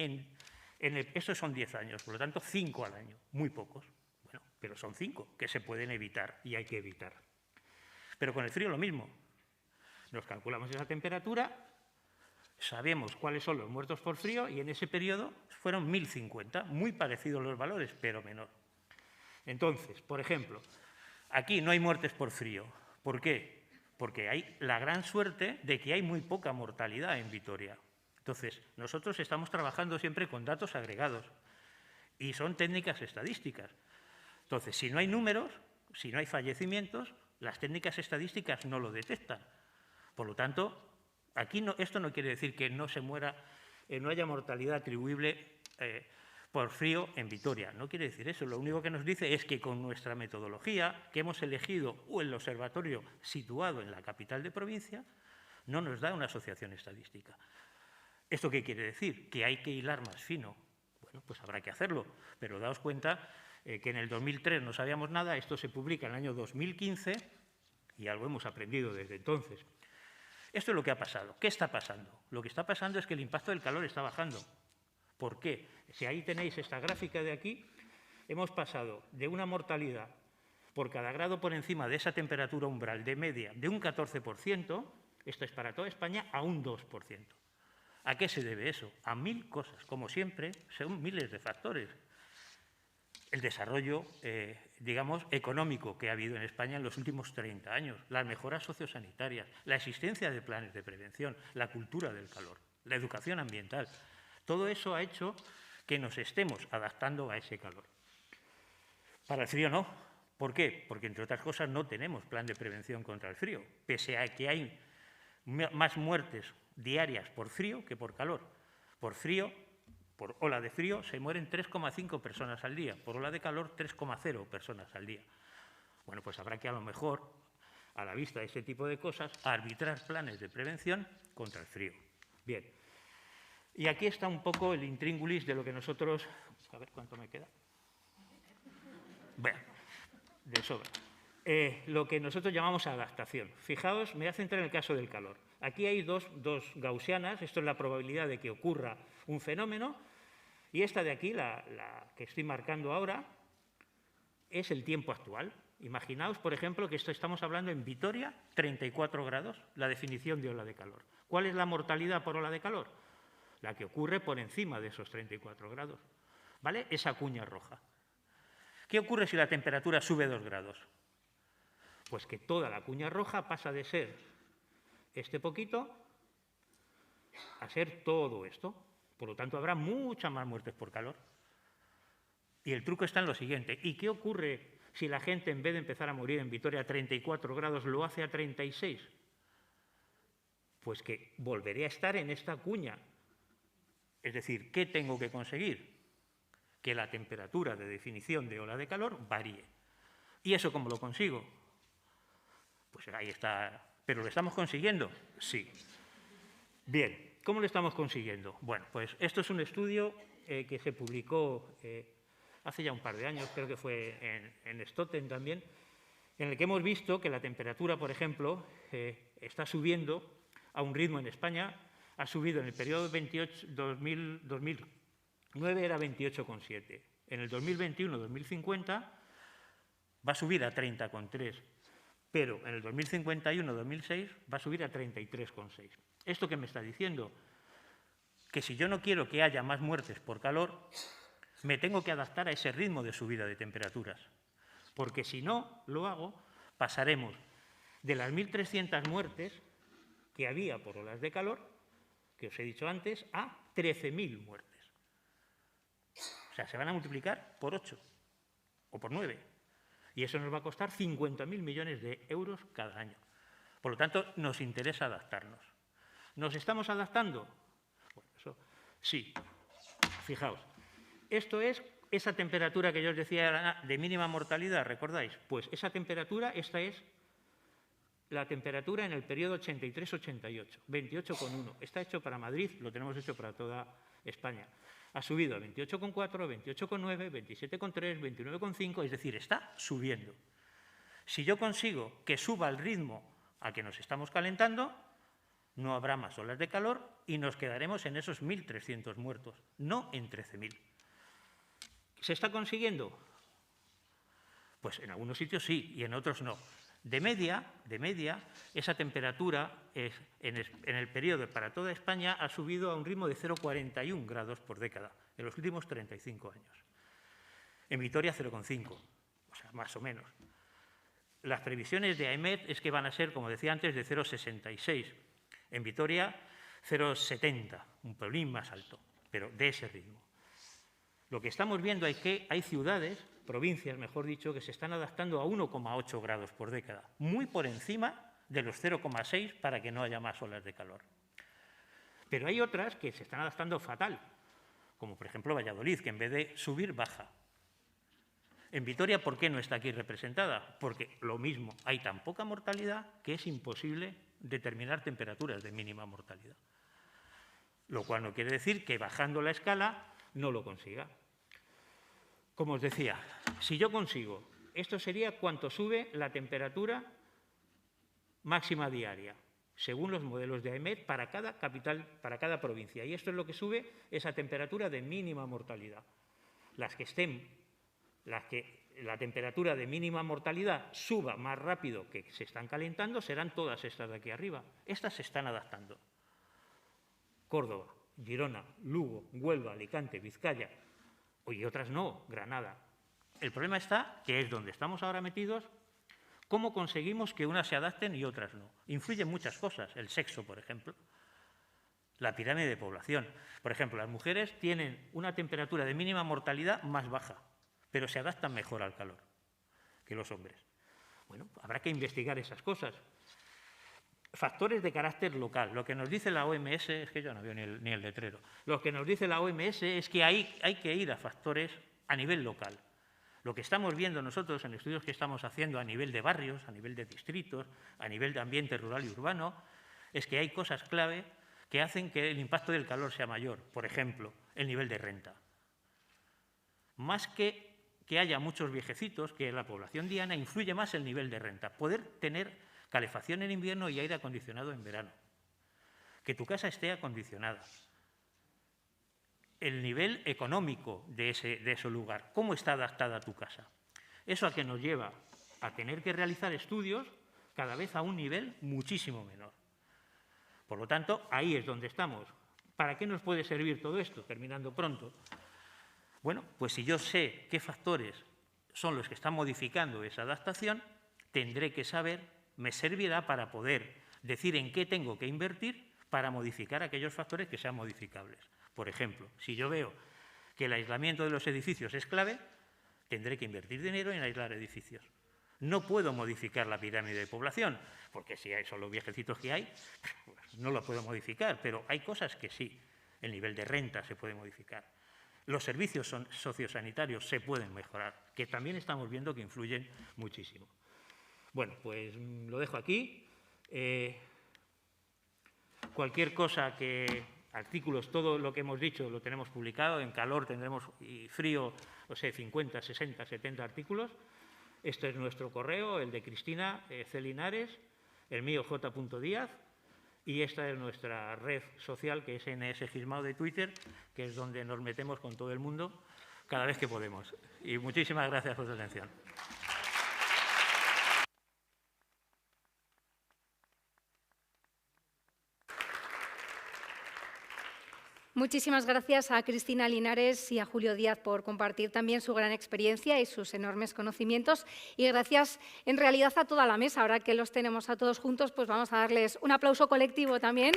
estos son 10 años, por lo tanto 5 al año, muy pocos. Bueno, pero son 5 que se pueden evitar y hay que evitar. Pero con el frío lo mismo. Nos calculamos esa temperatura, sabemos cuáles son los muertos por frío y en ese periodo fueron 1.050, muy parecidos los valores, pero menor. Entonces, por ejemplo, aquí no hay muertes por frío. ¿Por qué? Porque hay la gran suerte de que hay muy poca mortalidad en Vitoria. Entonces, nosotros estamos trabajando siempre con datos agregados y son técnicas estadísticas. Entonces, si no hay números, si no hay fallecimientos, las técnicas estadísticas no lo detectan. Por lo tanto, aquí esto no quiere decir que no se muera, no haya mortalidad atribuible por frío en Vitoria. No quiere decir eso. Lo único que nos dice es que con nuestra metodología, que hemos elegido el observatorio situado en la capital de provincia, no nos da una asociación estadística. ¿Esto qué quiere decir? Que hay que hilar más fino. Bueno, pues habrá que hacerlo, pero daos cuenta que en el 2003 no sabíamos nada, esto se publica en el año 2015 y algo hemos aprendido desde entonces. Esto es lo que ha pasado. ¿Qué está pasando? Lo que está pasando es que el impacto del calor está bajando. ¿Por qué? Si ahí tenéis esta gráfica de aquí, hemos pasado de una mortalidad por cada grado por encima de esa temperatura umbral de media de un 14%, esto es para toda España, a un 2%. ¿A qué se debe eso? A 1000 cosas. Como siempre, son miles de factores. El desarrollo, digamos, económico que ha habido en España en los últimos 30 años, las mejoras sociosanitarias, la existencia de planes de prevención, la cultura del calor, la educación ambiental. Todo eso ha hecho que nos estemos adaptando a ese calor. Para el frío no. ¿Por qué? Porque, entre otras cosas, no tenemos plan de prevención contra el frío, pese a que hay más muertes diarias por frío que por calor. Por frío, por ola de frío, se mueren 3,5 personas al día. Por ola de calor, 3,0 personas al día. Bueno, pues habrá que a lo mejor, a la vista de este tipo de cosas, arbitrar planes de prevención contra el frío. Bien. Y aquí está un poco el intríngulis de lo que nosotros... A ver cuánto me queda. Bueno, de sobra. lo que nosotros llamamos adaptación. Fijaos, me voy a centrar en el caso del calor. Aquí hay dos gaussianas, esto es la probabilidad de que ocurra un fenómeno, y esta de aquí, la que estoy marcando ahora, es el tiempo actual. Imaginaos, por ejemplo, que estamos hablando en Vitoria, 34 grados, la definición de ola de calor. ¿Cuál es la mortalidad por ola de calor? La que ocurre por encima de esos 34 grados, ¿vale? Esa cuña roja. ¿Qué ocurre si la temperatura sube 2 grados? Pues que toda la cuña roja pasa de ser este poquito a ser todo esto. Por lo tanto, habrá muchas más muertes por calor. Y el truco está en lo siguiente. ¿Y qué ocurre si la gente, en vez de empezar a morir en Vitoria a 34 grados, lo hace a 36? Pues que volveré a estar en esta cuña. Es decir, ¿qué tengo que conseguir? Que la temperatura de definición de ola de calor varíe. ¿Y eso cómo lo consigo? Pues ahí está. ¿Pero lo estamos consiguiendo? Sí. Bien, ¿cómo lo estamos consiguiendo? Bueno, pues esto es un estudio que se publicó hace ya un par de años, creo que fue en Stotten también, en el que hemos visto que la temperatura, por ejemplo, está subiendo a un ritmo en España, ha subido en el periodo 2009 era 28,7. En el 2021-2050 va a subir a 30,3. Pero en el 2051-2006 va a subir a 33,6. ¿Esto qué me está diciendo? Que si yo no quiero que haya más muertes por calor, me tengo que adaptar a ese ritmo de subida de temperaturas. Porque si no lo hago, pasaremos de las 1.300 muertes que había por olas de calor, que os he dicho antes, a 13.000 muertes. O sea, se van a multiplicar por 8 o por 9. Y eso nos va a costar 50.000 millones de euros cada año. Por lo tanto, nos interesa adaptarnos. ¿Nos estamos adaptando? Bueno, eso sí. Fijaos, esto es esa temperatura que yo os decía de mínima mortalidad, ¿recordáis? Pues esa temperatura, esta es la temperatura en el periodo 83-88, 28,1. Está hecho para Madrid, lo tenemos hecho para toda España. Ha subido a 28,4, 28,9, 27,3, 29,5, es decir, está subiendo. Si yo consigo que suba el ritmo a que nos estamos calentando, no habrá más olas de calor y nos quedaremos en esos 1.300 muertos, no en 13.000. ¿Se está consiguiendo? Pues en algunos sitios sí y en otros no. De media, esa temperatura en el periodo para toda España ha subido a un ritmo de 0,41 grados por década en los últimos 35 años. En Vitoria 0,5, o sea, más o menos. Las previsiones de AEMET es que van a ser, como decía antes, de 0,66. En Vitoria 0,70, un pelín más alto, pero de ese ritmo. Lo que estamos viendo es que hay ciudades, provincias, mejor dicho, que se están adaptando a 1,8 grados por década, muy por encima de los 0,6 para que no haya más olas de calor. Pero hay otras que se están adaptando fatal, como por ejemplo Valladolid, que en vez de subir, baja. En Vitoria, ¿por qué no está aquí representada? Porque lo mismo, hay tan poca mortalidad que es imposible determinar temperaturas de mínima mortalidad. Lo cual no quiere decir que bajando la escala no lo consiga. Como os decía, si yo consigo, esto sería cuánto sube la temperatura máxima diaria, según los modelos de AEMET para cada capital, para cada provincia. Y esto es lo que sube esa temperatura de mínima mortalidad. La temperatura de mínima mortalidad suba más rápido que se están calentando serán todas estas de aquí arriba. Estas se están adaptando. Córdoba, Girona, Lugo, Huelva, Alicante, Vizcaya, y otras no, Granada. El problema está, que es donde estamos ahora metidos, cómo conseguimos que unas se adapten y otras no. Influyen muchas cosas, el sexo, por ejemplo, la pirámide de población. Por ejemplo, las mujeres tienen una temperatura de mínima mortalidad más baja, pero se adaptan mejor al calor que los hombres. Bueno, habrá que investigar esas cosas. Factores de carácter local. Lo que nos dice la OMS, es que yo no veo ni el letrero, lo que nos dice la OMS es que hay que ir a factores a nivel local. Lo que estamos viendo nosotros en estudios que estamos haciendo a nivel de barrios, a nivel de distritos, a nivel de ambiente rural y urbano, es que hay cosas clave que hacen que el impacto del calor sea mayor. Por ejemplo, el nivel de renta. Más que que haya muchos viejecitos, que en la población diana influye más el nivel de renta. Poder tener calefacción en invierno y aire acondicionado en verano. Que tu casa esté acondicionada. El nivel económico de ese lugar. ¿Cómo está adaptada tu casa? Eso a que nos lleva a tener que realizar estudios cada vez a un nivel muchísimo menor. Por lo tanto, ahí es donde estamos. ¿Para qué nos puede servir todo esto? Terminando pronto. Bueno, pues si yo sé qué factores son los que están modificando esa adaptación, tendré que saber, me servirá para poder decir en qué tengo que invertir para modificar aquellos factores que sean modificables. Por ejemplo, si yo veo que el aislamiento de los edificios es clave, tendré que invertir dinero en aislar edificios. No puedo modificar la pirámide de población, porque si son los viejecitos que hay, pues no lo puedo modificar, pero hay cosas que sí. El nivel de renta se puede modificar. Los servicios sociosanitarios se pueden mejorar, que también estamos viendo que influyen muchísimo. Bueno, pues lo dejo aquí. Cualquier cosa artículos, todo lo que hemos dicho lo tenemos publicado. En calor tendremos, y frío, 50, 60, 70 artículos. Este es nuestro correo, el de Cristina C. Linares, el mío J.Díaz, y esta es nuestra red social, que es NS Gismao de Twitter, que es donde nos metemos con todo el mundo cada vez que podemos. Y muchísimas gracias por su atención. Muchísimas gracias a Cristina Linares y a Julio Díaz por compartir también su gran experiencia y sus enormes conocimientos. Y gracias, en realidad, a toda la mesa. Ahora que los tenemos a todos juntos, pues vamos a darles un aplauso colectivo también.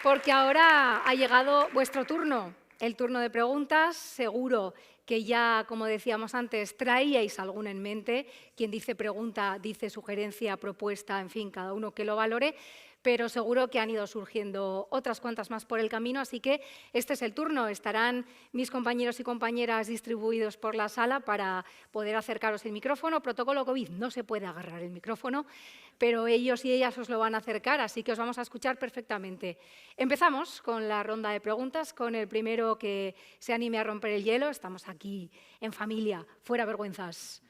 Porque ahora ha llegado vuestro turno, el turno de preguntas. Seguro que ya, como decíamos antes, traíais alguna en mente. Quien dice pregunta, dice sugerencia, propuesta, en fin, cada uno que lo valore, pero seguro que han ido surgiendo otras cuantas más por el camino, así que este es el turno. Estarán mis compañeros y compañeras distribuidos por la sala para poder acercaros el micrófono. Protocolo COVID, no se puede agarrar el micrófono, pero ellos y ellas os lo van a acercar, así que os vamos a escuchar perfectamente. Empezamos con la ronda de preguntas, con el primero que se anime a romper el hielo. Estamos aquí en familia, fuera vergüenzas,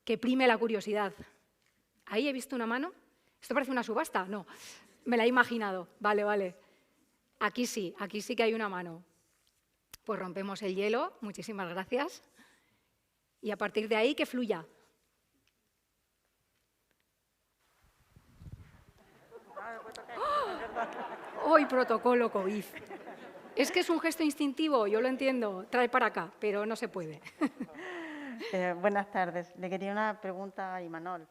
que prime la curiosidad. Ahí he visto una mano. ¿Esto parece una subasta? No, me la he imaginado. Vale, vale. Aquí sí que hay una mano. Pues rompemos el hielo, muchísimas gracias. Y a partir de ahí, que fluya. ¡Hoy protocolo COVID! Es que es un gesto instintivo, yo lo entiendo. Trae para acá, pero no se puede. Buenas tardes. Le quería una pregunta a Imanol.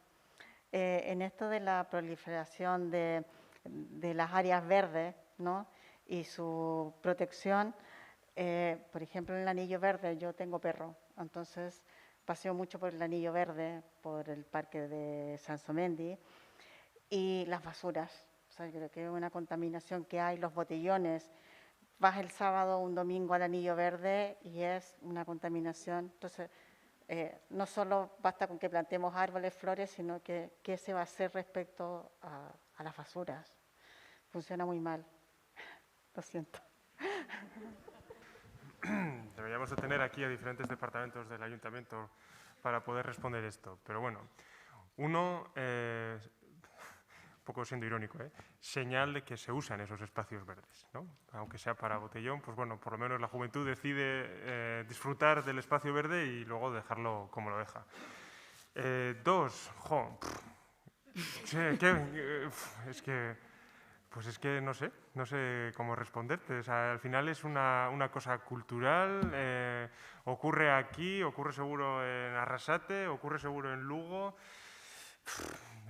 En esto de la proliferación de las áreas verdes, ¿no?, y su protección, por ejemplo, en el anillo verde, yo tengo perro, entonces paseo mucho por el anillo verde, por el parque de Sansomendi, y las basuras. O sea, yo creo que es una contaminación que hay, los botellones. Vas el sábado o un domingo al anillo verde y es una contaminación. Entonces, no solo basta con que plantemos árboles, flores, sino que qué se va a hacer respecto a las basuras. Funciona muy mal. Lo siento. Deberíamos de tener aquí a diferentes departamentos del ayuntamiento para poder responder esto. Pero bueno, uno, un poco siendo irónico, señal de que se usan esos espacios verdes, ¿no? Aunque sea para botellón, pues bueno, por lo menos la juventud decide disfrutar del espacio verde y luego dejarlo como lo deja. Dos, es que no sé cómo responderte. O sea, al final es una cosa cultural, ocurre aquí, ocurre seguro en Arrasate, ocurre seguro en Lugo.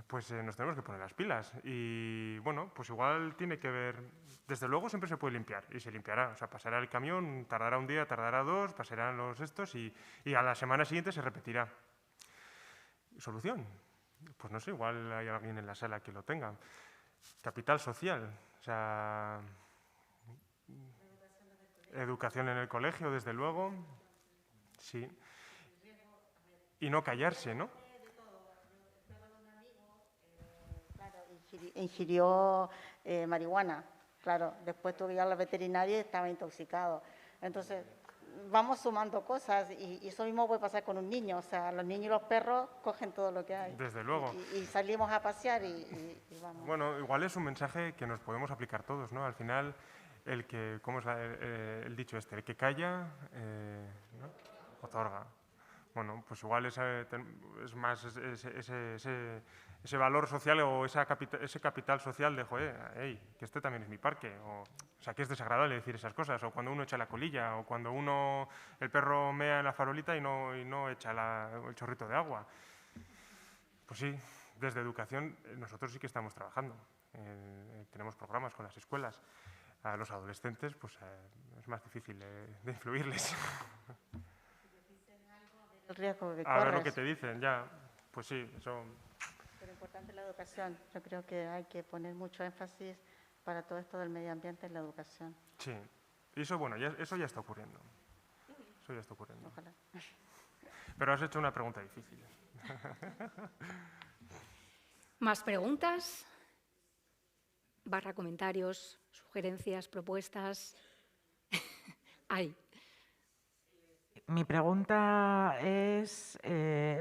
Pues nos tenemos que poner las pilas y, bueno, pues igual tiene que ver, desde luego siempre se puede limpiar y se limpiará, o sea, pasará el camión, tardará un día, tardará dos, pasarán los estos y a la semana siguiente se repetirá. ¿Solución? Pues no sé, igual hay alguien en la sala que lo tenga. Capital social, o sea, educación en el colegio, desde luego, sí, y no callarse, ¿no? Ingirió marihuana. claro, después tuve que ir a la veterinaria y estaba intoxicado. Entonces, vamos sumando cosas y eso mismo puede pasar con un niño. O sea, los niños y los perros cogen todo lo que hay. Desde luego. Y salimos a pasear y vamos. Bueno, igual es un mensaje que nos podemos aplicar todos, ¿no? Al final, el que, ¿cómo es el dicho este? El que calla, ¿no? Otorga. Bueno, pues igual es más ese valor social o ese capital social de, joder, hey, que este también es mi parque. O sea, que es desagradable decir esas cosas. O cuando uno echa la colilla, o cuando el perro mea en la farolita y no echa el chorrito de agua. Pues sí, desde educación nosotros sí que estamos trabajando. Tenemos programas con las escuelas. A los adolescentes, pues es más difícil de influirles. El riesgo que A ver lo corres. que te dicen, ya. Pues sí, eso. Pero importante la educación. Yo creo que hay que poner mucho énfasis para todo esto del medio ambiente en la educación. Sí. Y eso, bueno, eso ya está ocurriendo. Eso ya está ocurriendo. Ojalá. Pero has hecho una pregunta difícil. ¿Más preguntas? / comentarios, sugerencias, propuestas. Hay. Mi pregunta es,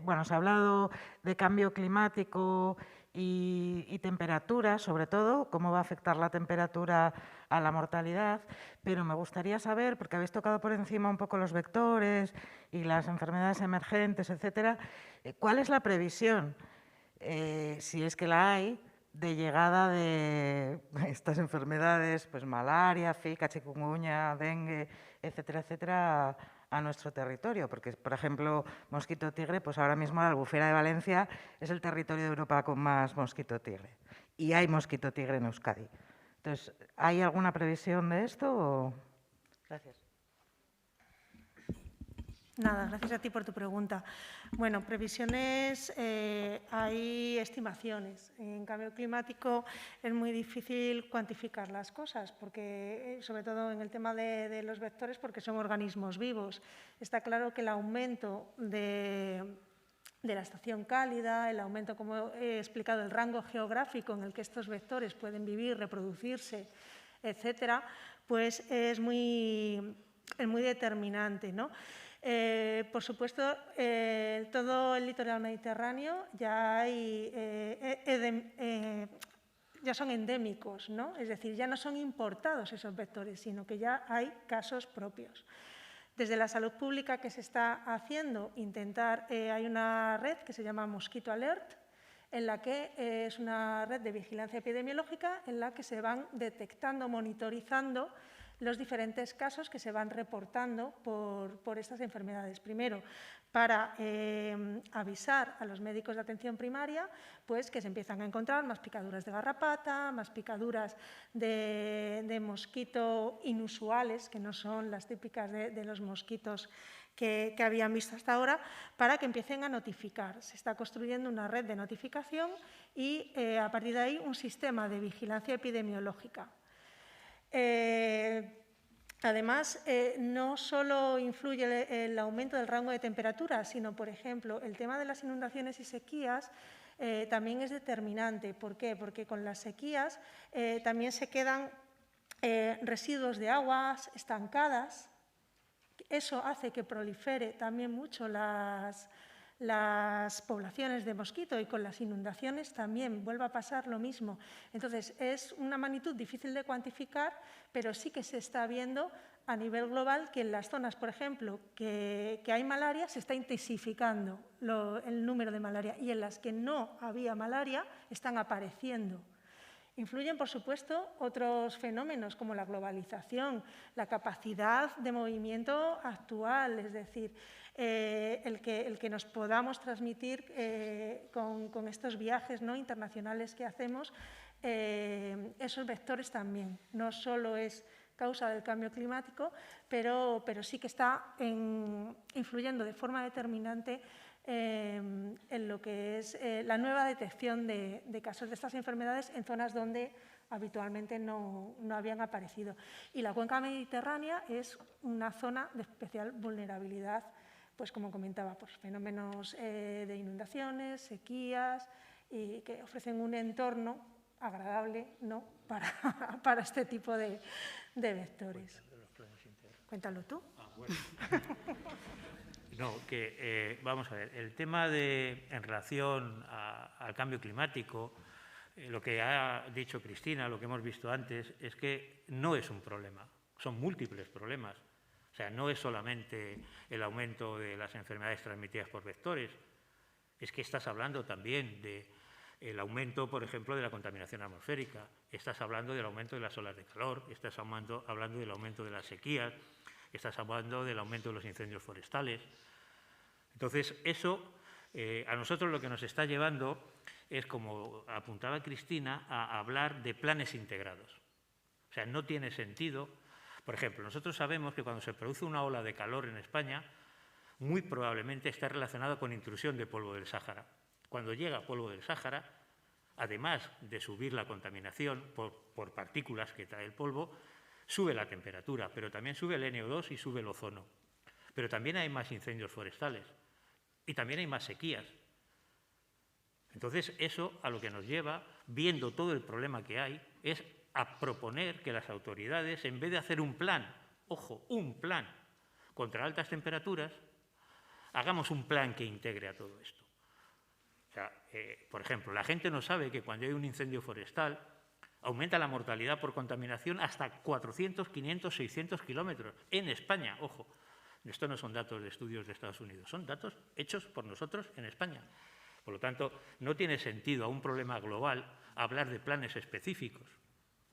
bueno, se ha hablado de cambio climático y temperatura, sobre todo, cómo va a afectar la temperatura a la mortalidad, pero me gustaría saber, porque habéis tocado por encima un poco los vectores y las enfermedades emergentes, etcétera, ¿cuál es la previsión, si es que la hay, de llegada de estas enfermedades, pues malaria, Zika, chikungunya, dengue, etcétera, etcétera, a nuestro territorio? Porque, por ejemplo, mosquito tigre, pues ahora mismo la Albufera de Valencia es el territorio de Europa con más mosquito tigre. Y hay mosquito tigre en Euskadi. Entonces, ¿hay alguna previsión de esto? O... Gracias. Nada, gracias a ti por tu pregunta. Bueno, previsiones, hay estimaciones. En cambio climático es muy difícil cuantificar las cosas, porque, sobre todo en el tema de los vectores, porque son organismos vivos. Está claro que el aumento de la estación cálida, el aumento, como he explicado, el rango geográfico en el que estos vectores pueden vivir, reproducirse, etcétera, pues es muy determinante, ¿no? Por supuesto, todo el litoral mediterráneo ya son endémicos, ¿no? Es decir, ya no son importados esos vectores, sino que ya hay casos propios. Desde la salud pública que se está haciendo, hay una red que se llama Mosquito Alert, en la que es una red de vigilancia epidemiológica en la que se van detectando, monitorizando los diferentes casos que se van reportando por estas enfermedades. Primero, para avisar a los médicos de atención primaria, pues que se empiezan a encontrar más picaduras de garrapata, más picaduras de mosquito inusuales, que no son las típicas de los mosquitos que habían visto hasta ahora, para que empiecen a notificar. Se está construyendo una red de notificación y a partir de ahí un sistema de vigilancia epidemiológica. Además, no solo influye el aumento del rango de temperatura, sino, por ejemplo, el tema de las inundaciones y sequías también es determinante. ¿Por qué? Porque con las sequías también se quedan residuos de aguas estancadas. Eso hace que prolifere también mucho las poblaciones de mosquito, y con las inundaciones también vuelve a pasar lo mismo. Entonces, es una magnitud difícil de cuantificar, pero sí que se está viendo a nivel global que en las zonas, por ejemplo, que hay malaria, se está intensificando el número de malaria, y en las que no había malaria están apareciendo. Influyen, por supuesto, otros fenómenos como la globalización, la capacidad de movimiento actual, es decir, el que nos podamos transmitir con estos viajes, ¿no?, internacionales que hacemos, esos vectores también. No solo es causa del cambio climático, pero sí que está influyendo de forma determinante en lo que es la nueva detección de casos de estas enfermedades en zonas donde habitualmente no habían aparecido. Y la cuenca mediterránea es una zona de especial vulnerabilidad, pues como comentaba, pues fenómenos de inundaciones, sequías, y que ofrecen un entorno agradable, ¿no?, para este tipo de vectores. Cuéntalo tú. Bueno. No, que vamos a ver, el tema en relación al cambio climático, lo que ha dicho Cristina, lo que hemos visto antes, es que no es un problema, son múltiples problemas. O sea, no es solamente el aumento de las enfermedades transmitidas por vectores, es que estás hablando también del aumento, por ejemplo, de la contaminación atmosférica, estás hablando del aumento de las olas de calor, estás hablando del aumento de las sequías, estás hablando del aumento de los incendios forestales. Entonces, eso a nosotros lo que nos está llevando es, como apuntaba Cristina, a hablar de planes integrados. O sea, no tiene sentido. Por ejemplo, nosotros sabemos que cuando se produce una ola de calor en España, muy probablemente está relacionado con intrusión de polvo del Sáhara. Cuando llega polvo del Sáhara, además de subir la contaminación por partículas que trae el polvo, sube la temperatura, pero también sube el NO2 y sube el ozono. Pero también hay más incendios forestales y también hay más sequías. Entonces, eso a lo que nos lleva, viendo todo el problema que hay, es a proponer que las autoridades, en vez de hacer un plan, ojo, un plan contra altas temperaturas, hagamos un plan que integre a todo esto. O sea, por ejemplo, la gente no sabe que cuando hay un incendio forestal aumenta la mortalidad por contaminación hasta 400, 500, 600 kilómetros en España, ojo. Esto no son datos de estudios de Estados Unidos, son datos hechos por nosotros en España. Por lo tanto, no tiene sentido a un problema global hablar de planes específicos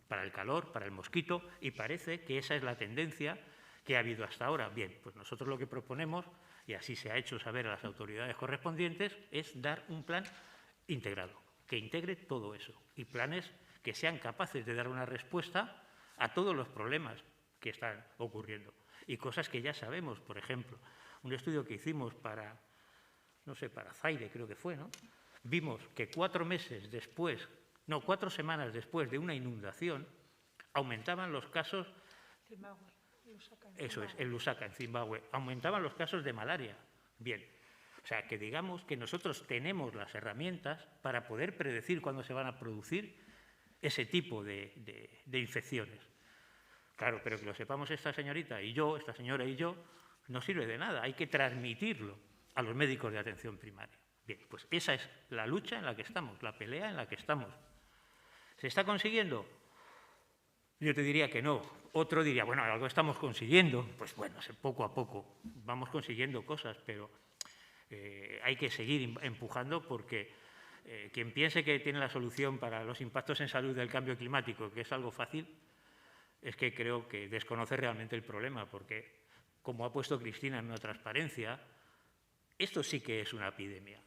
para el calor, para el mosquito, y parece que esa es la tendencia que ha habido hasta ahora. Bien, pues nosotros lo que proponemos, y así se ha hecho saber a las autoridades correspondientes, es dar un plan integrado, que integre todo eso, y planes que sean capaces de dar una respuesta a todos los problemas que están ocurriendo. Y cosas que ya sabemos, por ejemplo, un estudio que hicimos para Zaire, creo que fue, ¿no? Vimos que 4 semanas después de una inundación, aumentaban los casos, eso es, en Lusaka, en Zimbabue, aumentaban los casos de malaria. Bien, o sea, que digamos que nosotros tenemos las herramientas para poder predecir cuándo se van a producir ese tipo de infecciones. Claro, pero que lo sepamos esta señora y yo, no sirve de nada, hay que transmitirlo a los médicos de atención primaria. Bien, pues esa es la lucha en la que estamos, la pelea en la que estamos. ¿Se está consiguiendo? Yo te diría que no. Otro diría, bueno, algo estamos consiguiendo. Pues bueno, poco a poco vamos consiguiendo cosas, pero hay que seguir empujando porque quien piense que tiene la solución para los impactos en salud del cambio climático, que es algo fácil, es que creo que desconoce realmente el problema, porque, como ha puesto Cristina en una transparencia, esto sí que es una epidemia.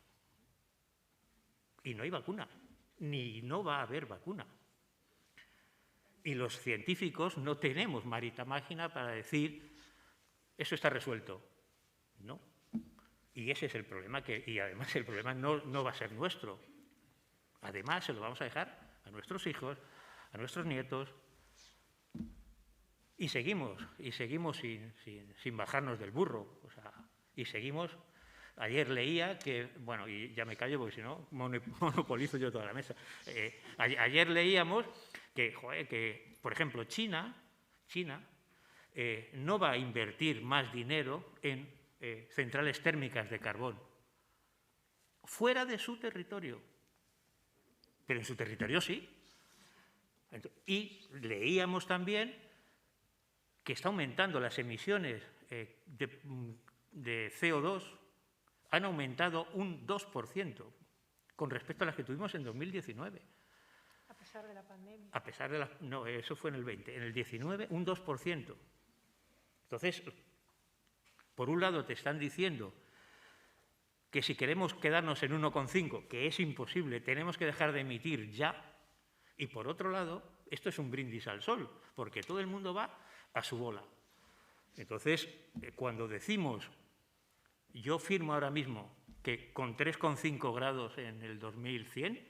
Y no hay vacuna, ni no va a haber vacuna. Y los científicos no tenemos varita mágica para decir, eso está resuelto. No. Y ese es el problema, y además el problema no va a ser nuestro. Además, se lo vamos a dejar a nuestros hijos, a nuestros nietos. Y seguimos sin bajarnos del burro. O sea, y seguimos. Ayer leía que, bueno, y ya me callo porque si no monopolizo yo toda la mesa. Ayer leíamos que, por ejemplo, China no va a invertir más dinero en centrales térmicas de carbón fuera de su territorio, pero en su territorio sí. Y leíamos también que está aumentando las emisiones de CO2, han aumentado un 2% con respecto a las que tuvimos en 2019. A pesar de la pandemia. A pesar de no, eso fue en el 20. En el 19, un 2%. Entonces, por un lado te están diciendo que si queremos quedarnos en 1,5, que es imposible, tenemos que dejar de emitir ya. Y por otro lado, esto es un brindis al sol, porque todo el mundo va a su bola. Entonces, cuando decimos, yo firmo ahora mismo que con 3,5 grados en el 2100,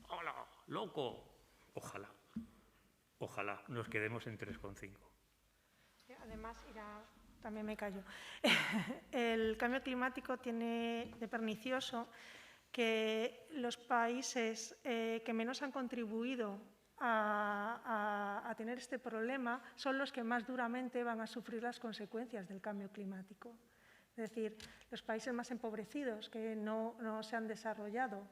¡hola, loco! Ojalá nos quedemos en 3,5. Además, también me callo, el cambio climático tiene de pernicioso que los países que menos han contribuido a tener este problema son los que más duramente van a sufrir las consecuencias del cambio climático. Es decir, los países más empobrecidos que no se han desarrollado,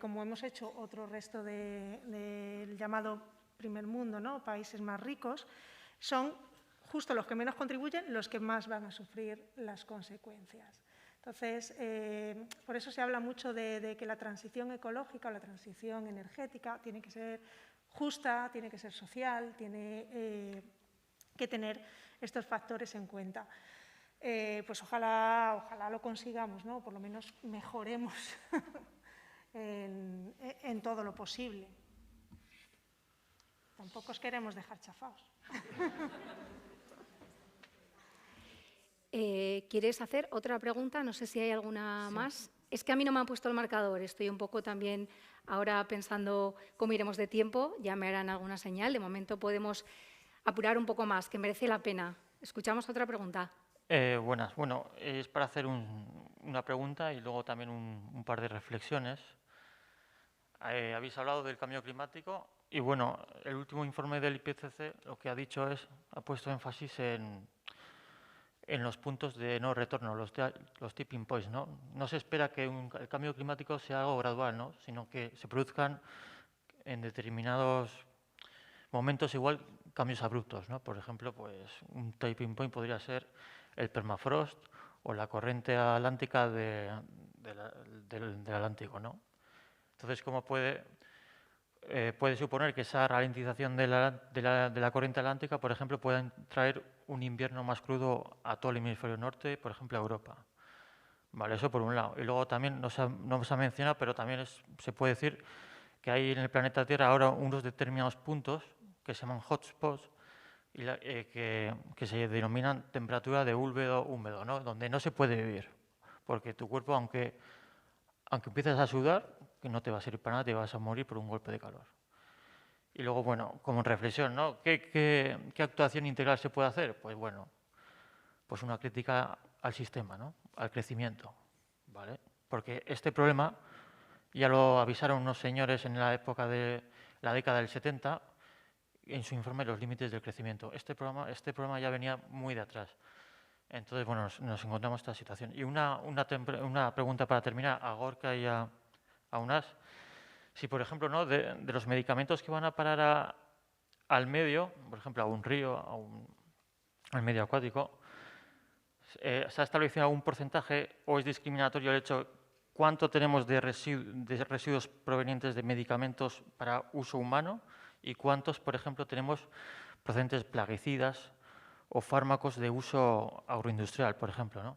como hemos hecho otro resto del llamado primer mundo, ¿no? Países más ricos, son justo los que menos contribuyen, los que más van a sufrir las consecuencias. Entonces, por eso se habla mucho de que la transición ecológica o la transición energética tiene que ser justa, tiene que ser social, tiene que tener estos factores en cuenta. Pues ojalá lo consigamos, ¿no? Por lo menos mejoremos en todo lo posible. Tampoco os queremos dejar chafados. ¿Quieres hacer otra pregunta? No sé si hay alguna más. Es que a mí no me han puesto el marcador. Estoy un poco también ahora pensando cómo iremos de tiempo. Ya me harán alguna señal. De momento podemos apurar un poco más, que merece la pena. ¿Escuchamos otra pregunta? Buenas. Bueno, es para hacer una pregunta y luego también un par de reflexiones. Habéis hablado del cambio climático y, bueno, el último informe del IPCC lo que ha puesto énfasis en los puntos de no retorno, los tipping points, ¿no? No se espera que el cambio climático sea algo gradual, ¿no? Sino que se produzcan en determinados momentos igual cambios abruptos, ¿no? Por ejemplo, pues un tipping point podría ser el permafrost o la corriente atlántica del Atlántico, ¿no? Entonces, ¿cómo puede suponer que esa ralentización de la corriente atlántica, por ejemplo, pueda traer un invierno más crudo a todo el hemisferio norte, por ejemplo, a Europa? Vale, eso por un lado. Y luego también, no se ha mencionado, pero también se puede decir que hay en el planeta Tierra ahora unos determinados puntos que se llaman hotspots y que se denominan temperatura de úlbedo húmedo, ¿no? Donde no se puede vivir, porque tu cuerpo, aunque empieces a sudar, que no te va a servir para nada, te vas a morir por un golpe de calor. Y luego, bueno, como reflexión, ¿no? ¿Qué actuación integral se puede hacer? Pues bueno, pues una crítica al sistema, ¿no? Al crecimiento, ¿vale? Porque este problema ya lo avisaron unos señores en la época de la década del 70 en su informe Los límites del crecimiento. Este problema ya venía muy de atrás. Entonces, bueno, nos encontramos en esta situación. Y una pregunta para terminar a Gorka y a Unas. Si, por ejemplo, ¿no? de los medicamentos que van a parar al medio, por ejemplo, a un río, al medio acuático, ¿se ha establecido algún porcentaje o es discriminatorio el hecho cuánto tenemos de residuos provenientes de medicamentos para uso humano y cuántos, por ejemplo, tenemos procedentes plaguicidas o fármacos de uso agroindustrial, por ejemplo, ¿no?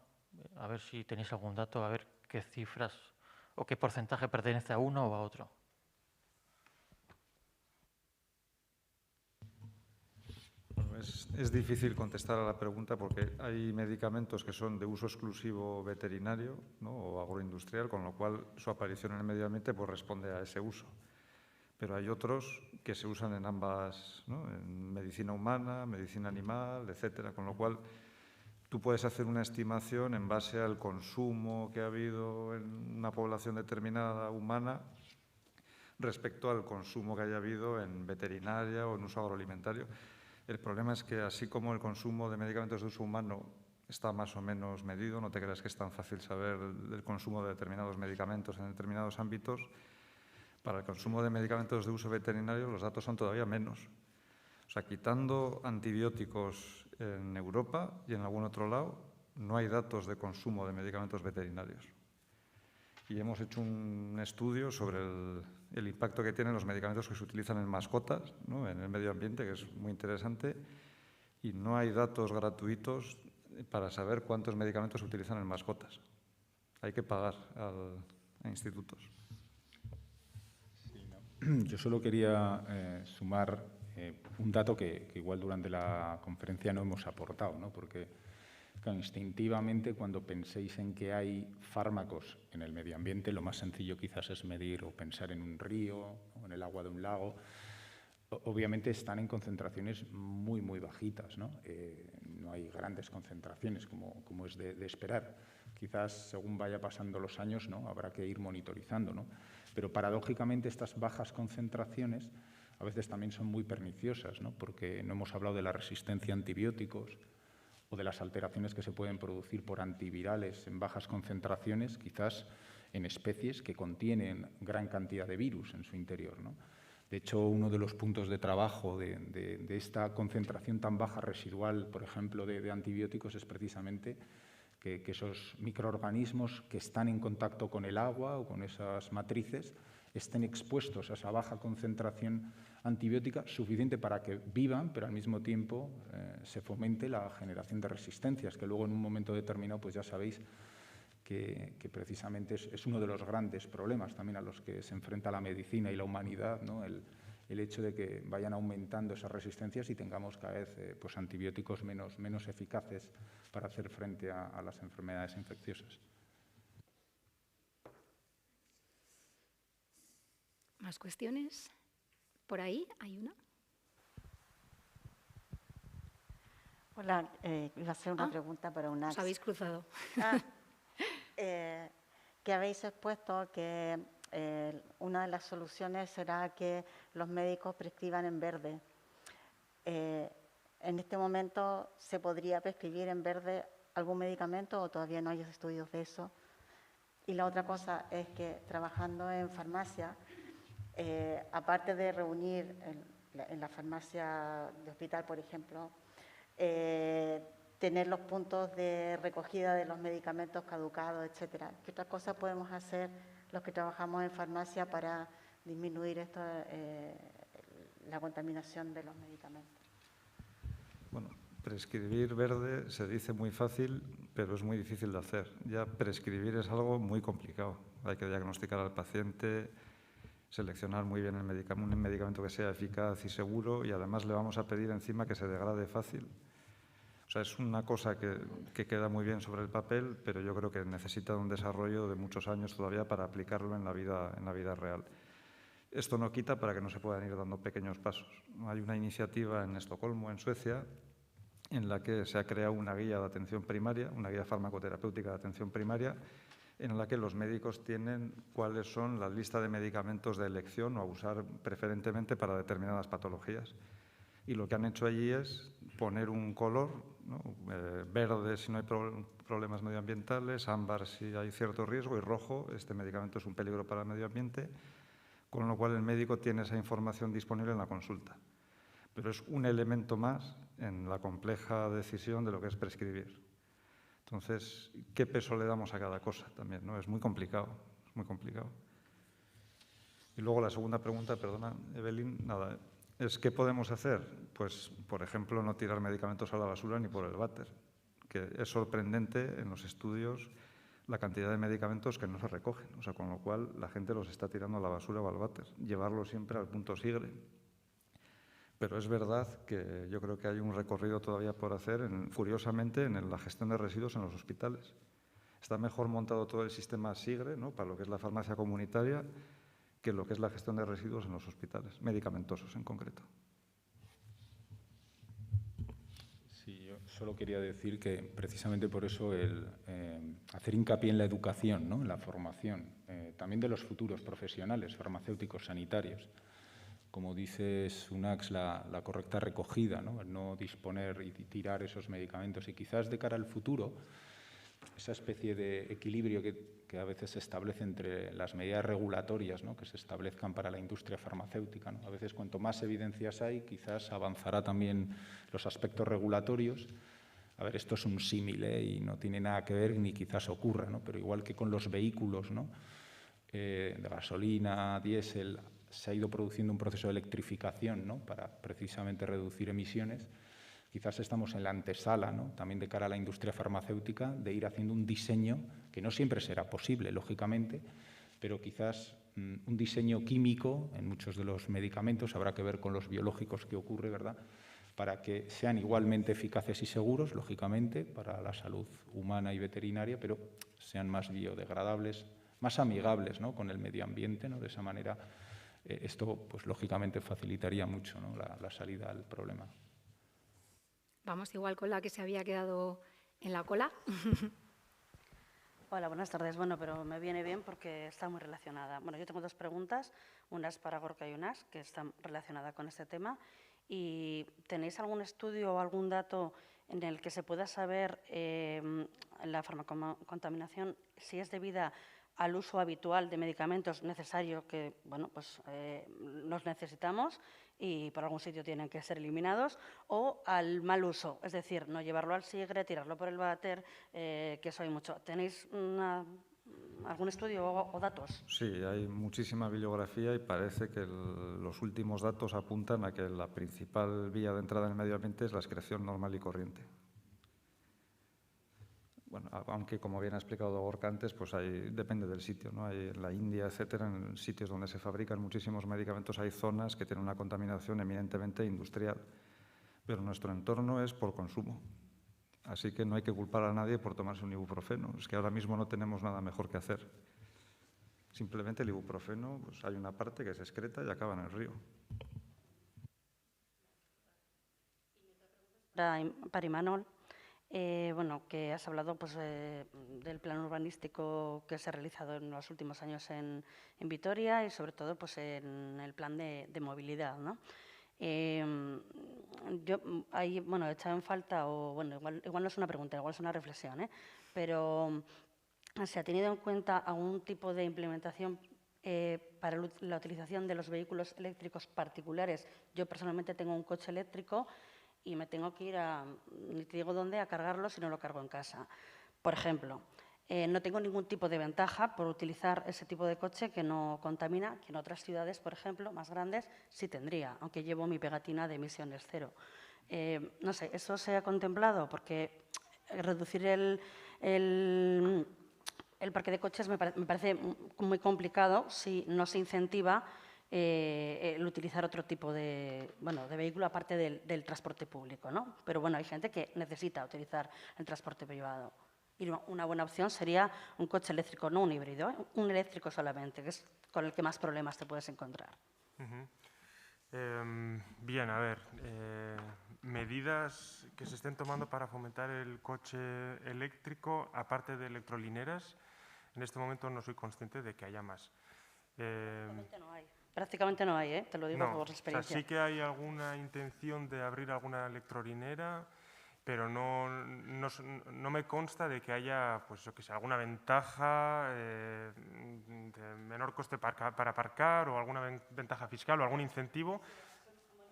A ver si tenéis algún dato, a ver qué cifras o qué porcentaje pertenece a uno o a otro. Es difícil contestar a la pregunta porque hay medicamentos que son de uso exclusivo veterinario, ¿no? O agroindustrial, con lo cual su aparición en el medio ambiente pues, responde a ese uso. Pero hay otros que se usan en ambas, ¿no? En medicina humana, medicina animal, etcétera, con lo cual tú puedes hacer una estimación en base al consumo que ha habido en una población determinada humana respecto al consumo que haya habido en veterinaria o en uso agroalimentario. El problema es que así como el consumo de medicamentos de uso humano está más o menos medido, no te creas que es tan fácil saber el consumo de determinados medicamentos en determinados ámbitos, para el consumo de medicamentos de uso veterinario los datos son todavía menos. O sea, quitando antibióticos en Europa y en algún otro lado, no hay datos de consumo de medicamentos veterinarios. Y hemos hecho un estudio sobre el impacto que tienen los medicamentos que se utilizan en mascotas, ¿no? En el medio ambiente, que es muy interesante, y no hay datos gratuitos para saber cuántos medicamentos se utilizan en mascotas. Hay que pagar a institutos. Yo solo quería sumar un dato que igual durante la conferencia no hemos aportado, ¿no? Porque claro, instintivamente cuando penséis en que hay fármacos en el medio ambiente, lo más sencillo quizás es medir o pensar en un río o en el agua de un lago. Obviamente están en concentraciones muy, muy bajitas, ¿no? no hay grandes concentraciones, como es de esperar. Quizás, según vaya pasando los años, ¿no?, habrá que ir monitorizando, ¿no? Pero, paradójicamente, estas bajas concentraciones a veces también son muy perniciosas, ¿no?, porque no hemos hablado de la resistencia a antibióticos o de las alteraciones que se pueden producir por antivirales en bajas concentraciones, quizás en especies que contienen gran cantidad de virus en su interior, ¿no? De hecho, uno de los puntos de trabajo de esta concentración tan baja residual, por ejemplo, de antibióticos, es precisamente que esos microorganismos que están en contacto con el agua o con esas matrices estén expuestos a esa baja concentración antibiótica suficiente para que vivan, pero al mismo tiempo se fomente la generación de resistencias, que luego en un momento determinado, pues ya sabéis que precisamente es uno de los grandes problemas también a los que se enfrenta la medicina y la humanidad, ¿no? El hecho de que vayan aumentando esas resistencias y tengamos cada vez pues antibióticos menos eficaces para hacer frente a las enfermedades infecciosas. ¿Más cuestiones? ¿Por ahí hay una? Hola, iba a hacer una pregunta para UNACS. Os habéis cruzado. Que habéis expuesto que una de las soluciones será que los médicos prescriban en verde. ¿En este momento se podría prescribir en verde algún medicamento o todavía no hay estudios de eso? Y la otra cosa es que trabajando en farmacia, aparte de reunir en la farmacia de hospital, por ejemplo, tener los puntos de recogida de los medicamentos caducados, etcétera. ¿Qué otra cosa podemos hacer los que trabajamos en farmacia para disminuir la contaminación de los medicamentos? Bueno, prescribir verde se dice muy fácil, pero es muy difícil de hacer. Ya prescribir es algo muy complicado. Hay que diagnosticar al paciente, seleccionar muy bien un medicamento que sea eficaz y seguro, y además le vamos a pedir encima que se degrade fácil. O sea, es una cosa que queda muy bien sobre el papel, pero yo creo que necesita un desarrollo de muchos años todavía para aplicarlo en la vida real. Esto no quita para que no se puedan ir dando pequeños pasos. Hay una iniciativa en Estocolmo, en Suecia, en la que se ha creado una guía de atención primaria, una guía farmacoterapéutica de atención primaria, en la que los médicos tienen cuáles son las listas de medicamentos de elección o a usar preferentemente para determinadas patologías. Y lo que han hecho allí es poner un color, ¿no? Verde si no hay problemas medioambientales, ámbar si hay cierto riesgo y rojo, este medicamento es un peligro para el medio ambiente, con lo cual el médico tiene esa información disponible en la consulta. Pero es un elemento más en la compleja decisión de lo que es prescribir. Entonces, ¿qué peso le damos a cada cosa también, ¿no? Es muy complicado, es muy complicado. Y luego la segunda pregunta, perdona, Evelyn, nada, es ¿qué podemos hacer? Pues, por ejemplo, no tirar medicamentos a la basura ni por el váter, que es sorprendente en los estudios la cantidad de medicamentos que no se recogen, o sea, con lo cual la gente los está tirando a la basura o al váter, llevarlo siempre al punto sigre. Pero es verdad que yo creo que hay un recorrido todavía por hacer, curiosamente, en la gestión de residuos en los hospitales. Está mejor montado todo el sistema SIGRE, ¿no?, para lo que es la farmacia comunitaria, que lo que es la gestión de residuos en los hospitales, medicamentosos en concreto. Sí, yo solo quería decir que precisamente por eso el hacer hincapié en la educación, ¿no?, en la formación, también de los futuros profesionales farmacéuticos sanitarios. Como dices, UNACS, la correcta recogida, ¿no?, el no disponer y tirar esos medicamentos. Y quizás de cara al futuro, esa especie de equilibrio que a veces se establece entre las medidas regulatorias, ¿no?, que se establezcan para la industria farmacéutica, ¿no? A veces, cuanto más evidencias hay, quizás avanzará también los aspectos regulatorios. A ver, esto es un símil, y no tiene nada que ver ni quizás ocurra, ¿no? Pero igual que con los vehículos, ¿no?, de gasolina, diésel, se ha ido produciendo un proceso de electrificación, ¿no?, para precisamente reducir emisiones. Quizás estamos en la antesala, ¿no?, también de cara a la industria farmacéutica, de ir haciendo un diseño, que no siempre será posible, lógicamente, pero quizás un diseño químico en muchos de los medicamentos, habrá que ver con los biológicos qué ocurre, ¿verdad?, para que sean igualmente eficaces y seguros, lógicamente, para la salud humana y veterinaria, pero sean más biodegradables, más amigables, ¿no?, con el medio ambiente, ¿no? De esa manera, esto, pues lógicamente, facilitaría mucho, ¿no?, la salida al problema. Vamos igual con la que se había quedado en la cola. Hola, buenas tardes. Bueno, pero me viene bien porque está muy relacionada. Bueno, yo tengo dos preguntas, una es para Gorka y unas que están relacionadas con este tema. ¿Y tenéis algún estudio o algún dato en el que se pueda saber la farmacocontaminación si es debida al uso habitual de medicamentos necesarios que, bueno, pues los necesitamos y por algún sitio tienen que ser eliminados, o al mal uso, es decir, no llevarlo al SIGRE, tirarlo por el váter, que eso hay mucho. ¿Tenéis algún estudio o datos? Sí, hay muchísima bibliografía y parece que los últimos datos apuntan a que la principal vía de entrada en el medio ambiente es la excreción normal y corriente. Bueno, aunque como bien ha explicado Gorka antes, pues depende del sitio, ¿no? Hay en la India, etcétera, en sitios donde se fabrican muchísimos medicamentos, hay zonas que tienen una contaminación eminentemente industrial, pero nuestro entorno es por consumo. Así que no hay que culpar a nadie por tomarse un ibuprofeno. Es que ahora mismo no tenemos nada mejor que hacer. Simplemente el ibuprofeno, pues hay una parte que se excreta y acaba en el río. Para Imanol, bueno, que has hablado pues, del plan urbanístico que se ha realizado en los últimos años en Vitoria y sobre todo pues, en el plan de movilidad, ¿no? Yo ahí, bueno, he echado en falta, o bueno, igual no es una pregunta, igual es una reflexión, pero ¿se ha tenido en cuenta algún tipo de implementación para la utilización de los vehículos eléctricos particulares? Yo personalmente tengo un coche eléctrico y me tengo que ir ni te digo dónde, a cargarlo si no lo cargo en casa. Por ejemplo, no tengo ningún tipo de ventaja por utilizar ese tipo de coche que no contamina, que en otras ciudades, por ejemplo, más grandes, sí tendría, aunque llevo mi pegatina de emisiones cero. No sé, ¿eso se ha contemplado? Porque reducir el parque de coches me parece muy complicado si no se incentiva el utilizar otro tipo de vehículo aparte del transporte público, ¿no? Pero bueno, hay gente que necesita utilizar el transporte privado. Y una buena opción sería un coche eléctrico, no un híbrido, un eléctrico solamente, que es con el que más problemas te puedes encontrar. Bien, a ver, medidas que se estén tomando para fomentar el coche eléctrico, aparte de electrolineras, en este momento no soy consciente de que haya más. Prácticamente no hay, te lo digo por experiencia. O sea, sí que hay alguna intención de abrir alguna electrolinera, pero no me consta de que haya, pues yo que sé, alguna ventaja de menor coste para aparcar o alguna ventaja fiscal o algún incentivo.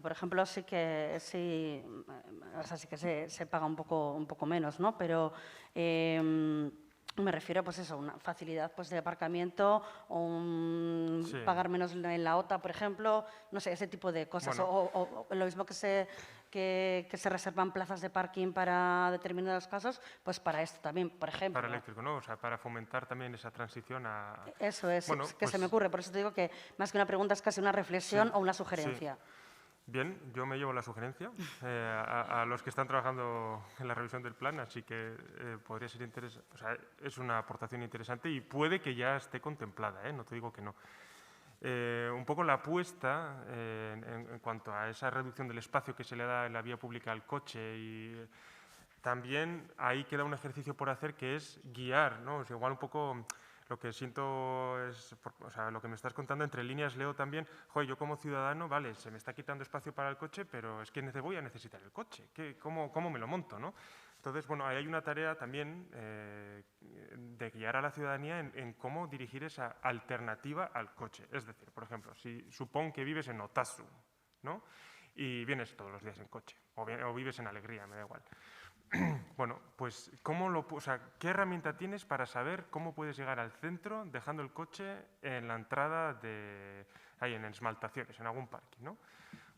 Por ejemplo, sí que se paga un poco menos, ¿no? Pero me refiero, pues eso, una facilidad pues, de aparcamiento o pagar menos en la OTA, por ejemplo, no sé, ese tipo de cosas. Bueno. O lo mismo que se reservan plazas de parking para determinados casos, pues para esto también, por ejemplo. Para eléctrico, ¿no? O sea, para fomentar también esa transición a... Eso es, bueno, que pues, se me ocurre. Por eso te digo que más que una pregunta es casi una reflexión o una sugerencia. Sí. Bien, yo me llevo la sugerencia a los que están trabajando en la revisión del plan, así que podría ser interesante, o sea, es una aportación interesante y puede que ya esté contemplada, no te digo que no. Un poco la apuesta en cuanto a esa reducción del espacio que se le da en la vía pública al coche y también ahí queda un ejercicio por hacer que es guiar, ¿no? O sea, igual un poco... Lo que siento es, o sea, lo que me estás contando entre líneas leo también, joder, yo como ciudadano, vale, se me está quitando espacio para el coche, pero es que voy a necesitar el coche, ¿cómo me lo monto, no? Entonces, bueno, ahí hay una tarea también de guiar a la ciudadanía en cómo dirigir esa alternativa al coche. Es decir, por ejemplo, si supón que vives en Otazu, ¿no? Y vienes todos los días en coche, o vives en Alegría, me da igual. Bueno, pues ¿qué herramienta tienes para saber cómo puedes llegar al centro dejando el coche en la entrada ahí en esmaltaciones, en algún parking, ¿no?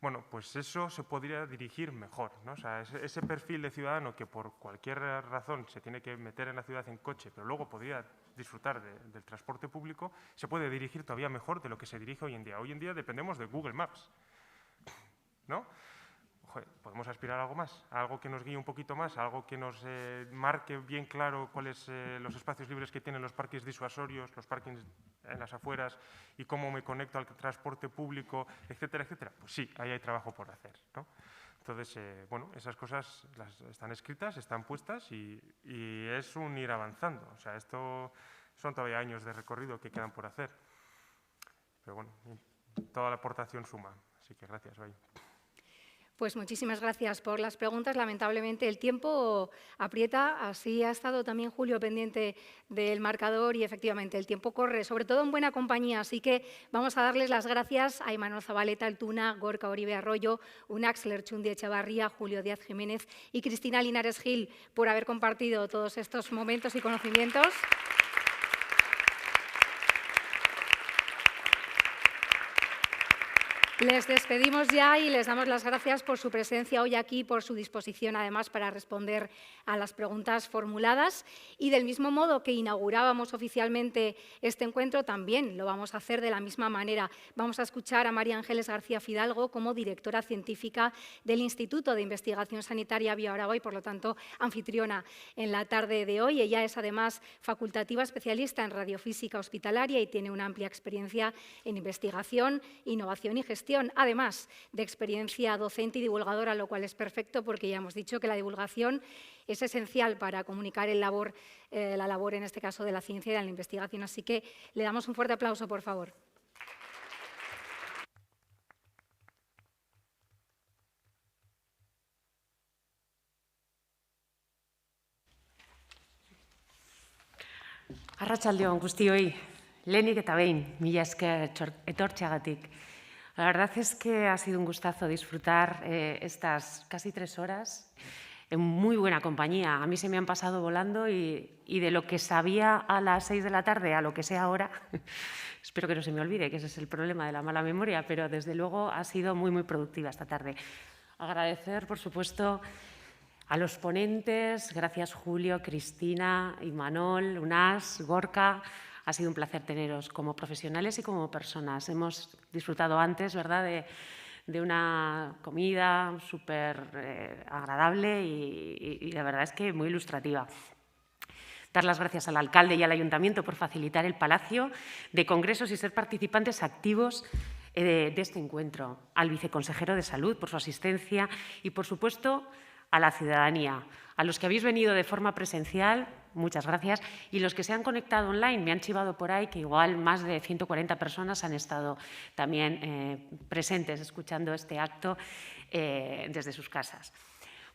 Bueno, pues eso se podría dirigir mejor, ¿no? O sea, ese perfil de ciudadano que por cualquier razón se tiene que meter en la ciudad en coche, pero luego podría disfrutar del transporte público, se puede dirigir todavía mejor de lo que se dirige hoy en día. Hoy en día dependemos de Google Maps, ¿no? podemos aspirar a algo más, a algo que nos guíe un poquito más, a algo que nos marque bien claro cuáles los espacios libres que tienen los parques disuasorios, los parkings en las afueras y cómo me conecto al transporte público, etcétera, etcétera. Pues sí, ahí hay trabajo por hacer, ¿no? Entonces, bueno, esas cosas están escritas, están puestas y es un ir avanzando. O sea, esto son todavía años de recorrido que quedan por hacer. Pero bueno, toda la aportación suma. Así que gracias, Bay. Pues muchísimas gracias por las preguntas. Lamentablemente el tiempo aprieta, así ha estado también Julio pendiente del marcador y efectivamente el tiempo corre, sobre todo en buena compañía. Así que vamos a darles las gracias a Imanol Zabaleta Altuna, Gorka Oribe Arroyo, Unax Lerchundi Echevarría, Julio Díaz Jiménez y Cristina Linares Gil por haber compartido todos estos momentos y conocimientos. Les despedimos ya y les damos las gracias por su presencia hoy aquí, por su disposición además para responder a las preguntas formuladas. Y del mismo modo que inaugurábamos oficialmente este encuentro, también lo vamos a hacer de la misma manera. Vamos a escuchar a María Ángeles García Fidalgo como directora científica del Instituto de Investigación Sanitaria BioAraba y, por lo tanto, anfitriona en la tarde de hoy. Ella es además facultativa especialista en radiofísica hospitalaria y tiene una amplia experiencia en investigación, innovación y gestión, además de experiencia docente y divulgadora, lo cual es perfecto porque ya hemos dicho que la divulgación es esencial para comunicar la labor, en este caso, de la ciencia y de la investigación. Así que le damos un fuerte aplauso, por favor. Arratsaldeon guztioi, lehenik eta behin, mila esker etortzeagatik. La verdad es que ha sido un gustazo disfrutar estas casi 3 horas en muy buena compañía. A mí se me han pasado volando y de lo que sabía a las 6 de la tarde a lo que sé ahora, espero que no se me olvide, que ese es el problema de la mala memoria, pero desde luego ha sido muy, muy productiva esta tarde. Agradecer, por supuesto, a los ponentes, gracias Julio, Cristina, Imanol, Unax, Gorka. Ha sido un placer teneros como profesionales y como personas. Hemos disfrutado antes, ¿verdad?, de una comida súper agradable y la verdad es que muy ilustrativa. Dar las gracias al alcalde y al ayuntamiento por facilitar el Palacio de Congresos y ser participantes activos de este encuentro. Al viceconsejero de Salud por su asistencia y, por supuesto, a la ciudadanía. A los que habéis venido de forma presencial, muchas gracias. Y los que se han conectado online, me han chivado por ahí que igual más de 140 personas han estado también presentes escuchando este acto desde sus casas.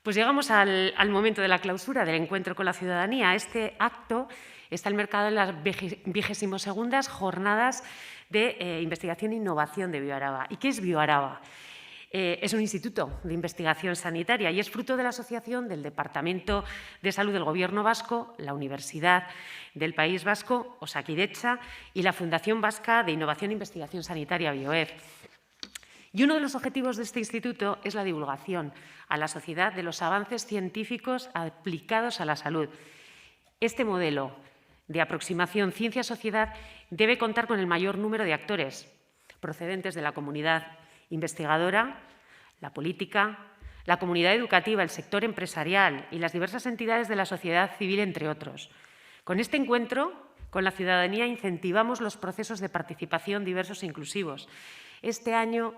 Pues llegamos al momento de la clausura del encuentro con la ciudadanía. Este acto está enmarcado en las 22ª Jornadas de Investigación e Innovación de BioAraba. ¿Y qué es BioAraba? Es un instituto de investigación sanitaria y es fruto de la asociación del Departamento de Salud del Gobierno vasco, la Universidad del País Vasco, Osakidetza y la Fundación Vasca de Innovación e Investigación Sanitaria, BioEF. Y uno de los objetivos de este instituto es la divulgación a la sociedad de los avances científicos aplicados a la salud. Este modelo de aproximación ciencia-sociedad debe contar con el mayor número de actores procedentes de la comunidad investigadora, la política, la comunidad educativa, el sector empresarial y las diversas entidades de la sociedad civil, entre otros. Con este encuentro, con la ciudadanía, incentivamos los procesos de participación diversos e inclusivos. Este año,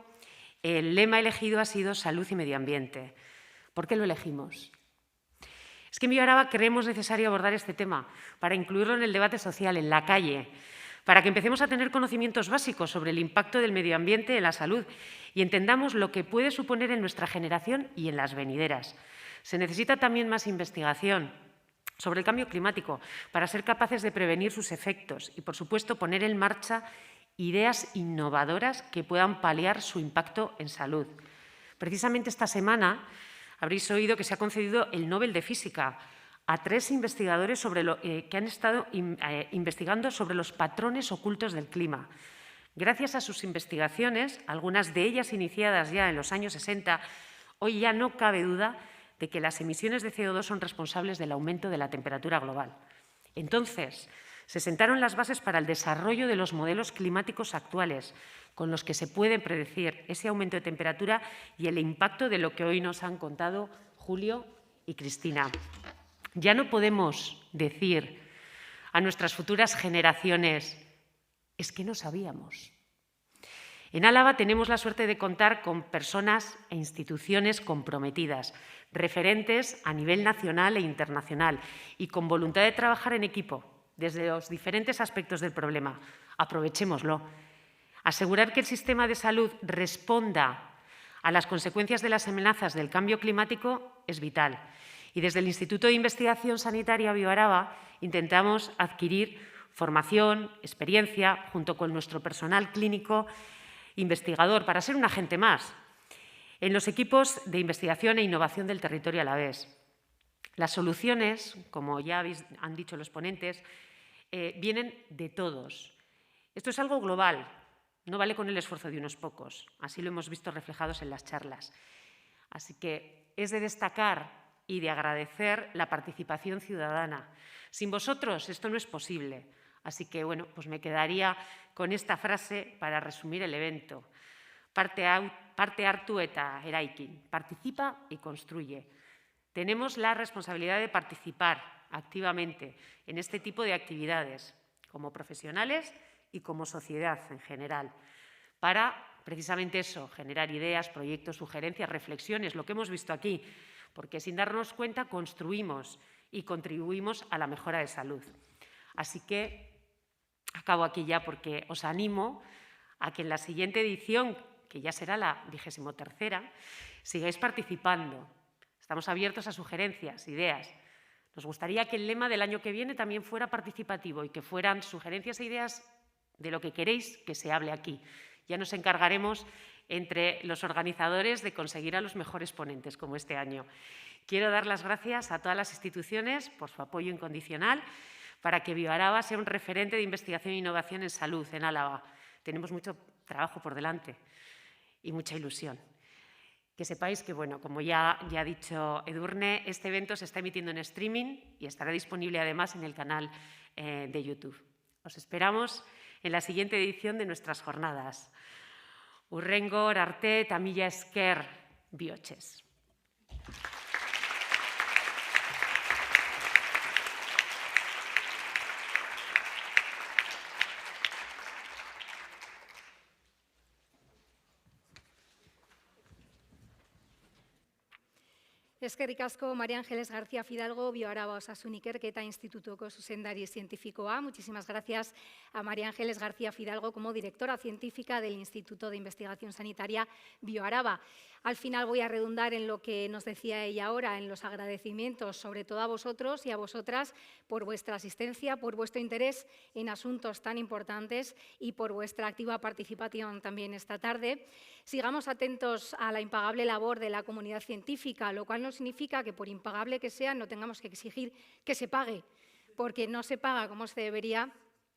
el lema elegido ha sido Salud y Medio Ambiente. ¿Por qué lo elegimos? Es que en BioAraba creemos necesario abordar este tema para incluirlo en el debate social, en la calle, para que empecemos a tener conocimientos básicos sobre el impacto del medio ambiente en la salud y entendamos lo que puede suponer en nuestra generación y en las venideras. Se necesita también más investigación sobre el cambio climático para ser capaces de prevenir sus efectos y, por supuesto, poner en marcha ideas innovadoras que puedan paliar su impacto en salud. Precisamente esta semana habréis oído que se ha concedido el Nobel de Física a 3 investigadores que han estado investigando sobre los patrones ocultos del clima. Gracias a sus investigaciones, algunas de ellas iniciadas ya en los años 60, hoy ya no cabe duda de que las emisiones de CO2 son responsables del aumento de la temperatura global. Entonces, Se sentaron las bases para el desarrollo de los modelos climáticos actuales, con los que se puede predecir ese aumento de temperatura y el impacto de lo que hoy nos han contado Julio y Cristina. Ya no podemos decir a nuestras futuras generaciones, es que no sabíamos. En Álava tenemos la suerte de contar con personas e instituciones comprometidas, referentes a nivel nacional e internacional y con voluntad de trabajar en equipo desde los diferentes aspectos del problema. Aprovechémoslo. Asegurar que el sistema de salud responda a las consecuencias de las amenazas del cambio climático es vital. Y desde el Instituto de Investigación Sanitaria BioAraba intentamos adquirir formación, experiencia, junto con nuestro personal clínico investigador, para ser un agente más en los equipos de investigación e innovación del territorio alavés. Las soluciones, como ya han dicho los ponentes, vienen de todos. Esto es algo global, no vale con el esfuerzo de unos pocos. Así lo hemos visto reflejados en las charlas. Así que es de destacar y de agradecer la participación ciudadana. Sin vosotros esto no es posible. Así que, bueno, pues me quedaría con esta frase para resumir el evento. Parte hartu eta eraikin. Participa y construye. Tenemos la responsabilidad de participar activamente en este tipo de actividades, como profesionales y como sociedad en general, para precisamente eso, generar ideas, proyectos, sugerencias, reflexiones, lo que hemos visto aquí, porque sin darnos cuenta construimos y contribuimos a la mejora de salud. Así que acabo aquí ya porque os animo a que en la siguiente edición, que ya será la 23ª, sigáis participando. Estamos abiertos a sugerencias, ideas. Nos gustaría que el lema del año que viene también fuera participativo y que fueran sugerencias e ideas de lo que queréis que se hable aquí. Ya nos encargaremos entre los organizadores de conseguir a los mejores ponentes, como este año. Quiero dar las gracias a todas las instituciones por su apoyo incondicional para que BioAraba sea un referente de investigación e innovación en salud en Álava. Tenemos mucho trabajo por delante y mucha ilusión. Que sepáis que, bueno, como ya ha dicho Edurne, este evento se está emitiendo en streaming y estará disponible además en el canal de YouTube. Os esperamos en la siguiente edición de nuestras jornadas. Hurrengor arte eta mila esker bihotzez. Eskerrik asko María Ángeles García Fidalgo, BioAraba Osasun Ikerketa Institutuko zuzendari zientifikoa. Muchísimas gracias a María Ángeles García Fidalgo como directora científica del Instituto de Investigación Sanitaria BioAraba. Al final voy a redundar en lo que nos decía ella ahora, en los agradecimientos, sobre todo a vosotros y a vosotras, por vuestra asistencia, por vuestro interés en asuntos tan importantes y por vuestra activa participación también esta tarde. Sigamos atentos a la impagable labor de la comunidad científica, lo cual no significa que, por impagable que sea, no tengamos que exigir que se pague, porque no se paga como se debería.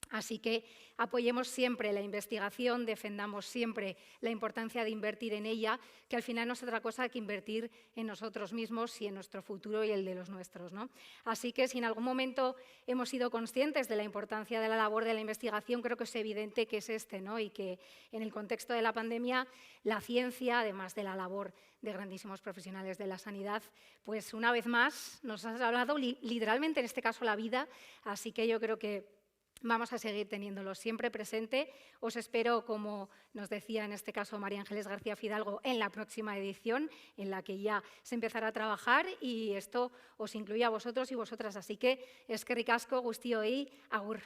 Así que apoyemos siempre la investigación, defendamos siempre la importancia de invertir en ella, que al final no es otra cosa que invertir en nosotros mismos y en nuestro futuro y el de los nuestros, ¿no? Así que si en algún momento hemos sido conscientes de la importancia de la labor de la investigación, creo que es evidente que es este, ¿no? Y que en el contexto de la pandemia, la ciencia, además de la labor de grandísimos profesionales de la sanidad, pues una vez más nos ha hablado literalmente, en este caso, la vida. Así que yo creo que vamos a seguir teniéndolo siempre presente. Os espero, como nos decía en este caso María Ángeles García Fidalgo, en la próxima edición, en la que ya se empezará a trabajar y esto os incluye a vosotros y vosotras. Así que eskerrik asko guztioi, agur.